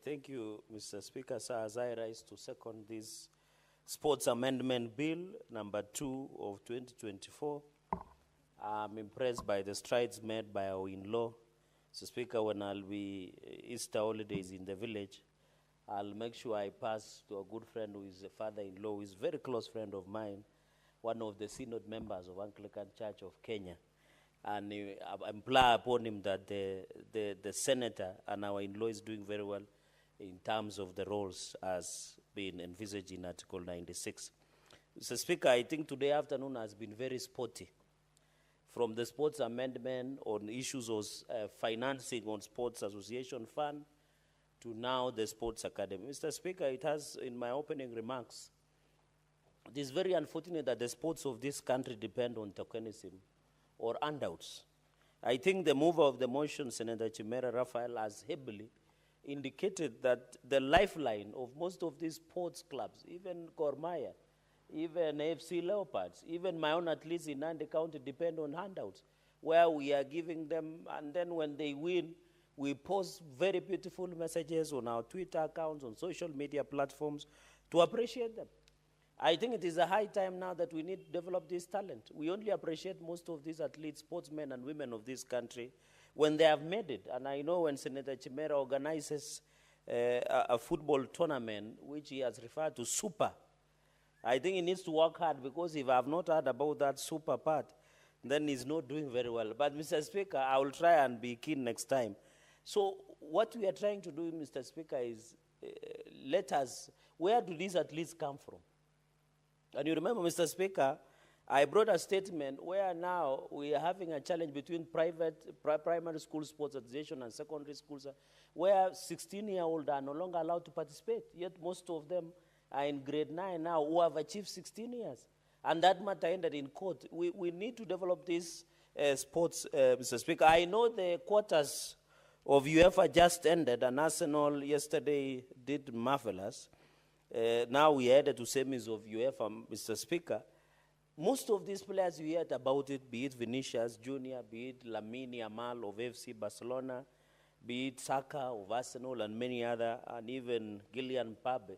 Thank you, Mr. Speaker. Sir, as I rise to second this Sports Amendment Bill number 2 of 2024, I'm impressed by the strides made by our in-law. Mr. Speaker, when I'll be Easter holidays in the village, I'll make sure I pass to a good friend who is a father-in-law, who is a very close friend of mine, one of the synod members of Anglican Church of Kenya. And I imply upon him that the senator and our in-law is doing very well in terms of the roles as being envisaged in Article 96. Mr. Speaker, I think today afternoon has been very sporty. From the sports amendment on issues of financing on sports association fund to now the sports academy. Mr. Speaker, it has, in my opening remarks, it is very unfortunate that the sports of this country depend on tokenism or handouts. I think the mover of the motion, Senator Chimera Raphael, has ably indicated that the lifeline of most of these sports clubs, even Gormaya, even AFC Leopards, even my own athletes in Nandi County depend on handouts, where we are giving them, and then when they win, we post very beautiful messages on our Twitter accounts, on social media platforms, to appreciate them. I think it is a high time now that we need to develop this talent. We only appreciate most of these athletes, sportsmen and women of this country when they have made it. And I know when Senator Chimera organizes a football tournament, which he has referred to super, I think he needs to work hard, because if I have not heard about that super part, then he's not doing very well. But Mr. Speaker, I will try and be keen next time. So what we are trying to do, Mr. Speaker, is where do these athletes come from? And you remember, Mr. Speaker, I brought a statement where now we are having a challenge between primary school sports association and secondary schools, where 16-year-olds are no longer allowed to participate, yet most of them are in grade 9 now who have achieved 16 years. And that matter ended in court. We need to develop this sports, Mr. Speaker. I know the quarters of UEFA just ended, and Arsenal yesterday did marvelous. Now we headed to semis of UEFA, Mr. Speaker. Most of these players you heard about it, be it Vinicius Junior, be it Lamine Yamal of FC Barcelona, be it Saka of Arsenal and many other, and even Kylian Mbappe.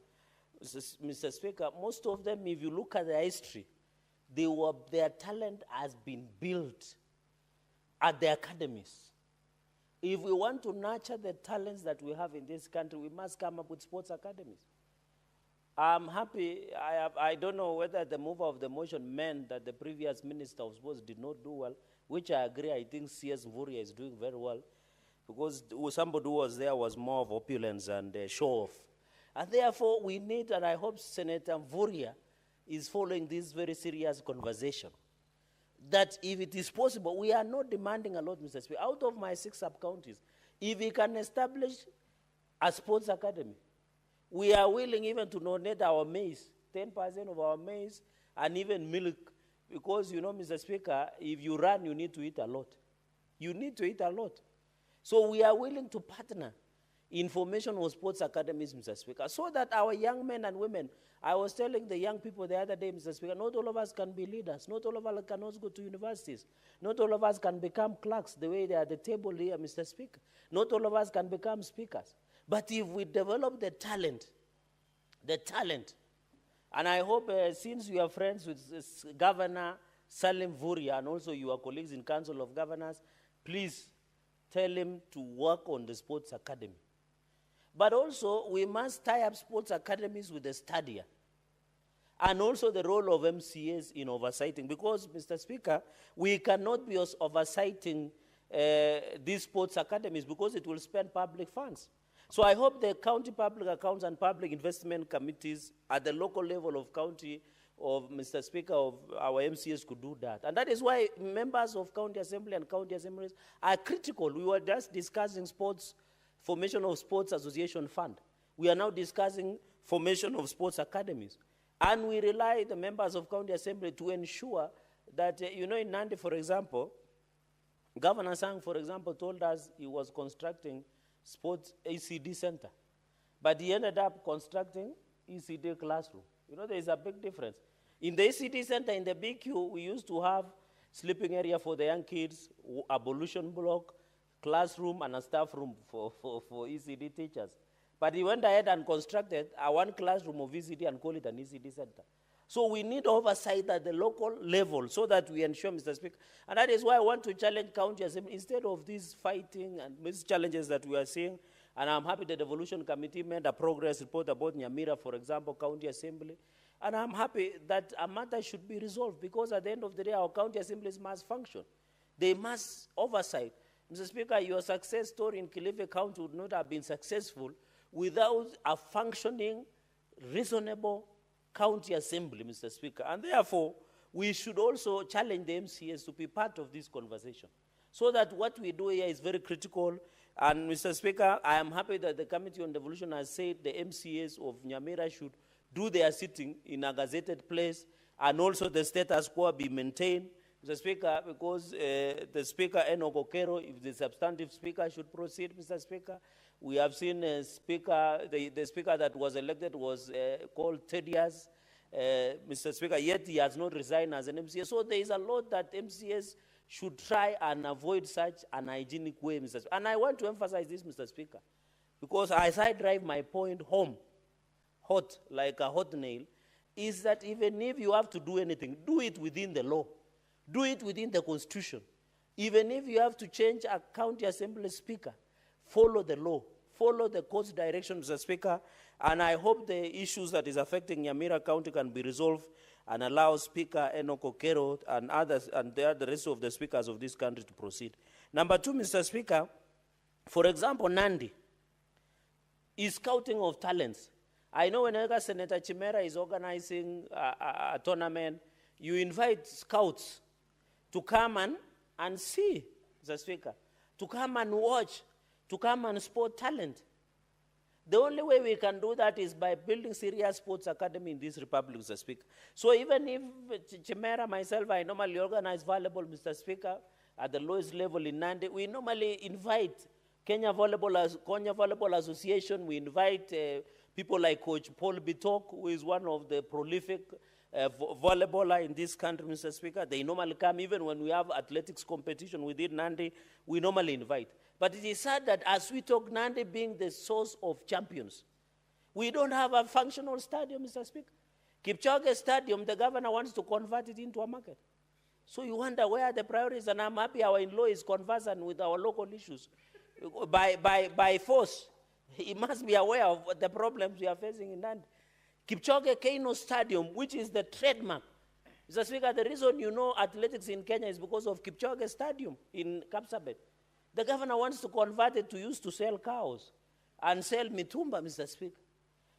Mr. Speaker, most of them, if you look at their history, their talent has been built at the academies. If we want to nurture the talents that we have in this country, we must come up with sports academies. I'm happy. I don't know whether the mover of the motion meant that the previous Minister of Sports did not do well, which I agree. I think C.S. Mvurya is doing very well, because somebody who was there was more of opulence and show-off. And therefore, we need, and I hope Senator Mvurya is following this very serious conversation, that if it is possible, we are not demanding a lot, Mr. Speaker. Out of my 6 sub-counties, if we can establish a sports academy, we are willing even to donate our maize, 10% of our maize, and even milk, because, you know, Mr. Speaker, if you run, you need to eat a lot. You need to eat a lot. So we are willing to partner in formation of sports academies, Mr. Speaker, so that our young men and women, I was telling the young people the other day, Mr. Speaker, not all of us can be leaders. Not all of us can also go to universities. Not all of us can become clerks the way they are at the table here, Mr. Speaker. Not all of us can become speakers. But if we develop the talent, and I hope since you are friends with Governor Salim Mvurya and also your colleagues in Council of Governors, please tell him to work on the sports academy. But also, we must tie up sports academies with the stadia, and also the role of MCAs in oversighting, because, Mr. Speaker, we cannot be oversighting these sports academies because it will spend public funds. So I hope the county public accounts and public investment committees at the local level of county, of Mr. Speaker, of our MCAs could do that. And that is why members of county assembly and county assemblies are critical. We were just discussing formation of sports association fund. We are now discussing formation of sports academies. And we rely the members of county assembly to ensure that, you know, in Nandi, for example, Governor Sang, for example, told us he was constructing sports ECD center, but he ended up constructing ECD classroom. You know, there is a big difference. In the ECD center, in the BQ, we used to have sleeping area for the young kids, ablution block, classroom, and a staff room for ECD teachers. But he went ahead and constructed one classroom of ECD and called it an ECD center. So we need oversight at the local level so that we ensure, Mr. Speaker. And that is why I want to challenge county assembly, instead of these fighting and these challenges that we are seeing. And I'm happy the devolution committee made a progress report about Nyamira, for example, county assembly. And I'm happy that a matter should be resolved, because at the end of the day, our county assemblies must function. They must oversight. Mr. Speaker, your success story in Kilifi County would not have been successful without a functioning, reasonable county assembly, Mr. Speaker. And therefore, we should also challenge the MCAs to be part of this conversation, so that what we do here is very critical. And Mr. Speaker, I am happy that the Committee on Devolution has said the MCAs of Nyamira should do their sitting in a gazetted place, and also the status quo be maintained, Mr. Speaker, because the Speaker, Enoch Okero, if the substantive Speaker should proceed, Mr. Speaker. We have seen a Speaker, the Speaker that was elected was called tedious, Mr. Speaker, yet he has not resigned as an MCA. So there is a lot that MCAs should try and avoid such an hygienic way, Mr. Speaker. And I want to emphasize this, Mr. Speaker, because as I drive my point home, hot, like a hot nail, is that even if you have to do anything, do it within the law. Do it within the Constitution. Even if you have to change a county assembly speaker, follow the law, follow the court's direction, Mr. Speaker, and I hope the issues that is affecting Nyamira County can be resolved and allow Speaker Enoch Okero and others and the rest of the speakers of this country to proceed. Number 2, Mr. Speaker, for example, Nandi is scouting of talents. I know whenever Senator Chimera is organizing a tournament, you invite scouts to come and see, Mr. Speaker, to come and watch, to come and sport talent. The only way we can do that is by building serious sports academy in this republic, Mr. Speaker. So even if Chimera, myself, I normally organize valuable, Mr. Speaker, at the lowest level in Nandi. We normally invite Kenya Volleyball Association. We invite people like Coach Paul Bitok, who is one of the prolific volleyballer in this country, Mr. Speaker. They normally come, even when we have athletics competition within Nandi, we normally invite. But it is sad that as we talk, Nandi being the source of champions, we don't have a functional stadium, Mr. Speaker. Kipchoge Stadium, the governor wants to convert it into a market. So you wonder where are the priorities, and I'm happy our in-law is conversant with our local issues. By force, he must be aware of the problems we are facing in Nandi. Kipchoge Keino Stadium, which is the trademark. Mr. Speaker, the reason you know athletics in Kenya is because of Kipchoge Stadium in Kapsabet. The governor wants to convert it to use to sell cows and sell mitumba, Mr. Speaker.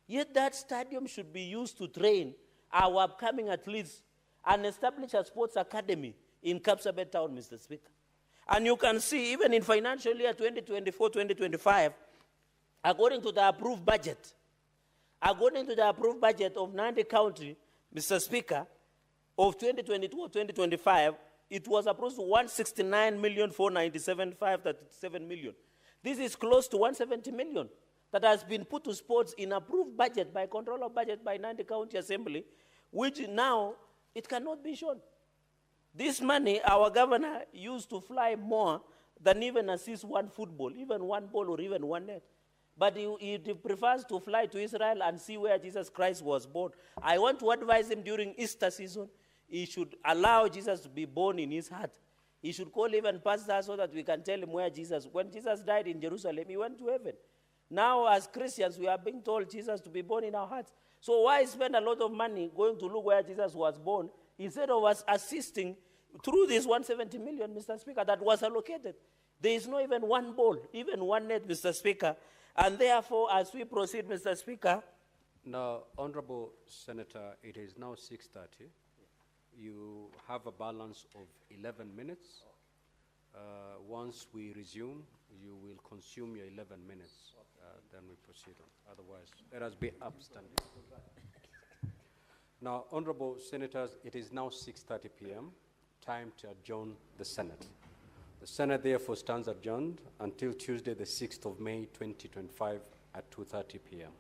Yet that stadium should be used to train our upcoming athletes and establish a sports academy in Kapsabet town, Mr. Speaker. And you can see, even in financial year 2024-2025, according to the approved budget of Nandi County, Mr. Speaker, of 2022-2025, it was approved to 169,497,537 million. This is close to 170 million that has been put to sports in approved budget by control of budget by Nandi County Assembly, which now it cannot be shown. This money, our governor used to fly more than even assist one football, even one ball or even one net. But he prefers to fly to Israel and see where Jesus Christ was born. I want to advise him during Easter season, he should allow Jesus to be born in his heart. He should call even pastors so that we can tell him where Jesus, when Jesus died in Jerusalem, he went to heaven. Now, as Christians, we are being told Jesus to be born in our hearts. So why spend a lot of money going to look where Jesus was born instead of us assisting through this 170 million, Mr. Speaker, that was allocated? There is not even one ball, even one net, Mr. Speaker. And therefore, as we proceed, Mr. Speaker. Now, Honorable Senator, it is now 6:30. You have a balance of 11 minutes. Once we resume, you will consume your 11 minutes. Then we proceed on. Otherwise, let us be upstanding. Now, Honorable Senators, it is now 6:30 p.m. Time to adjourn the Senate. The Senate therefore stands adjourned until Tuesday, the 6th of May, 2025 at 2:30 p.m.